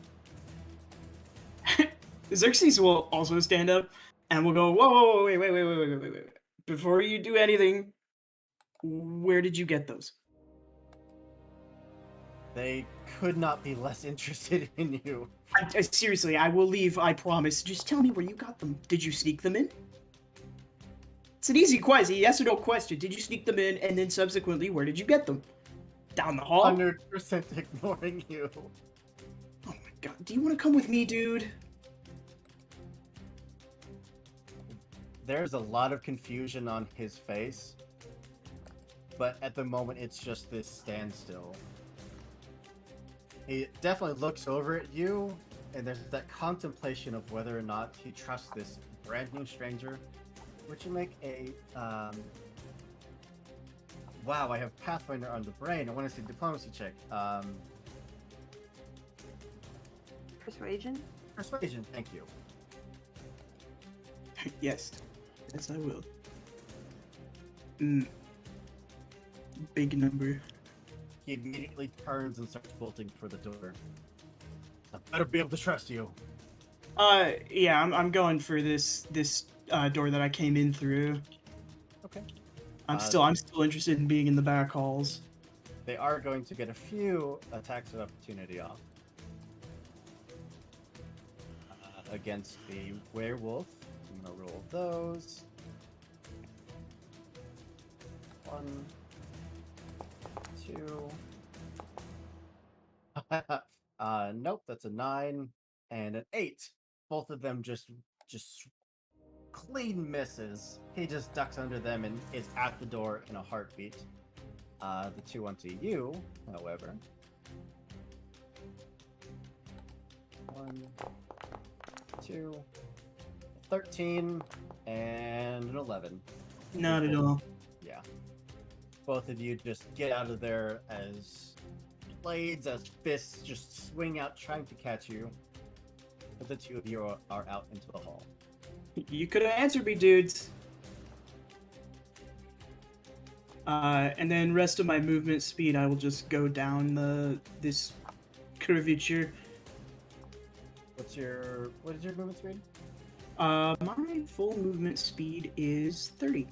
Xerxes will also stand up and will go, whoa, whoa, whoa, wait. Before you do anything, where did you get those? They could not be less interested in you. Seriously, I will leave, I promise. Just tell me where you got them. Did you sneak them in? It's an easy question, yes or no question. Did you sneak them in, and then subsequently, where did you get them? Down the hall? 100% ignoring you. Oh my god, do you want to come with me, dude? There's a lot of confusion on his face, but at the moment it's just this standstill. He definitely looks over at you, and there's that contemplation of whether or not he trusts this brand new stranger. Would you make a wow, I have Pathfinder on the brain. I want to see diplomacy check. Persuasion? Persuasion, thank you. Yes. Yes, I will. Big number. He immediately turns and starts bolting for the door. I better be able to trust you. Yeah, I'm going for this door that I came in through. Okay. I'm still interested in being in the back halls. They are going to get a few attacks of opportunity off against the werewolf. I'm gonna roll those. 1, 2. Nope, that's a 9 and an 8. Both of them just clean misses. He just ducks under them and is at the door in a heartbeat. The 2 onto you, however. 1, 2, 13, and an 11. Not at all. Yeah. Both of you just get out of there as blades, as fists just swing out trying to catch you. But the 2 of you are out into the hall. You could have answered me, dudes. And then rest of my movement speed, I will just go down this curvature. What is your movement speed? My full movement speed is 30. You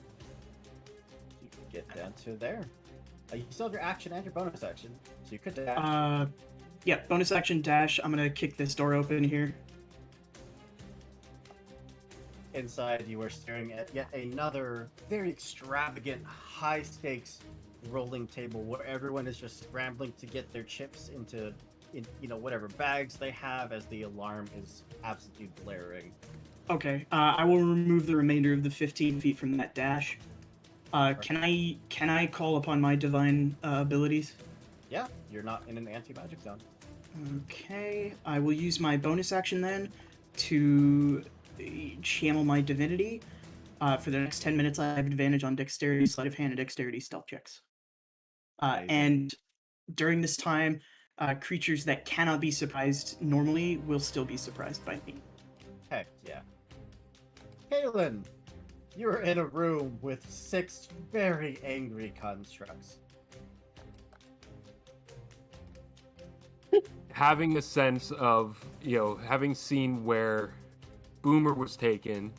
can get down to there. You still have your action and your bonus action, so you could dash. Yeah, bonus action dash. I'm gonna kick this door open here. Inside, you are staring at yet another very extravagant, high-stakes rolling table where everyone is just scrambling to get their chips into whatever bags they have as the alarm is absolutely blaring. Okay, I will remove the remainder of the 15 feet from that dash. Can I call upon my divine abilities? Yeah, you're not in an anti-magic zone. Okay, I will use my bonus action then to channel my divinity. For the next 10 minutes, I have advantage on dexterity, sleight of hand, and dexterity stealth checks. And during this time, creatures that cannot be surprised normally will still be surprised by me. Heck yeah. Kaylin, you're in a room with 6 very angry constructs. Having a sense of, having seen where Boomer was taken,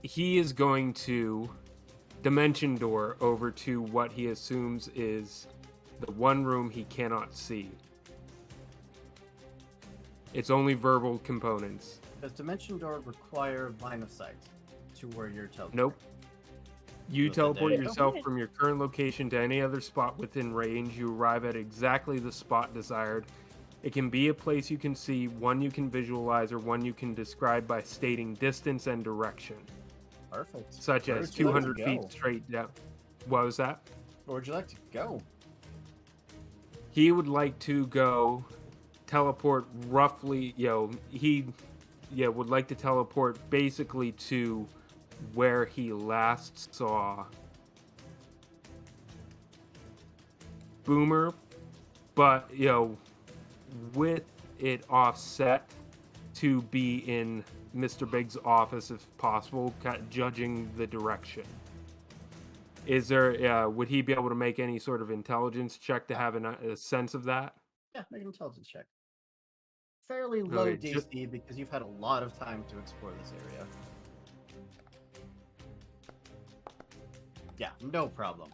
he is going to dimension door over to what he assumes is the one room he cannot see. It's only verbal components. Does Dimension Door require line of sight to where you're teleporting? Nope. You Well, then teleport there you go. yourself from your current location to any other spot within range. You arrive at exactly the spot desired. It can be a place you can see, one you can visualize, or one you can describe by stating distance and direction, Perfect. such Where as would you like to 200 feet go? straight down. What was that? Where would you like to go? He would like to go teleport roughly, he would like to teleport basically to where he last saw Boomer, but with it offset to be in Mr. Big's office if possible, judging the direction. Is there would he be able to make any sort of intelligence check to have a sense of that? Yeah, make an intelligence check. Fairly low Okay, DC because you've had a lot of time to explore this area. Yeah, no problem.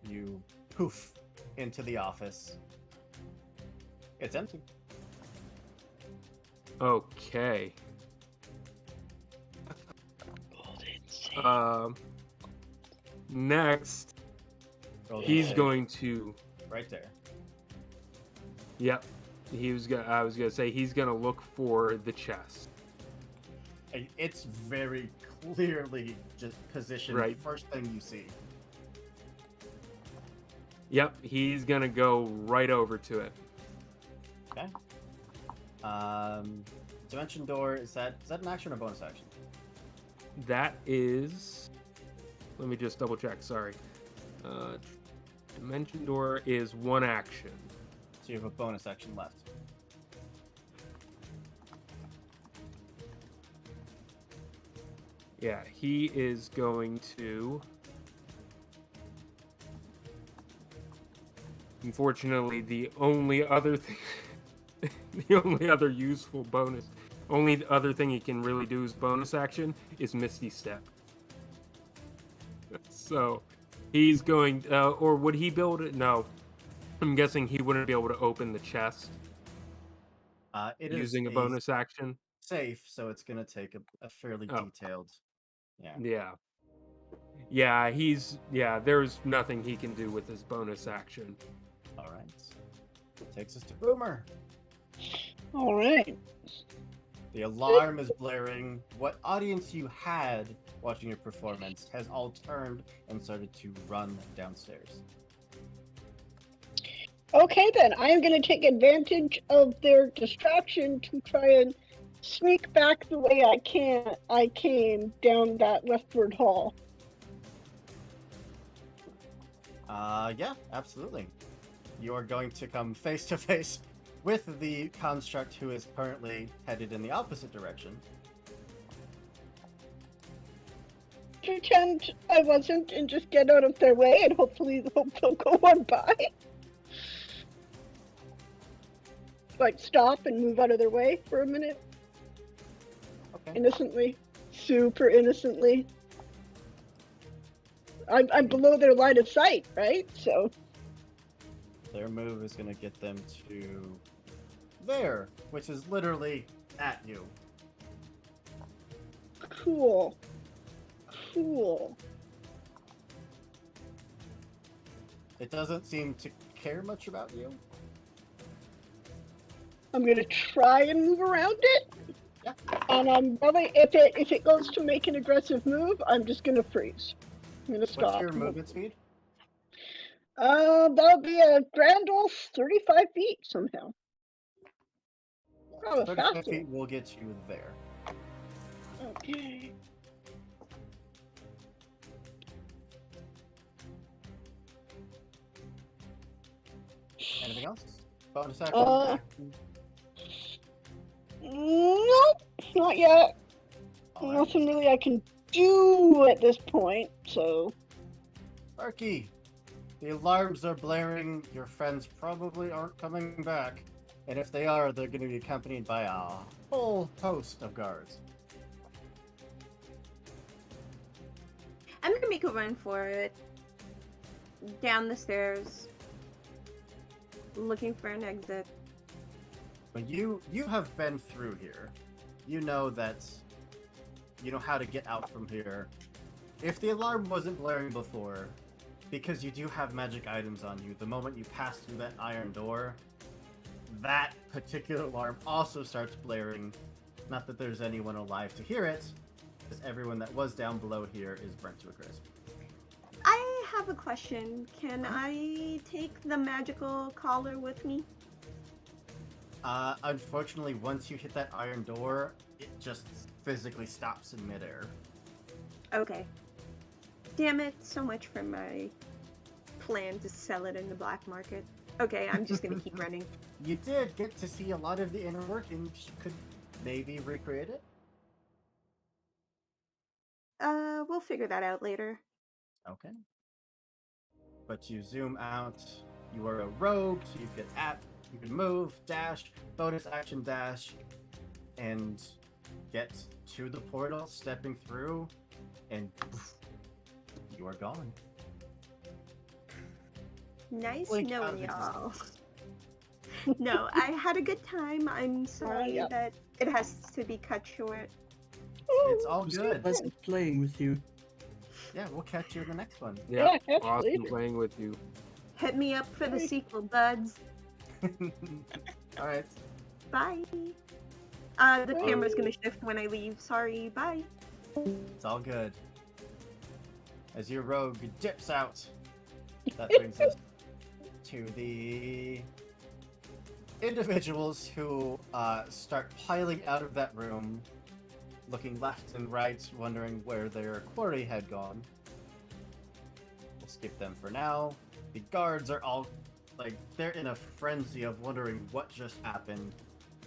You poof into the office. It's empty. Okay. Next, Roll he's damage. going to. Right there. Yep. I was gonna say he's gonna look for the chest. And it's very clearly just positioned Right. first thing you see. Yep. He's gonna go right over to it. Okay. Dimension Door, is that an action or bonus action? That is. Let me just double check. Sorry. Dimension Door is one action. So you have a bonus action left. Yeah, he is going to. Unfortunately, the only other thing, the only other useful bonus, only the other thing he can really do as bonus action is Misty Step. So, he's going, or would he build it? No, I'm guessing he wouldn't be able to open the chest It is using a bonus action. safe, so it's gonna take a fairly Oh. detailed. Yeah. Yeah. There's nothing he can do with his bonus action. All right. Takes us to Boomer. All right. The alarm is blaring. What audience you had watching your performance has all turned and started to run downstairs. Okay, then I am going to take advantage of their distraction to try and sneak back the way I came down that leftward hall. Yeah, absolutely. You are going to come face to face with the construct who is currently headed in the opposite direction. Pretend I wasn't and just get out of their way and hopefully they'll go on by. Like stop and move out of their way for a minute. Okay. Innocently. Super innocently. I'm below their line of sight, right? So Their move is going to get them to there, which is literally at you. cool. Cool. It doesn't seem to care much about you. I'm gonna try and move around it. Yeah. And I'm probably if it goes to make an aggressive move, I'm just gonna freeze. I'm gonna stop. What's your movement speed? That'll be a grand old 35 feet somehow. Oh, 35 faster. feet will get you there. Okay. Anything else? Bonus action? Uh, action? Nope, not yet. All right. Nothing really I can do at this point, so. Sparky, the alarms are blaring. Your friends probably aren't coming back. And if they are, they're going to be accompanied by a whole host of guards. I'm gonna make a run for it. Down the stairs. Looking for an exit. But you have been through here. You know that you know how to get out from here. If the alarm wasn't blaring before, because you do have magic items on you, the moment you pass through that iron door, that particular alarm also starts blaring. Not that there's anyone alive to hear it, because everyone that was down below here is burnt to a crisp. I have a question. Can I take the magical collar with me? Unfortunately, once you hit that iron door, it just physically stops in midair. Okay. Damn it, so much for my plan to sell it in the black market. Okay, I'm just gonna keep running. You did get to see a lot of the inner workings. You could maybe recreate it. We'll figure that out later. Okay. But you zoom out. You are a rogue, so you can move, dash, bonus action dash, and get to the portal, stepping through, and poof, you are gone. Nice Blink out knowing of y'all. existence. No, I had a good time. I'm sorry yeah. that it has to be cut short. It's all It was good. pleasant playing with you. Yeah, we'll catch you in the next one. Yeah, Yeah, catch you awesome later. playing with you. Hit me up for the Bye. sequel, buds. All right. Bye. The Bye. camera's gonna shift when I leave. Sorry. Bye. It's all good. As your rogue dips out, that brings us to the individuals who start piling out of that room, looking left and right, wondering where their quarry had gone. We'll skip them for now. The guards are all, they're in a frenzy of wondering what just happened.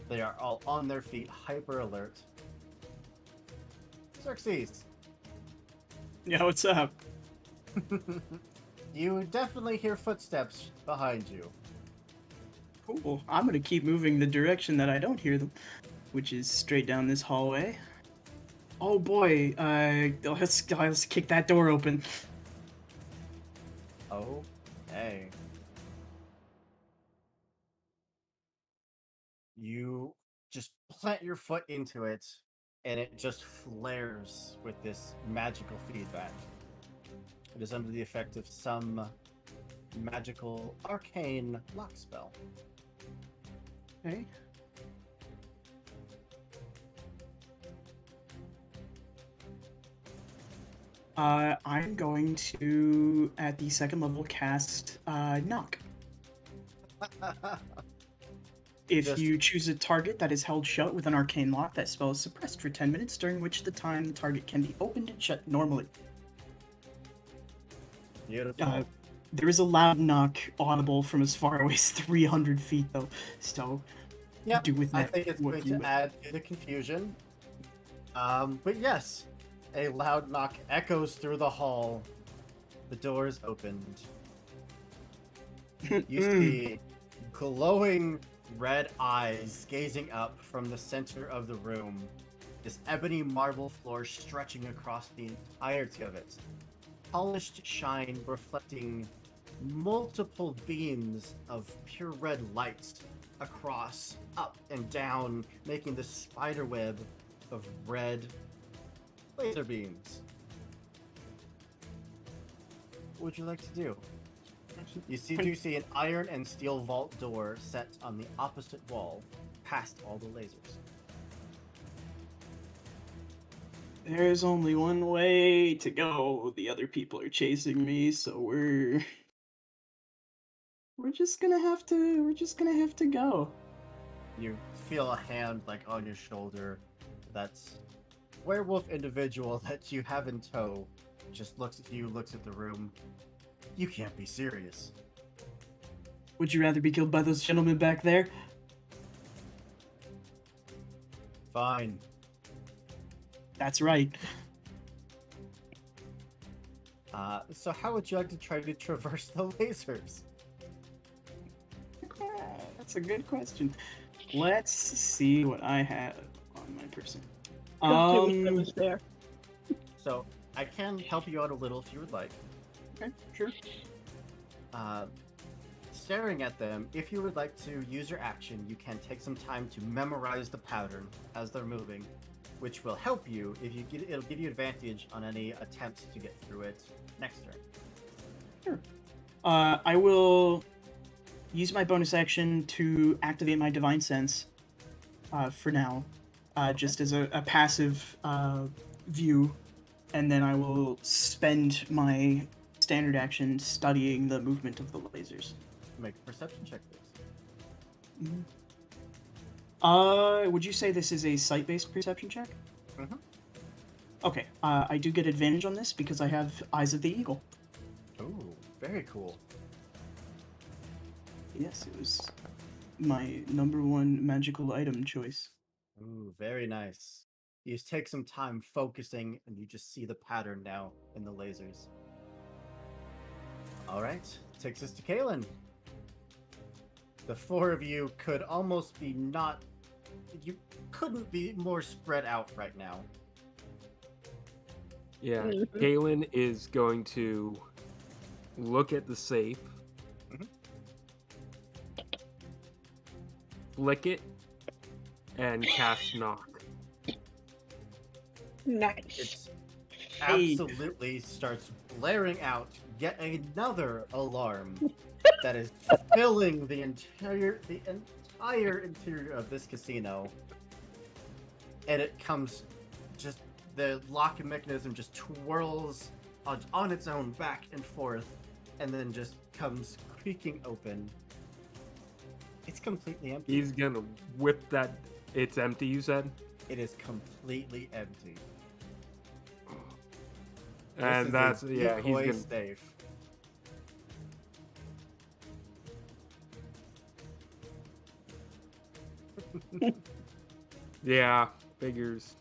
They are all on their feet, hyper alert. Xerxes! Yeah, what's up? You definitely hear footsteps behind you. Cool. I'm gonna keep moving the direction that I don't hear them, which is straight down this hallway. Oh boy, let's kick that door open. Oh, hey. You just plant your foot into it, and it just flares with this magical feedback. It is under the effect of some magical arcane lock spell. Okay. I'm going to, at the second level, cast Knock. If Just- you choose a target that is held shut with an arcane lock, that spell is suppressed for 10 minutes, during which the time the target can be opened and shut normally. Beautiful. There is a loud knock audible from as far away as 300 feet, though, so Yep, do with I that think it's what going you to will. add to the confusion. But yes, a loud knock echoes through the hall. The door is opened. You see glowing red eyes gazing up from the center of the room. This ebony marble floor stretching across the entirety of it. Polished shine reflecting multiple beams of pure red light across, up and down, making the spider web of red laser beams. What would you like to do? You do see an iron and steel vault door set on the opposite wall, past all the lasers. There's only one way to go. The other people are chasing me, so we're just gonna have to go. You feel a hand on your shoulder. That's werewolf individual that you have in tow. Just looks at you, looks at the room. You can't be serious. Would you rather be killed by those gentlemen back there? Fine. That's right. So how would you like to try to traverse the lasers? That's a good question. Let's see what I have on my person. I wish I was there. So I can help you out a little if you would like. Okay, sure. Staring at them, if you would like to use your action, you can take some time to memorize the pattern as they're moving, which will help you if you get. It'll give you advantage on any attempts to get through it next turn. Sure. I will use my bonus action to activate my Divine Sense for now, just as a passive view, and then I will spend my standard action studying the movement of the lasers. Make a perception check, please. Would you say this is a sight-based perception check? Mm-hmm. Okay, I do get advantage on this because I have Eyes of the Eagle. Ooh, very cool. Yes, it was my number one magical item choice. Ooh, very nice. You just take some time focusing, and you just see the pattern now in the lasers. All right, takes us to Kaylin. The four of you could almost be not. You couldn't be more spread out right now. Yeah, Mhm. Galen is going to look at the safe, Mhm. flick it, and cast knock. Nice. It absolutely starts blaring out yet another alarm that is filling the entire interior of this casino, and it comes just the locking mechanism just twirls on its own back and forth, and then just comes creaking open. It's completely empty. He's gonna whip that. It's empty, you said? It is completely empty. This And is that's, a yeah, he's decoy gonna. safe. Yeah, figures.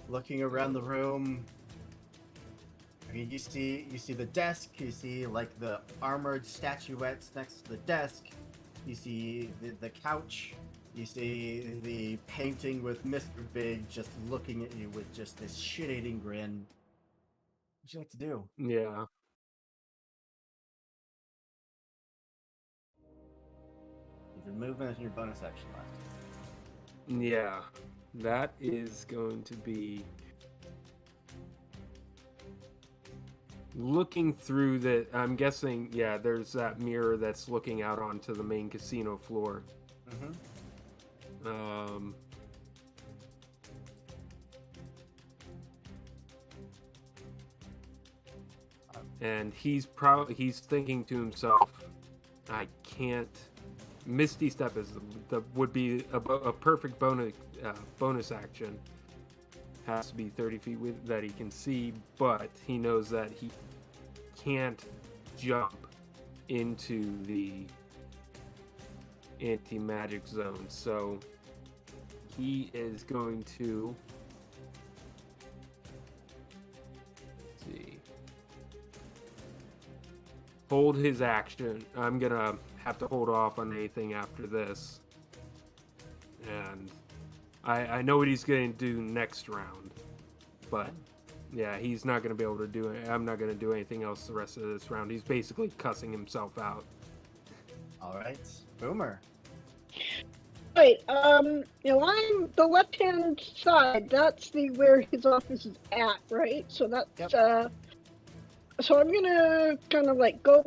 Looking around the room, I mean, you see the desk. You see like the armored statuettes next to the desk. You see the couch. You see the painting with Mr. Big just looking at you with just this shit-eating grin. What would you like to do? Yeah. Your movement is your bonus action left. Yeah. That is going to be looking through the. I'm guessing, yeah, there's that mirror that's looking out onto the main casino floor. Mm-hmm. And he's thinking to himself, I can't. Misty Step would be a perfect bonus action. Has to be 30 feet that he can see, but he knows that he can't jump into the anti-magic zone. So he is going to. Let's see. Hold his action. I'm gonna have to hold off on anything after this. And I know what he's going to do next round. But yeah, he's not going to be able to do it. I'm not going to do anything else the rest of this round. He's basically cussing himself out. All right, Boomer. Wait, I'm the left-hand side. That's where his office is at, right? So that's Yep. So I'm gonna kind of like go.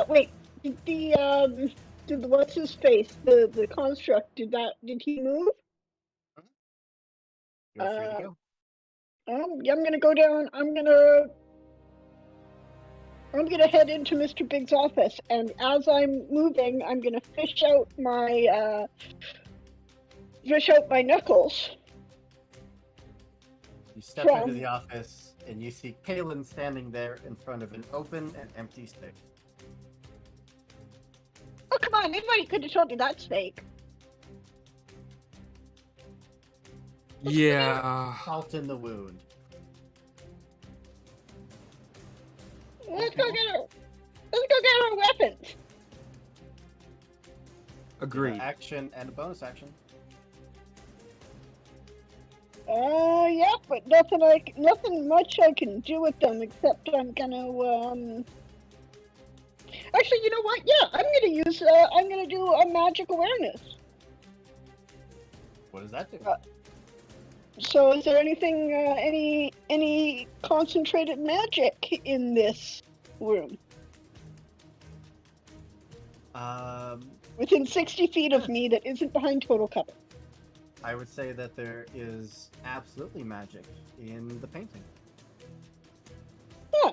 Wait, did the what's his face? The construct. Did he move? You're free to go. Yeah, I'm gonna go down. I'm gonna head into Mr. Big's office, and as I'm moving, I'm gonna fish out my knuckles. You step into the office, and you see Kaylin standing there in front of an open and empty safe. Oh, come on, anybody could have told you that's fake. Yeah. Salt in the wound. Let's go get our weapons. Agreed. Action and a bonus action. Yeah, but nothing much I can do with them except I'm gonna Actually, you know what? Yeah, I'm gonna do a magic awareness. What does that do? So, is there anything, any concentrated magic in this room within 60 feet of me that isn't behind total cover? I would say that there is absolutely magic in the painting. Yeah.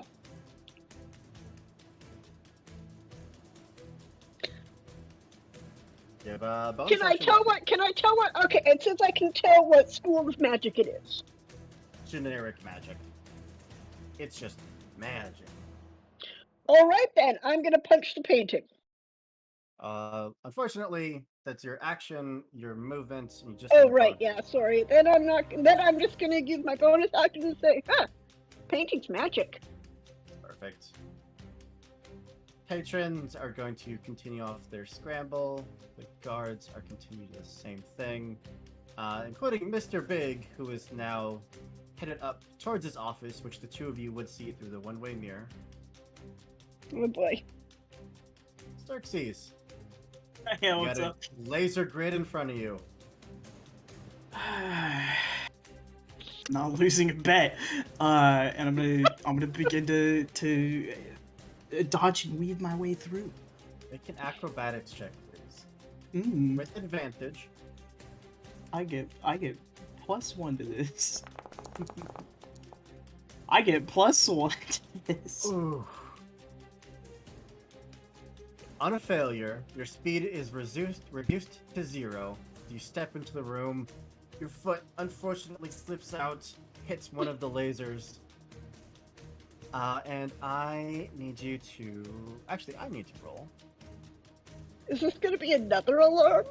You have a bonus Can I action tell weapon. what? Can I tell what? Okay, it says I can tell what school of magic it is. Generic magic. It's just magic. All right then, I'm gonna punch the painting. Unfortunately, that's your action, your movement, and you just. Oh need a right, bonus. yeah, sorry. Then I'm not. Then I'm just gonna use my bonus action and say, "Huh, painting's magic." Perfect. Patrons are going to continue off their scramble. The guards are continuing the same thing, including Mr. Big, who is now headed up towards his office, which the two of you would see through the one-way mirror. Oh boy. Xerxes, Yeah, you what's got a up? laser grid in front of you. Not losing a bet. And I'm gonna begin to dodge and weave my way through. Make an acrobatics check, please. With advantage. I get +1 to this. I get +1 to this. Ooh. On a failure, your speed is reduced to 0. You step into the room. Your foot unfortunately slips out, hits one of the lasers. And I need you to... Actually, I need to roll. Is this gonna be another alarm?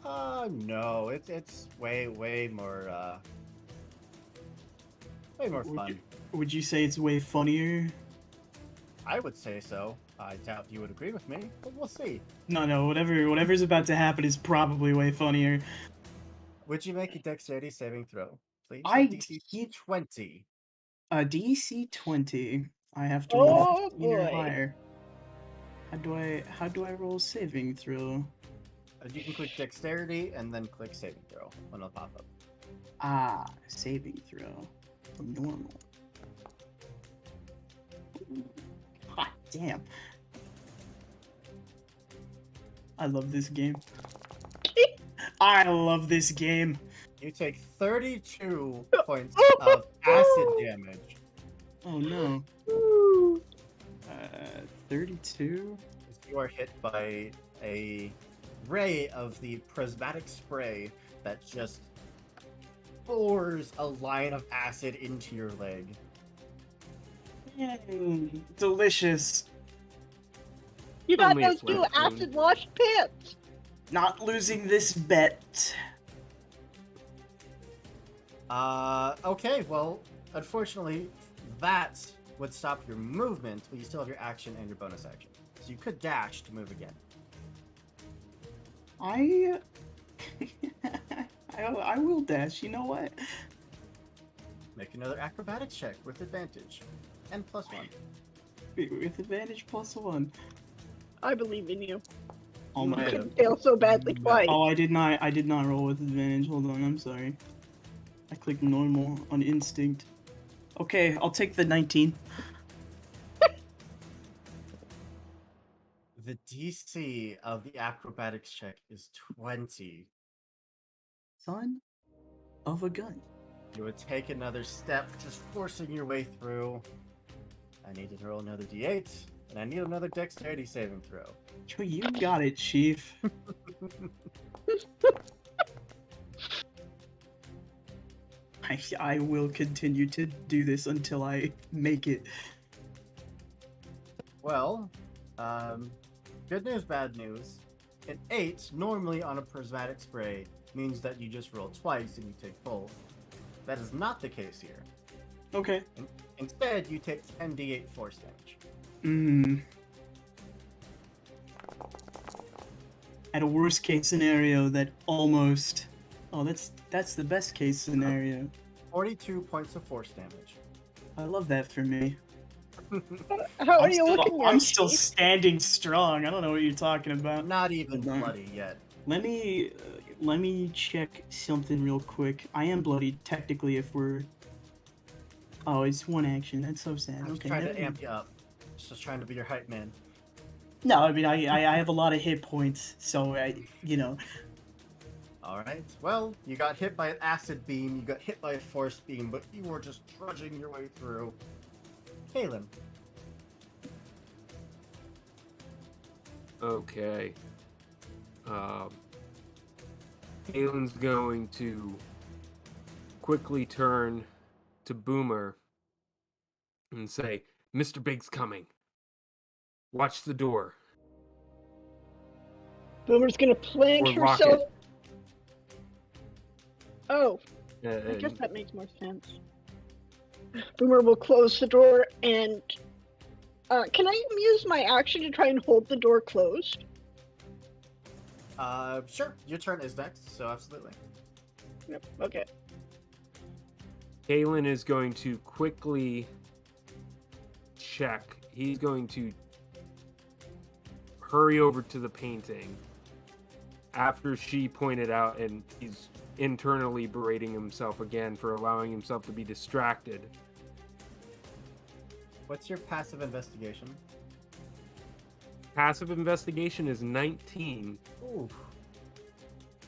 No. It's way more, way more fun. Would you say it's way funnier? I would say so. I doubt you would agree with me, but we'll see. No, whatever's about to happen is probably way funnier. Would you make a dexterity saving throw, please? I DC 20. DC 20. I have to Oh, roll 15 or boy. higher. How do I roll saving throw? You can click dexterity and then click saving throw when it'll pop up. Saving throw. Normal. Hot damn. I love this game. I love this game. You take 32 points of acid damage. Oh no. 32? You are hit by a ray of the prismatic spray that just pours a line of acid into your leg. Delicious. You got Only a those two slight wound. acid wash pants. Not losing this bet. Okay, well, unfortunately, that would stop your movement, but you still have your action and your bonus action. So you could dash to move again. I will dash, you know what? Make another acrobatics check with advantage. And +1. With advantage +1. I believe in you. Oh You my couldn't fail so badly twice. Oh, I did not roll with advantage. Hold on, I'm sorry. I clicked normal on instinct. Okay, I'll take the 19. The DC of the acrobatics check is 20. Son of a gun. You would take another step, just forcing your way through. I need to roll another d8, and I need another dexterity saving throw. Yo, you got it, Chief. I will continue to do this until I make it. Well, good news, bad news. An 8, normally on a prismatic spray, means that you just roll twice and you take both. That is not the case here. Okay. Instead, you take 10d8 force damage. At a worst case scenario that almost Oh, that's the best case scenario. 42 points of force damage. I love that for me. How are you looking there, I'm still Chief? standing strong. I don't know what you're talking about. Not even Hold on. bloody yet. Let me check something real quick. I am bloody technically if we're. Oh, it's one action. That's so sad. I'm just Okay. trying never to mind. amp you up. Just trying to be your hype man. No, I mean I have a lot of hit points, so Alright. Well, you got hit by an acid beam, you got hit by a force beam, but you were just trudging your way through. Kaylin. Okay. Kalen's going to quickly turn to Boomer and say, Mr. Big's coming. Watch the door. Boomer's gonna plant Or lock herself. it. Oh, I guess And that makes more sense. Boomer will close the door and. Can I use my action to try and hold the door closed? Sure. Your turn is next, so absolutely. Yep. Okay. Kalen is going to quickly check. He's going to hurry over to the painting after she pointed out, and he's internally berating himself again for allowing himself to be distracted. What's your passive investigation? Passive investigation is 19. Ooh.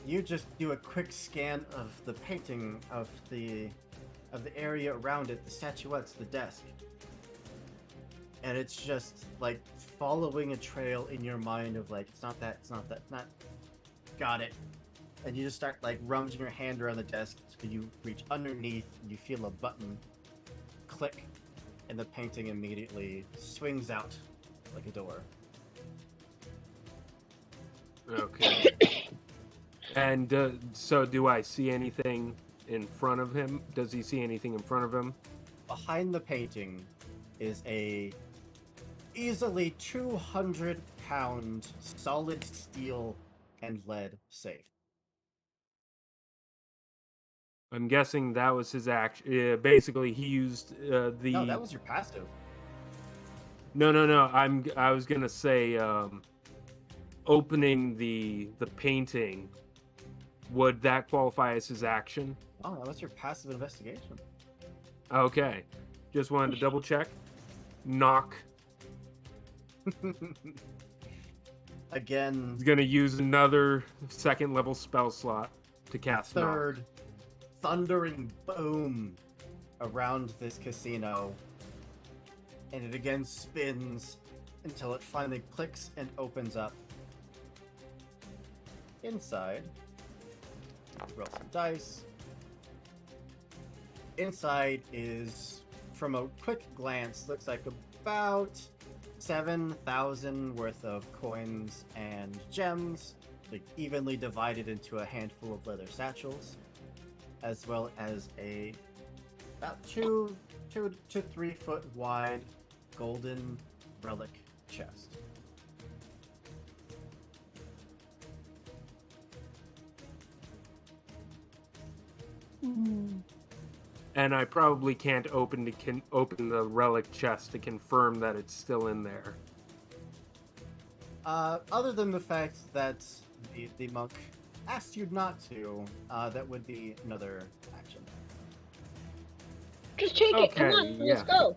You just do a quick scan of the painting of the area around it, the statuettes, the desk. And it's just like following a trail in your mind of like, it's not that, got it. And you just start like rummaging your hand around the desk. So you reach underneath, you feel a button click, and the painting immediately swings out like a door. Okay. And so do I see anything in front of him? Does he see anything in front of him? Behind the painting is a easily 200-pound solid steel and lead safe. I'm guessing that was his action. Basically, he used the. No, that was your passive. No. I was gonna say, opening the painting. Would that qualify as his action? Oh, that was your passive investigation. Okay, just wanted to double check. Knock. Again, He's gonna use another second level spell slot to cast knock. third thundering boom around this casino, and it again spins until it finally clicks and opens up. Inside, roll some dice. Inside is, from a quick glance, looks like about 7,000 worth of coins and gems, like evenly divided into a handful of leather satchels, as well as a about 2 to 3 foot wide golden relic chest. And I probably can't open the relic chest to confirm that it's still in there. Other than the fact that the monk asked you not to, that would be another action. Just take it. Come on, let's go.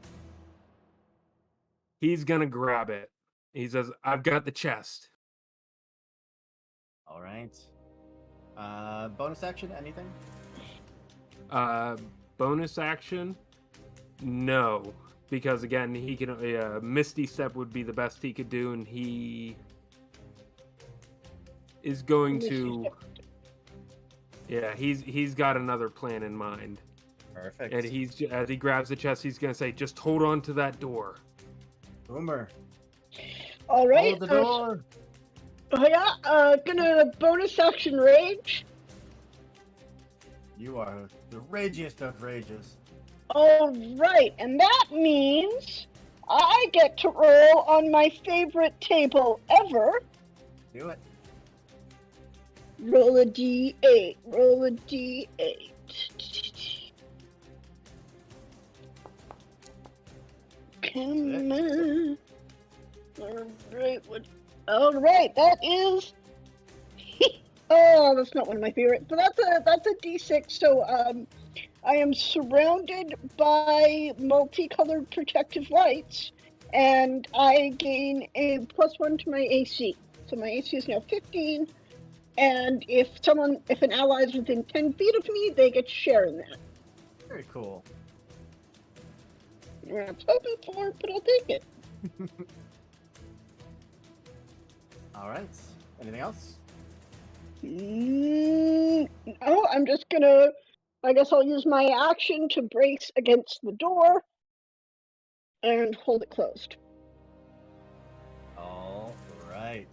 He's gonna grab it. He says, "I've got the chest." All right. Bonus action, anything? Bonus action? No, because again, he can. Misty Step would be the best he could do, and he is going to. Yeah, he's got another plan in mind. Perfect. And as he grabs the chest, he's gonna say, "Just hold on to that door." Boomer. All right. Hold the door. Gonna bonus action rage. You are the ragiest of rages. All right, and that means I get to roll on my favorite table ever. Do it. Roll a d8. Roll a d8. Come on. Alright, that is. Oh, that's not one of my favorites, but that's a d6. So I am surrounded by multicolored protective lights, and I gain a +1 to my AC. So my AC is now 15, and if an ally is within 10 feet of me, they get to share in that. Very cool. We're not hoping for, but I'll take it. All right. Anything else? No, I'm just gonna. I guess I'll use my action to brace against the door and hold it closed. All right.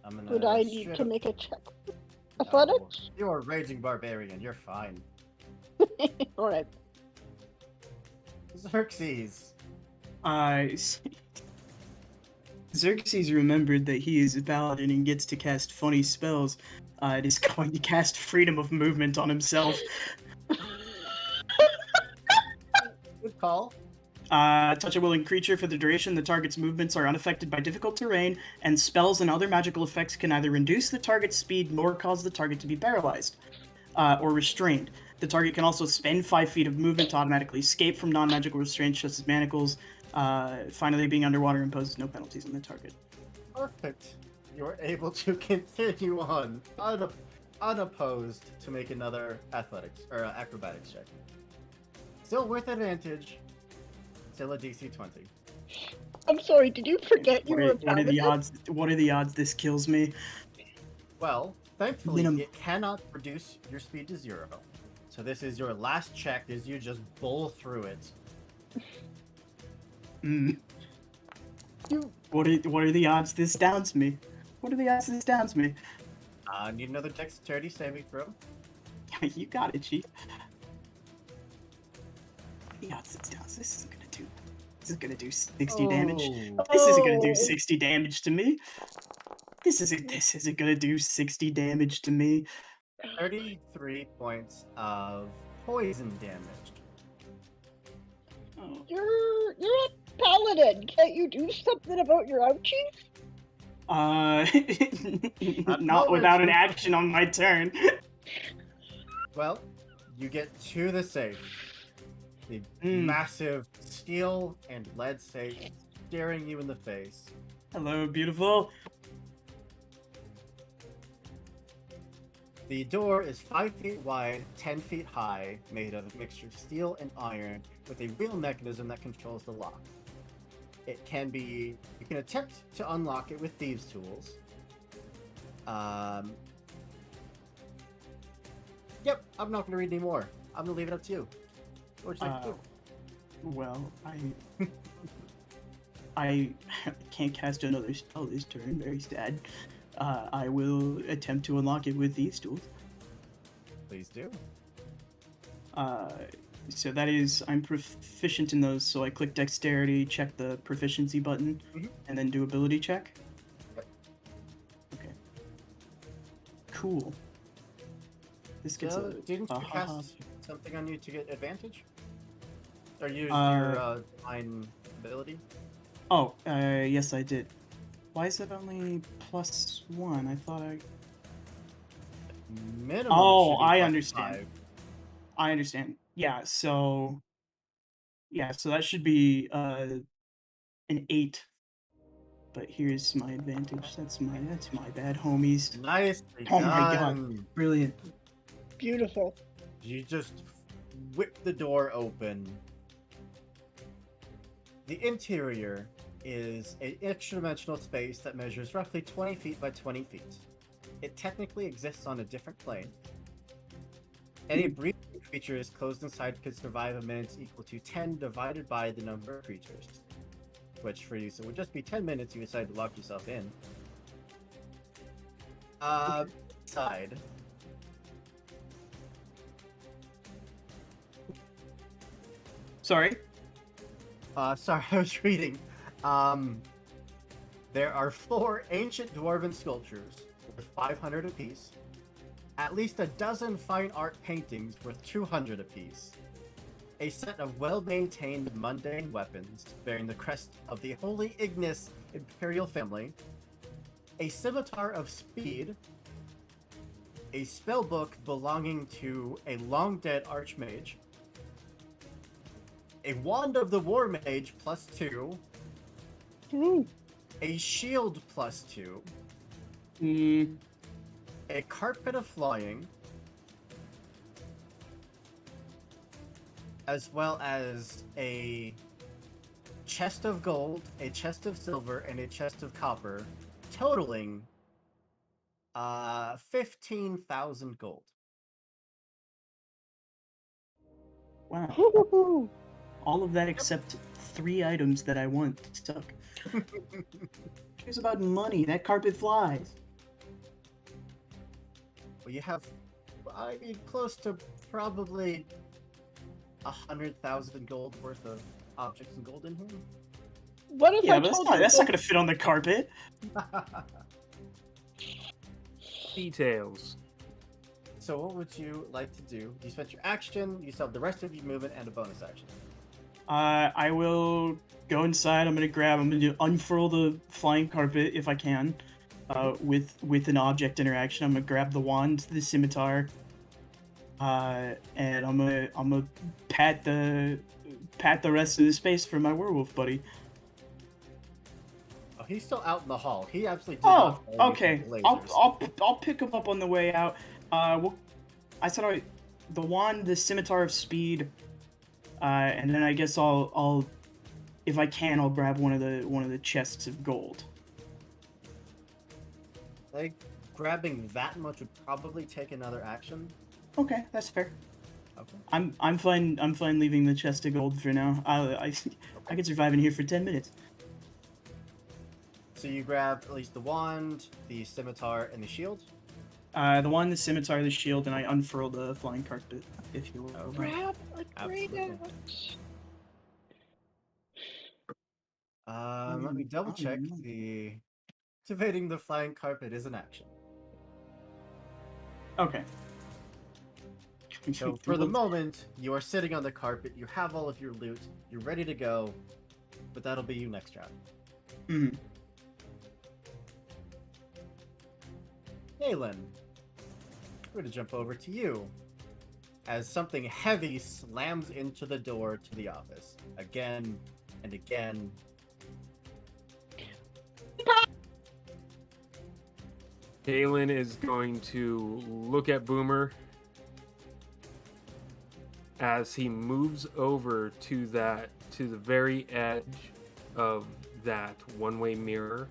I'm gonna. Would I need straight to up- make a check? No, Athletics? you're a raging barbarian. You're fine. Alright. Xerxes. Xerxes remembered that he is a paladin and gets to cast funny spells. It is going to cast freedom of movement on himself. Good call. Touch a willing creature for the duration. The target's movements are unaffected by difficult terrain, and spells and other magical effects can neither reduce the target's speed nor cause the target to be paralyzed or restrained. The target can also spend 5 feet of movement to automatically escape from non-magical restraints such as manacles. Finally, being underwater imposes no penalties on the target. Perfect. You're able to continue on unopposed to make another athletics or acrobatics check. Still with advantage. Still a DC 20. I'm sorry, did you forget you were a What are the paladin? odds? What are the odds this kills me? Well, thankfully, Minimum. it cannot reduce your speed to 0. So this is your last check as you just bowl through it. Mm. You- What are the odds this downs me? What are the odds this downs me? Need another dexterity saving throw. You got it, Chief. The odds this downs. This isn't gonna do. This is gonna do 60 damage. This isn't gonna do Oh. 60 damage to me. This isn't gonna do 60 damage to me. 33 points of poison damage. Oh. You're a paladin. Can't you do something about your ouchies? Not without an action on my turn. Well, you get to the safe. The Mm. massive steel and lead safe staring you in the face. Hello, beautiful. The door is 5 feet wide, 10 feet high, made of a mixture of steel and iron, with a wheel mechanism that controls the lock. You can attempt to unlock it with thieves' tools. Yep, I'm not going to read any more. I'm going to leave it up to you. What would you like to do? Well, I can't cast another spell this turn. Very sad. I will attempt to unlock it with these tools. Please do. So that is, I'm proficient in those, so I click dexterity, check the proficiency button, Mhm. and then do ability check. Yep. Okay. Cool. This gets So, a... didn't you ha-ha-ha. cast something on you to get advantage? Or use Uh, your divine ability? Oh, yes I did. Why is it only +1? I thought Minimum. Oh, should be I plus understand. 5. I understand. Yeah, so that should be an 8. But here's my advantage. That's my bad, homies. Nicely Oh my god. done. Brilliant. Beautiful. You just whip the door open. The interior is an extra-dimensional space that measures roughly 20 feet by 20 feet. It technically exists on a different plane. Any breathing creatures closed inside could survive a minute equal to 10 divided by the number of creatures. Which for you, so it would just be 10 minutes you decide to lock yourself in. Side. Sorry. Sorry, I was reading. There are 4 ancient dwarven sculptures, worth 500 apiece, at least a dozen fine art paintings worth 200 apiece, a set of well-maintained mundane weapons bearing the crest of the Holy Ignis Imperial family, a scimitar of speed, a spellbook belonging to a long-dead archmage, a wand of the war mage +2, Ooh. a shield +2, Mm, a carpet of flying, as well as a chest of gold, a chest of silver, and a chest of copper, totaling 15,000 gold. wow. Woo-hoo-hoo. All of that except 3 items that I want stuck. It's about money. That carpet flies. Well, you have, I mean, close to probably 100,000 gold worth of objects and gold in here. What if Yeah, I but told that's you? not gonna fit on the carpet. Details. So what would you like to do? You spent your action, you still have the rest of your movement, and a bonus action. I will go inside. I'm gonna unfurl the flying carpet if I can, with an object interaction. I'm gonna grab the wand, the scimitar, and I'm gonna pat the rest of the space for my werewolf buddy. Oh, he's still out in the hall. He absolutely did Oh, not follow you okay. from the I'll lasers. I'll pick him up on the way out. I said the wand, the scimitar of speed, and then I guess I'll if I can I'll grab one of the chests of gold. Like, grabbing that much would probably take another action. Okay, that's fair. Okay. I'm fine leaving the chest of gold for now. I can survive in here for 10 minutes. So you grab at least the wand, the scimitar, and the shield. The wand, the scimitar, the shield, and I unfurl the flying carpet, if you will. Okay. Grab a great Absolutely. axe. Let me double check. The activating the flying carpet is an action. Okay. So for the moment, you are sitting on the carpet. You have all of your loot. You're ready to go, but that'll be you next round. Mhm. Galen, we're going to jump over to you as something heavy slams into the door to the office again and again. Galen is going to look at Boomer as he moves over to the very edge of that one-way mirror,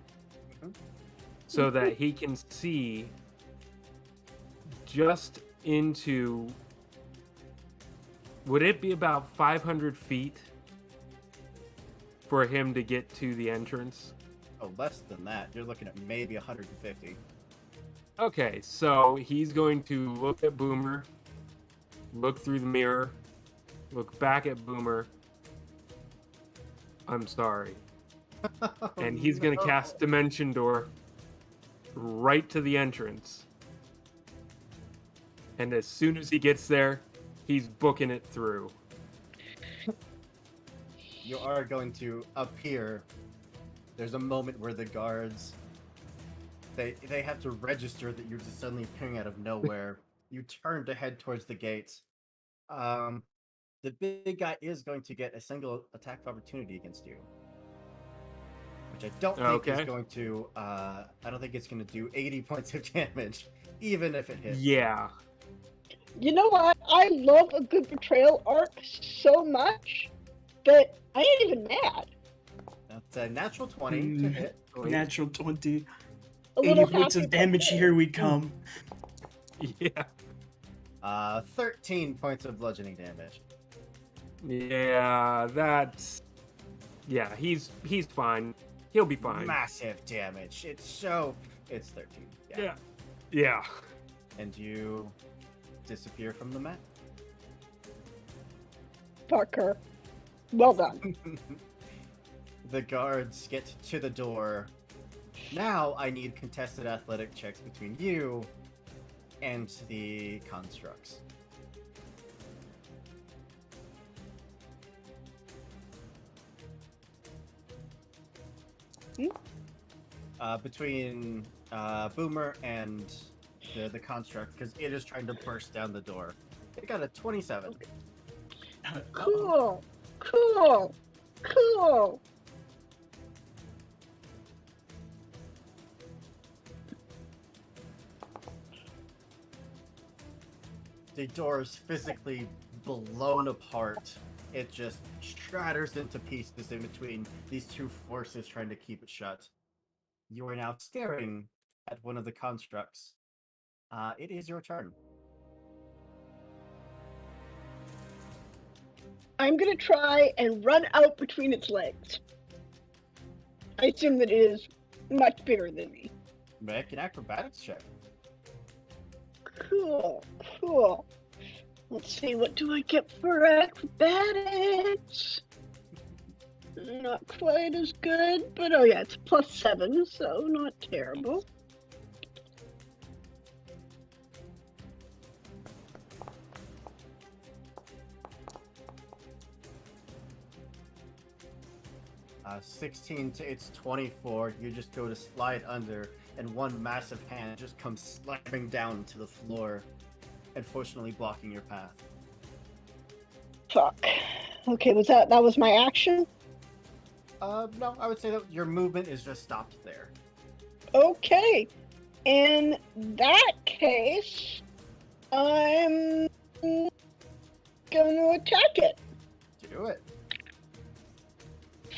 so that he can see just into, would it be about 500 feet for him to get to the entrance? Oh, less than that. You're looking at maybe 150. Okay, so he's going to look at Boomer, look through the mirror, look back at Boomer. I'm sorry. And he's going to cast Dimension Door right to the entrance. And as soon as he gets there, he's booking it through. You are going to appear. There's a moment where the guards, they have to register that you're just suddenly appearing out of nowhere. You turn to head towards the gates. The big guy is going to get a single attack of opportunity against you, which I don't think is going to. I don't think it's going to do 80 points of damage, even if it hits. Yeah. You know what? I love a good betrayal arc so much that I ain't even mad. That's a natural 20 to hit. Natural 20. A 80 little points happy of damage, betrayal. here we come. Yeah. 13 points of bludgeoning damage. Yeah, that's... Yeah, he's fine. He'll be fine. Massive damage. It's 13. Yeah. Yeah. And you disappear from the map. Parker. Well done. The guards get to the door. Now I need contested athletic checks between you and the constructs. Between Boomer and the construct, because it is trying to burst down the door. It got a 27. Cool. Cool. Cool. The door is physically blown apart. It just shatters into pieces in between these two forces trying to keep it shut. You are now staring at one of the constructs. It is your turn. I'm gonna try and run out between its legs. I assume that it is much bigger than me. Make an acrobatics check. Cool, cool. Let's see, what do I get for acrobatics? Not quite as good, but oh yeah, it's +7, so not terrible. Uh, 16 to its 24. You just go to slide under, and one massive hand just comes slamming down to the floor, unfortunately blocking your path. Fuck. Okay, that was my action? No, I would say that your movement is just stopped there. Okay. In that case, I'm gonna attack it. Do it.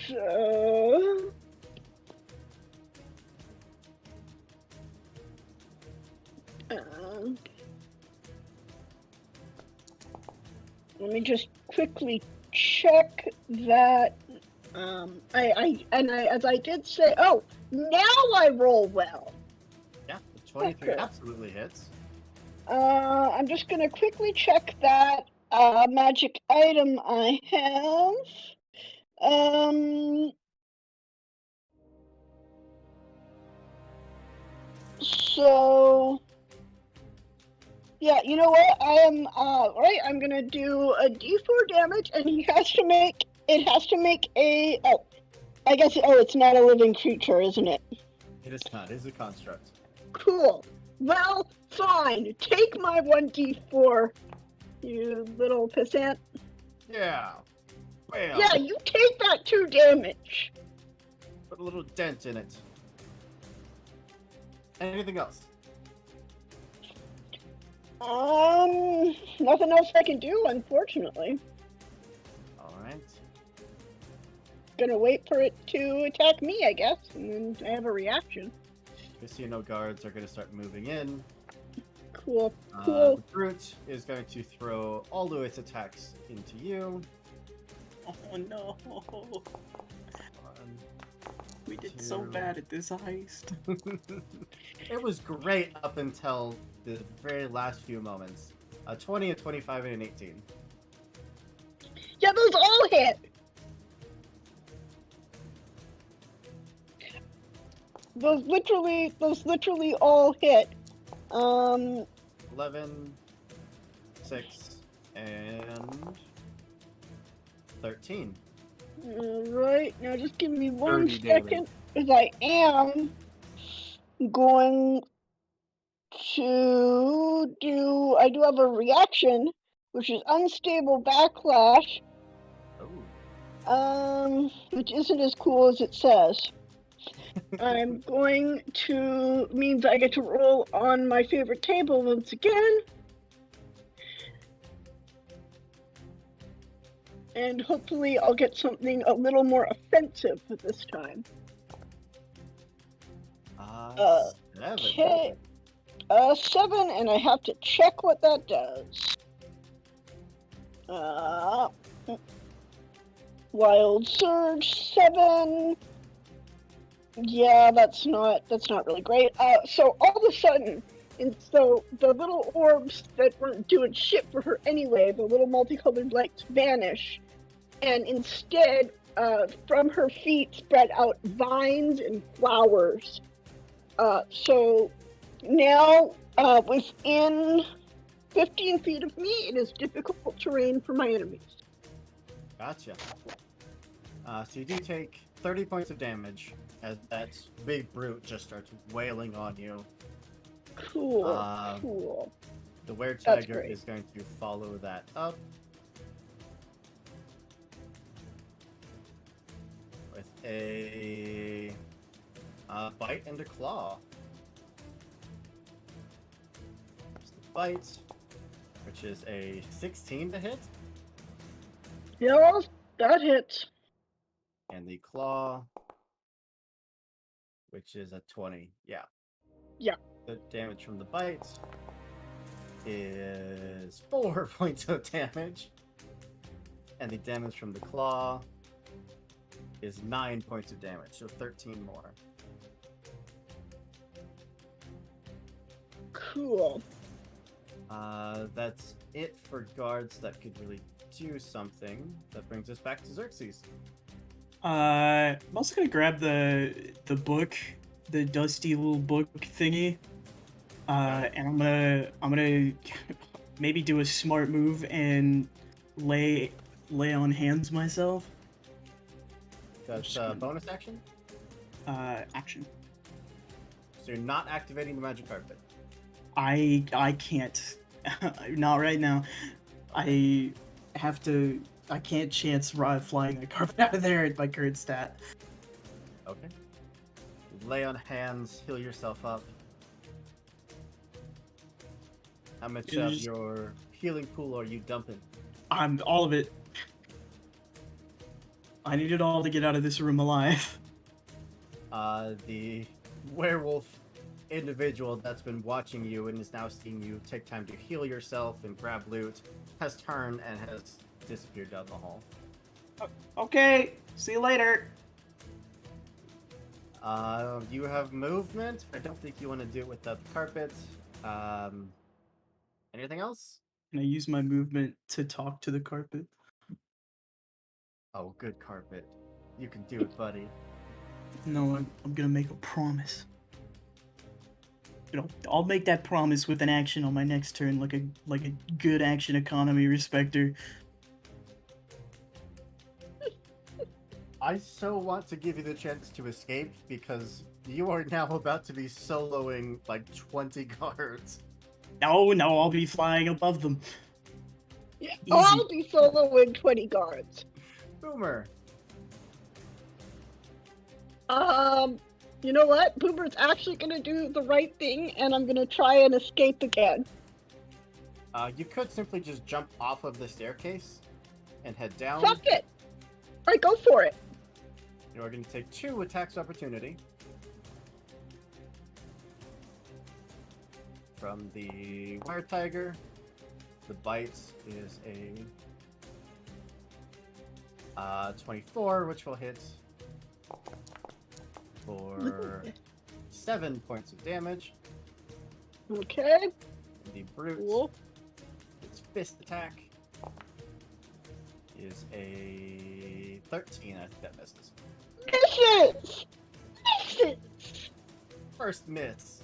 So... let me just quickly check that. As I did say, oh, now I roll well. Yeah, the 23 Okay. absolutely hits. I'm just gonna quickly check that magic item I have. So yeah, you know what? I am right. I'm gonna do a D4 damage, and it has to make a. Oh, I guess. Oh, it's not a living creature, isn't it? It is not. It is a construct. Cool. Well, fine. Take my 1d4, you little pissant. Yeah. Bam. Yeah, you take that 2 damage. Put a little dent in it. Anything else? Nothing else I can do, unfortunately. Alright. Gonna wait for it to attack me, I guess, and then I have a reaction. Casino guards are going to start moving in. Cool. The brute is going to throw all of its attacks into you. Oh no. One, We did so two. bad at this heist. It was great up until the very last few moments. 20, a 25, and an 18. Yeah, those all hit. Those literally all hit. 11, 6, and 13. Alright, now just give me 1 30 second, because I am going to do. I do have a reaction, which is unstable backlash, Oh. which isn't as cool as it says. I'm going to means I get to roll on my favorite table once again. And hopefully I'll get something a little more offensive this time. 7. Okay. 7, and I have to check what that does. Wild Surge 7. Yeah, that's not really great. So all of a sudden, and so the little orbs that weren't doing shit for her anyway, the little multicolored lights vanish, and instead, from her feet spread out vines and flowers So now, within 15 feet of me, it is difficult terrain for my enemies. Gotcha. So you do take 30 points of damage as that big brute just starts wailing on you. Cool. Um, Cool. The were That's tiger great. is going to follow that up with a bite and a claw. There's the bite, which is a 16 to hit, Yeah, that hits. and the claw, which is a 20. Yeah. Yeah. The damage from the bite is 4 points of damage, and the damage from the claw is 9 points of damage, so 13 more. Cool. That's it for guards that could really do something. That brings us back to Xerxes. I'm also gonna grab the book, the dusty little book thingy, and I'm gonna maybe do a smart move and lay on hands myself. That's bonus action, Action. so you're not activating the magic carpet. I can't. Not right now. I have to. I can't chance flying the carpet out of there at my current stat. Okay. Lay on hands, heal yourself up. How much Yeah, of just- your healing pool are you dumping? I'm all of it. I need it all to get out of this room alive. The werewolf individual that's been watching you and is now seeing you take time to heal yourself and grab loot has turned and has disappeared down the hall. Okay, see you later. You have movement. I don't think you want to do it without the carpet. Anything else? Can I use my movement to talk to the carpet? Oh, good carpet. You can do it, buddy. No, I'm gonna make a promise. I'll make that promise with an action on my next turn, like a good action economy respecter. I so want to give you the chance to escape because you are now about to be soloing like 20 guards. No, I'll be flying above them. Yeah. Easy. Oh, I'll be soloing 20 guards. Boomer. You know what? Boomer's actually gonna do the right thing, and I'm gonna try and escape again. You could simply just jump off of the staircase and head down. Fuck it! Alright, go for it. You are going to take 2 attacks of opportunity. From the wire tiger. The bite is a 24, which will hit for 7 points of damage. Okay, And the brute, cool. its fist attack is a 13. I think that misses. Misses! Misses! First miss.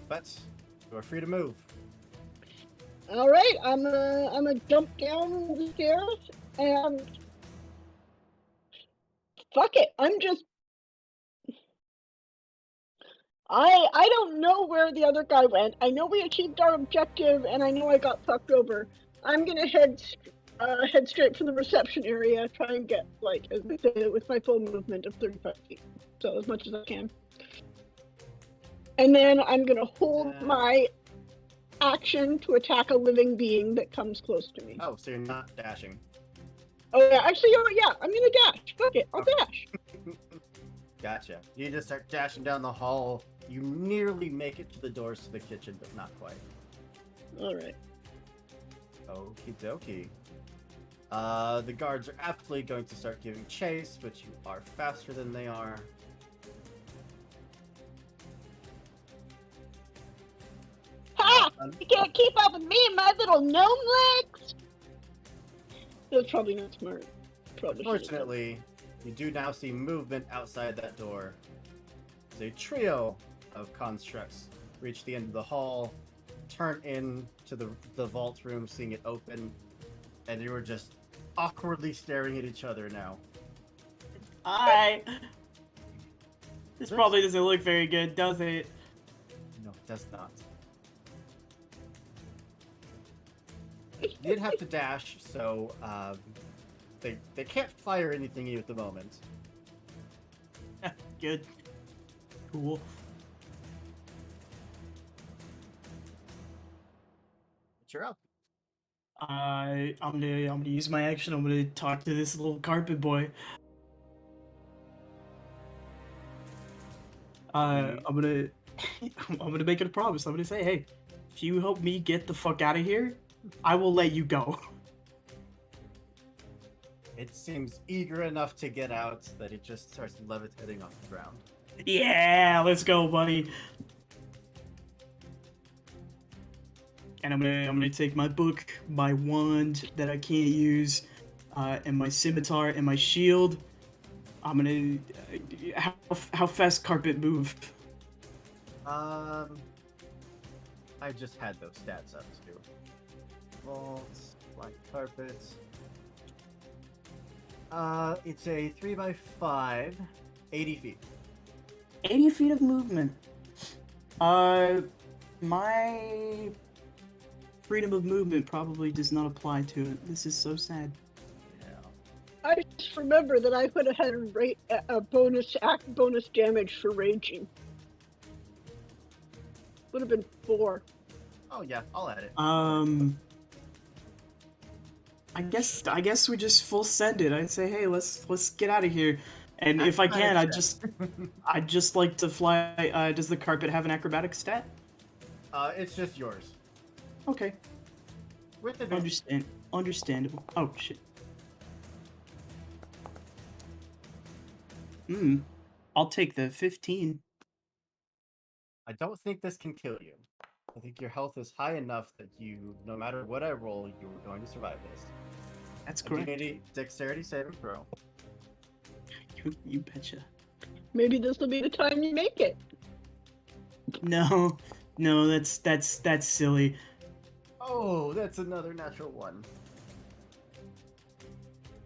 But you are free to move. Alright, I'm gonna jump down the stairs and fuck it. I don't know where the other guy went. I know we achieved our objective and I know I got fucked over. I'm gonna head straight for the reception area, try and get like as I say with my full movement of 35 feet. So as much as I can. And then I'm gonna hold my action to attack a living being that comes close to me. Oh, so you're not dashing. Oh yeah, actually, yeah, I'm gonna dash. Fuck it, I'll Okay. dash. Gotcha. You just start dashing down the hall. You nearly make it to the doors to the kitchen, but not quite. Alright. Okie dokie. The guards are aptly going to start giving chase, but you are faster than they are. Ha! You can't keep up with me and my little gnome legs! That's probably not smart. Probably should've done. Unfortunately, You do now see movement outside that door. There's a trio of constructs reach the end of the hall, turn in to the vault room, seeing it open, and you are just awkwardly staring at each other now. Hi. This probably doesn't look very good, does it? No, it does not. You did have to dash, so they can't fire anything at you at the moment. Good. Cool. But you're up. I'm gonna use my action. I'm gonna talk to this little carpet boy. I'm gonna make it a promise. I'm gonna say, hey, if you help me get the fuck out of here, I will let you go. It seems eager enough to get out that it just starts levitating off the ground. Yeah, let's go, buddy. And I'm gonna take my book, my wand that I can't use, and my scimitar and my shield. I'm gonna how fast carpet move? I just had those stats up too. Vaults, black carpets. It's a 3x5, 80 feet. 80 feet of movement. My freedom of movement probably does not apply to it. This is so sad. I just remember that I could have had a bonus damage for raging. Would have been 4. Oh yeah, I'll add it. I guess we just full send it. I'd say, hey, let's get out of here. And if I can, I'd just like to fly. Does the carpet have an acrobatic stat? It's just yours. Okay. With advantage. Understandable. Oh shit. I'll take the 15. I don't think this can kill you. I think your health is high enough that you, no matter what I roll, you're going to survive this. That's correct. Dexterity saving throw. You betcha. Maybe this will be the time you make it. No, that's silly. Oh, that's another natural one.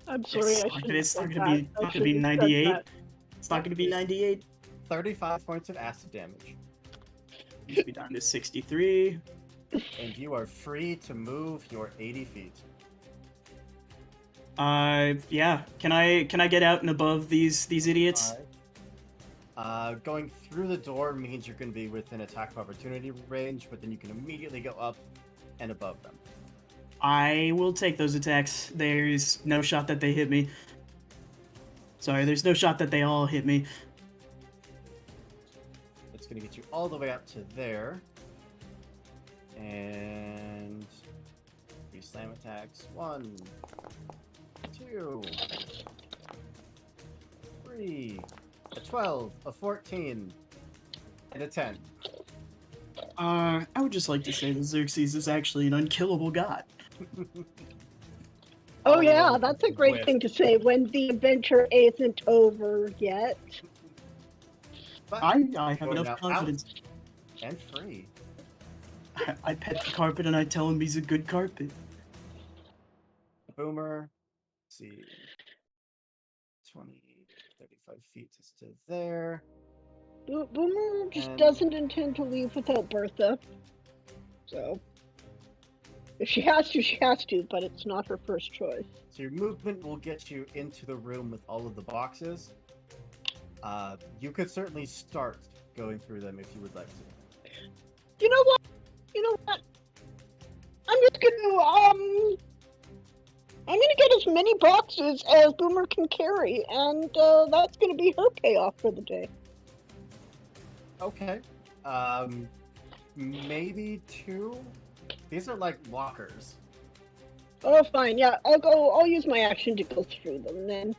I'm sorry, It's not gonna be 98. It's not gonna be 98. 35 points of acid damage. Needs to be down to 63. And you are free to move your 80 feet. Yeah. Can I get out and above these idiots? Going through the door means you're going to be within attack of opportunity range, but then you can immediately go up and above them. I will take those attacks. There's no shot that they hit me. Sorry, there's no shot that they all hit me. It's going to get you all the way up to there. And 3 slam attacks. 1, 2, 3, a 12, a 14, and a 10. I would just like to say that Xerxes is actually an unkillable god. Oh yeah, that's a great thing to say when the adventure isn't over yet. But I have you're enough now confidence. out and free. I pet the carpet and I tell him he's a good carpet. Boomer, let's see, 20, 35 feet is to there. Boomer just And- doesn't intend to leave without Bertha. So, if she has to, she has to, but it's not her first choice. So your movement will get you into the room with all of the boxes. You could certainly start going through them if you would like to. You know what? I'm just gonna, I'm gonna get as many boxes as Boomer can carry, and that's gonna be her payoff for the day. Okay. Maybe 2? These are like lockers. Oh, fine. Yeah, I'll use my action to go through them then.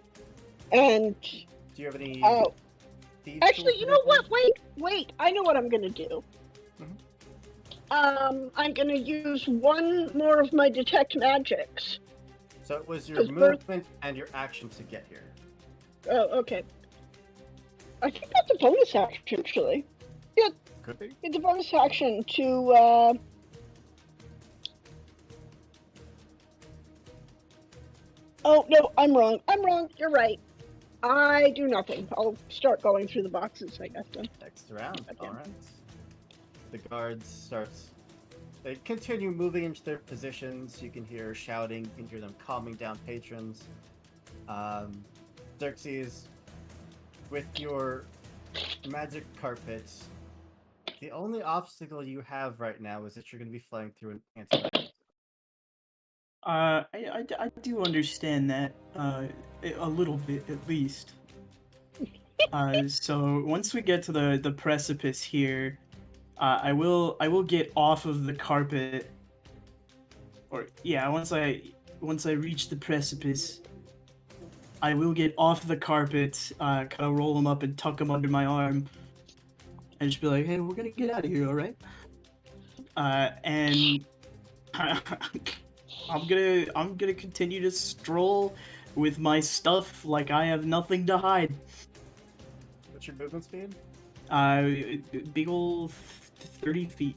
And Do you have any... thieves actually, tools you or know what? anything? Wait. I know what I'm gonna do. I'm gonna use one more of my detect magics. So it was your Does Berth- movement and your action to get here. Oh, okay. I think that's a bonus action, actually. Could be. It's a bonus action to, Oh, no, I'm wrong. You're right. I do nothing. I'll start going through the boxes, I guess, then. Next round. Okay. All right. The guards start. They continue moving into their positions. You can hear shouting. You can hear them calming down patrons. Xerxes, with your magic carpets, the only obstacle you have right now is that you're going to be flying through an anti-magic. I do understand that, a little bit at least. So once we get to the precipice here, I will get off of the carpet. Or yeah, once I reach the precipice, I will get off the carpet, kind of roll them up and tuck them under my arm, and just be like, "Hey, we're gonna get out of here, all right?" And I'm gonna continue to stroll with my stuff like I have nothing to hide. What's your movement speed? Big ol' 30 feet.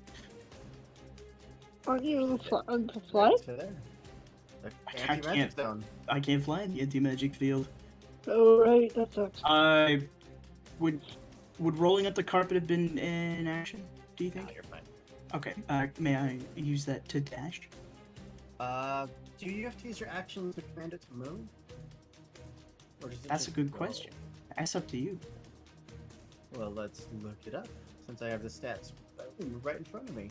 Aren't you on the fly? Right to there. The I anti-magic can't. zone. I can't fly in the anti-magic field. Oh, right, that sucks. Would rolling up the carpet have been an action, do you No, think? you're fine. Okay, may I use that to dash? Do you have to use your action to command it to move? Or does it That's a just good go? question. That's up to you. Well, let's look it up, since I have the stats right in front of me.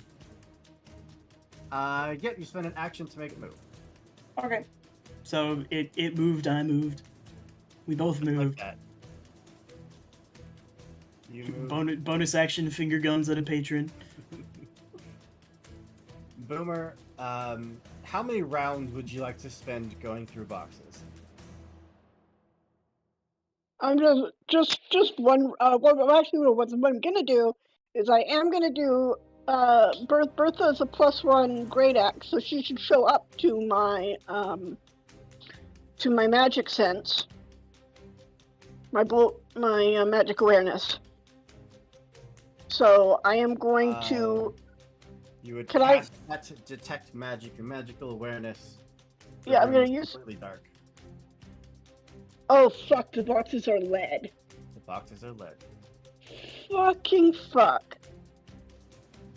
Yep, you spend an action to make it move. Okay. So it moved, I moved. We both Like moved. that. You move. Bonus action finger guns at a patron. Boomer, how many rounds would you like to spend going through boxes? I'm just one. Well, actually, what I'm gonna do is I am gonna do. Bertha is a +1 great axe, so she should show up to my magic sense, my magic awareness. So I am going to. You would Can I- cast that to detect magic and magical awareness. The Yeah, I'm room gonna is use. completely dark. Oh fuck! The boxes are lead. The boxes are lit. Fucking fuck.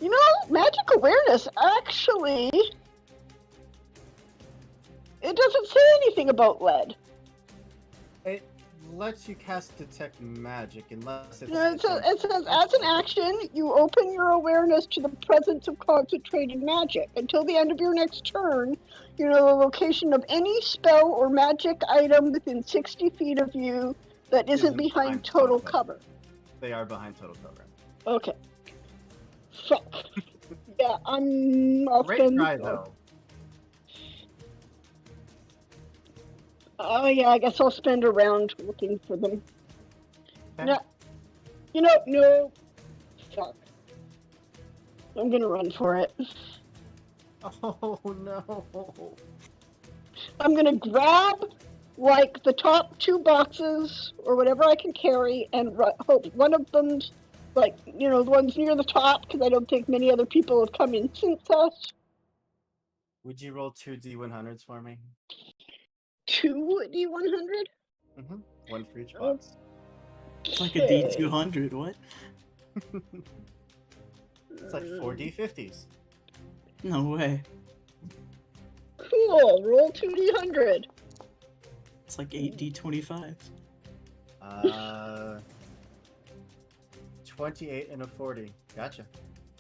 You know, magic awareness actually. It doesn't say anything about lead. It lets you cast detect magic unless it's. No, it says as an action, you open your awareness to the presence of concentrated magic. Until the end of your next turn, you know the location of any spell or magic item within 60 feet of you that isn't behind total cover. They are behind total cover. Okay. Fuck. Yeah, I'll Great spend. try though. Oh yeah, I guess I'll spend a round looking for them. Okay. No, you know, no. Fuck. I'm gonna run for it. Oh no. I'm gonna grab like the top 2 boxes or whatever I can carry and hope one of them's like, you know, the ones near the top, because I don't think many other people have come in since us. Would you roll 2 D100s for me? 2 D100? Mm-hmm. One for each Oh. box. It's like a D200. What? It's like 4 D50s. No way. Cool. Roll 2 D100. It's like 8 D25s. 28 and a 40. Gotcha.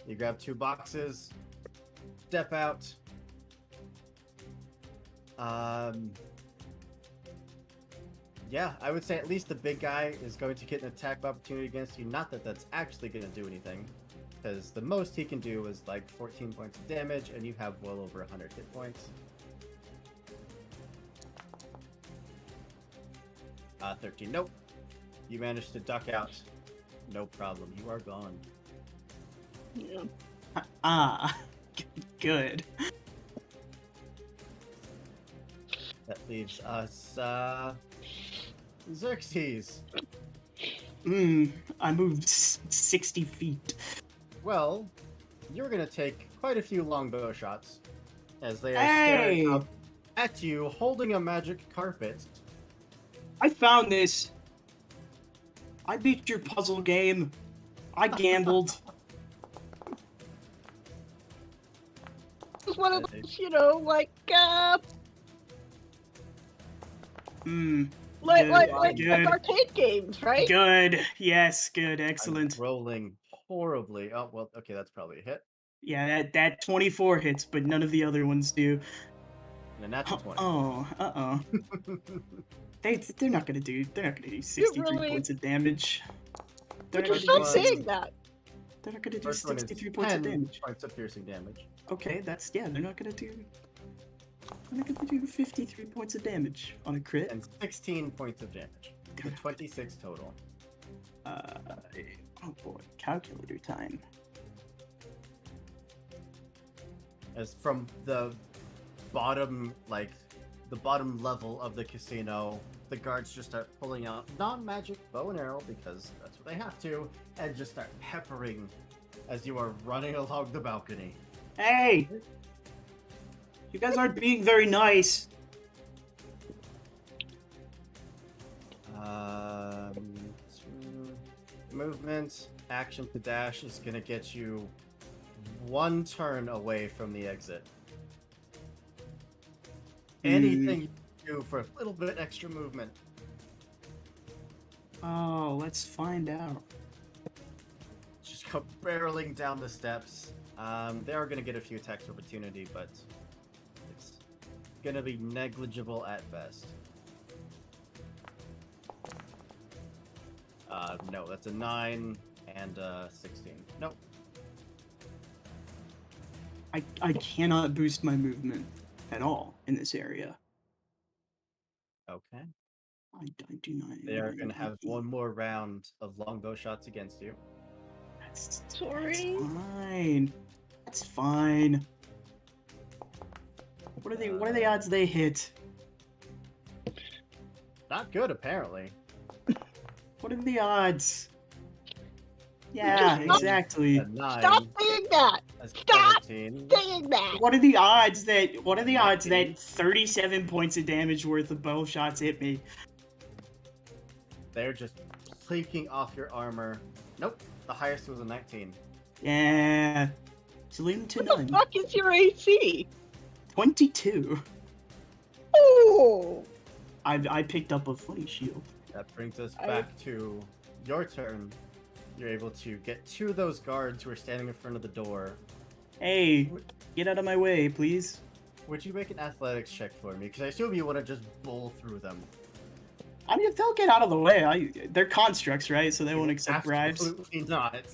You grab 2 boxes. Step out. Yeah, I would say at least the big guy is going to get an attack of opportunity against you. Not that that's actually going to do anything, because the most he can do is like 14 points of damage, and you have well over 100 hit points. 13. Nope. You managed to duck out. No problem. You are gone. Yeah. Ah, good. That leaves us Xerxes. I moved 60 feet. Well, you're gonna take quite a few longbow shots as they are staring Hey! up at you, holding a magic carpet. I found this. I beat your puzzle game. I gambled. It's one of I think- those, like Good, like arcade games, right? Good. Yes, good. I'm Excellent. rolling horribly. Oh well, okay, that's probably a hit. Yeah, that 24 hits, but none of the other ones do. And a natural 20. Oh. They're not gonna do 63 really- points of damage. They're But not you're gonna not do saying that. They're not gonna do First one is 63 points of 10 damage. points of piercing damage. Okay, they're not gonna do 53 points of damage on a crit. And 16 points of damage. For 26 total. Oh boy, calculator time. As from the bottom, the bottom level of the casino, the guards just start pulling out non-magic bow and arrow because that's what they have to, and just start peppering as you are running along the balcony. Hey! You guys aren't being very nice. Movement, action to dash is gonna get you one turn away from the exit. Anything you do for a little bit extra movement. Oh, let's find out. Just go barreling down the steps. They are gonna get a few attacks of opportunity, but it's gonna be negligible at best. No, that's a 9 and 16. Nope. I cannot boost my movement at all in this area. Okay. I do not. They are gonna have one more round of longbow shots against you. That's Sorry. fine. That's fine. What are the odds they hit? Not good, apparently. What are the odds? Yeah, Just- exactly. A 9. Stop saying that. A Stop 17. saying that. What are the odds that 37 points of damage worth of bow shots hit me? They're just flaking off your armor. Nope, the highest was a 19. Yeah. Salute to What the none. fuck is your AC? 22. Oh. I picked up a funny shield. That brings us back to your turn. You're able to get to those guards who are standing in front of the door. Hey, get out of my way, please. Would you make an athletics check for me? Because I assume you want to just bowl through them. I mean, if they'll get out of the way, they're constructs, right? So they won't accept bribes. Absolutely not.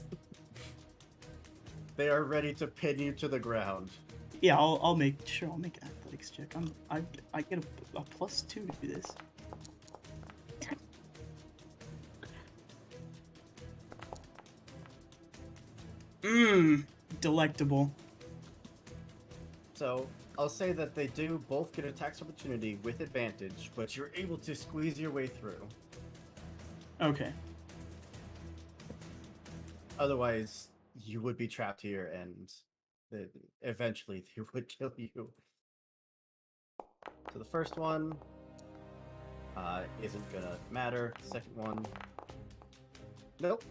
They are ready to pin you to the ground. Yeah, I'll make an athletics check. I get a +2 to do this. Delectable. So I'll say that they do both get attacks opportunity with advantage, but you're able to squeeze your way through. Okay. Otherwise, you would be trapped here, and eventually they would kill you. So the first one isn't gonna matter. Second one, nope.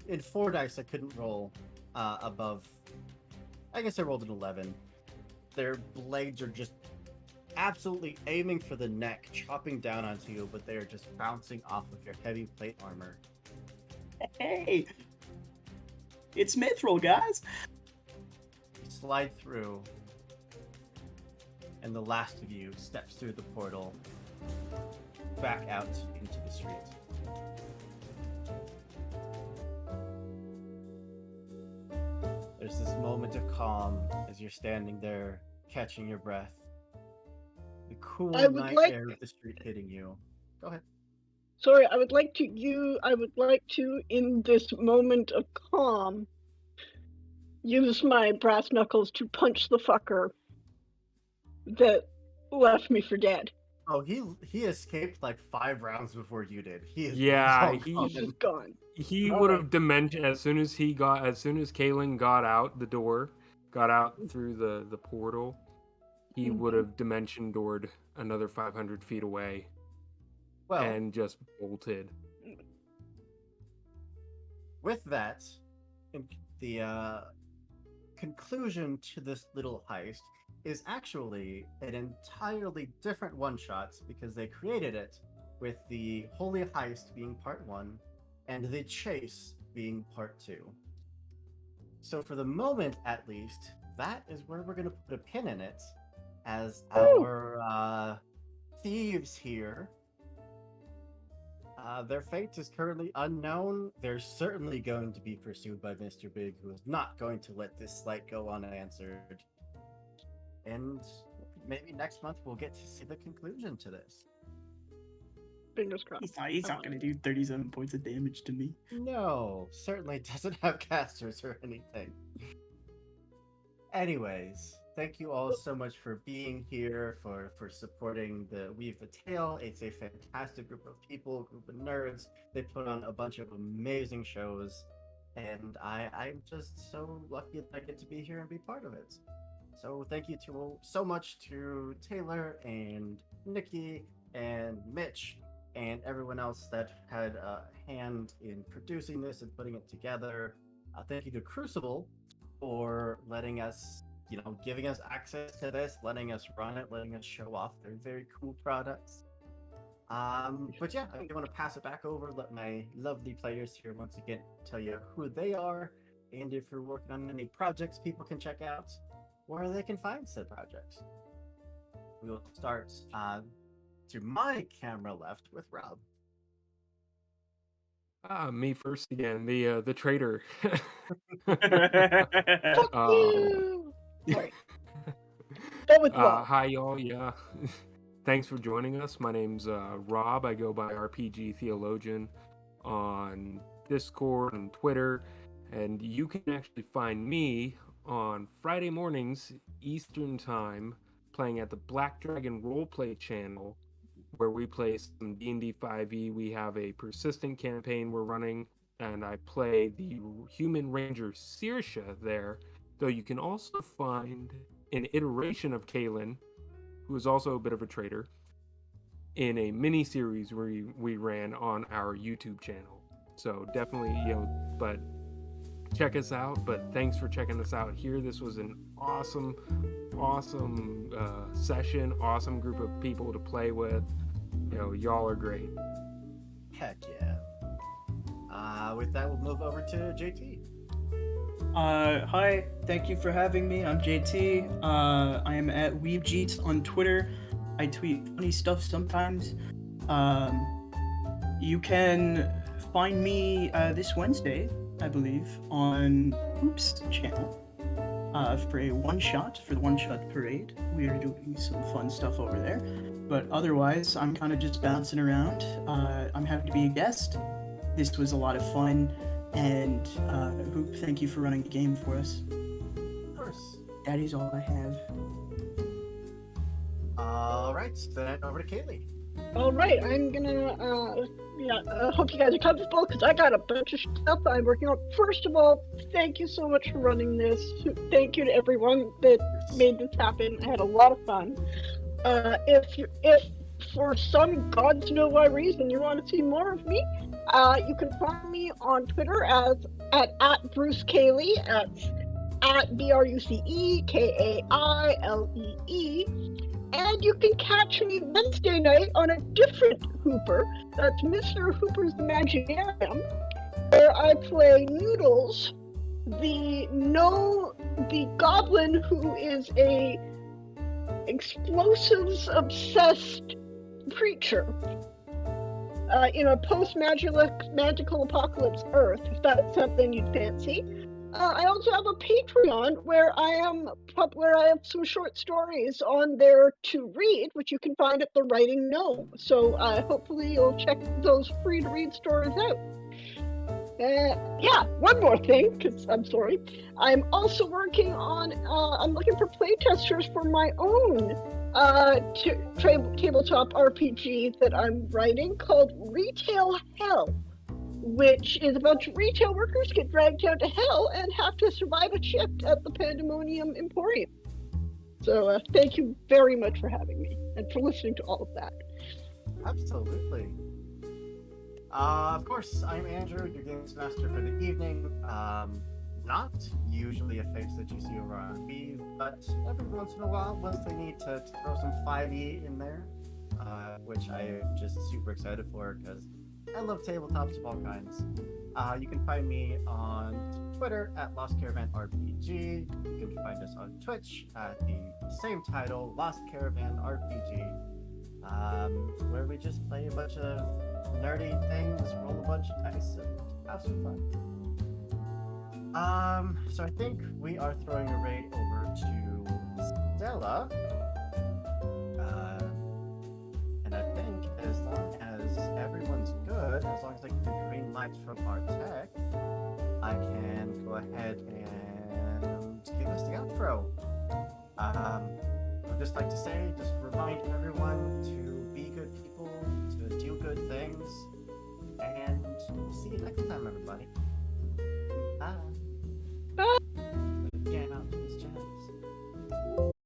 In 4 dice I couldn't roll above. I guess I rolled an 11. Their blades are just absolutely aiming for the neck, chopping down onto you, but they are just bouncing off of your heavy plate armor. Hey, it's Mithril, guys. You slide through, and the last of you steps through the portal back out into the street. There's this moment of calm as you're standing there, catching your breath. The cool I would night like- air of the street hitting you. Go ahead. Sorry, I would like to, in this moment of calm, use my brass knuckles to punch the fucker that left me for dead. Oh, he escaped like 5 rounds before you did. He is Yeah, long he- He's gone. just gone. He All would right. have dimension as soon as Kaylin got out the door, got out through the portal. He would have dimension doored another 500 feet away Well, and just bolted. with that, the conclusion to this little heist is actually an entirely different one-shot because they created it with the Holy Heist being part 1 and the Chase being part 2. So for the moment, at least, that is where we're going to put a pin in it as our thieves here. Their fate is currently unknown. They're certainly going to be pursued by Mr. Big, who is not going to let this slight go unanswered. And maybe next month we'll get to see the conclusion to this. Fingers crossed. He's not going to do 37 points of damage to me. No, certainly doesn't have casters or anything. Anyways, thank you all so much for being here, for supporting the Weave the Tale. It's a fantastic group of people, group of nerds. They put on a bunch of amazing shows, and I'm just so lucky that I get to be here and be part of it. So thank you so much to Taylor and Nikki and Mitch and everyone else that had a hand in producing this and putting it together. Thank you to Crucible for letting us, giving us access to this, letting us run it, letting us show off their very cool products. But yeah, I want to pass it back over, let my lovely players here once again tell you who they are, and if you're working on any projects people can check out, where they can find said projects. We will start to my camera left with Rob. Me first again, the traitor. Fuck Um, you! Sorry. That was love. Hi y'all, yeah. Thanks for joining us. My name's Rob. I go by RPG Theologian on Discord and Twitter, and you can actually find me on Friday mornings Eastern Time playing at the Black Dragon Roleplay channel, where we play some D&D 5e. We have a persistent campaign we're running, and I play the Human Ranger Saoirse there, though you can also find an iteration of Kaylin, who is also a bit of a traitor, in a mini-series we ran on our YouTube channel. So definitely, but check us out. But thanks for checking us out here. This was an awesome session, awesome group of people to play with. Y'all are great. Heck yeah. With that, we'll move over to JT. Hi, thank you for having me. I'm JT. I am at WeebJeets on Twitter. I tweet funny stuff sometimes. You can find me this Wednesday, I believe, on Hoop's channel for a one-shot, for the one-shot parade. We are doing some fun stuff over there. But otherwise, I'm kind of just bouncing around. I'm happy to be a guest. This was a lot of fun. And Hoop, thank you for running the game for us. Of course. That is all I have. All right, then over to Kaylee. All right, I'm gonna, I hope you guys are comfortable because I got a bunch of stuff I'm working on. First of all, thank you so much for running this. Thank you to everyone that made this happen. I had a lot of fun. If for some gods know why reason you want to see more of me, you can find me on Twitter at Bruce Cayley, at BruceKailee, and you can catch me Wednesday night on a different Hooper. That's Mr. Hooper's Imaginarium, where I play Noodles, the goblin who is a explosives obsessed creature in a post-magical apocalypse Earth, if that's something you'd fancy. I also have a Patreon where I have some short stories on there to read, which you can find at the Writing Gnome. So hopefully you'll check those free-to-read stories out. One more thing, because I'm sorry. I'm also working on, I'm looking for playtesters for my own tabletop RPG that I'm writing called Retail Hell, which is a bunch of retail workers get dragged down to hell and have to survive a shift at the Pandemonium Emporium. So thank you very much for having me and for listening to all of that. Absolutely. Of course, I'm Andrew, your games master for the evening. Not usually a face that you see over on Beeve, but every once in a while, once they need to throw some 5e in there, which I am just super excited for because I love tabletops of all kinds. You can find me on Twitter at Lost Caravan RPG. You can find us on Twitch at the same title, Lost Caravan RPG, where we just play a bunch of nerdy things, roll a bunch of dice, and have some fun. So I think we are throwing a raid over to Stella. And I think as long as everyone's good, as long as I get the green lights from our tech, I can go ahead and give us the outro. I'd just like to say, just remind everyone to be good people, to do good things, and see you next time, everybody. Bye. Bye.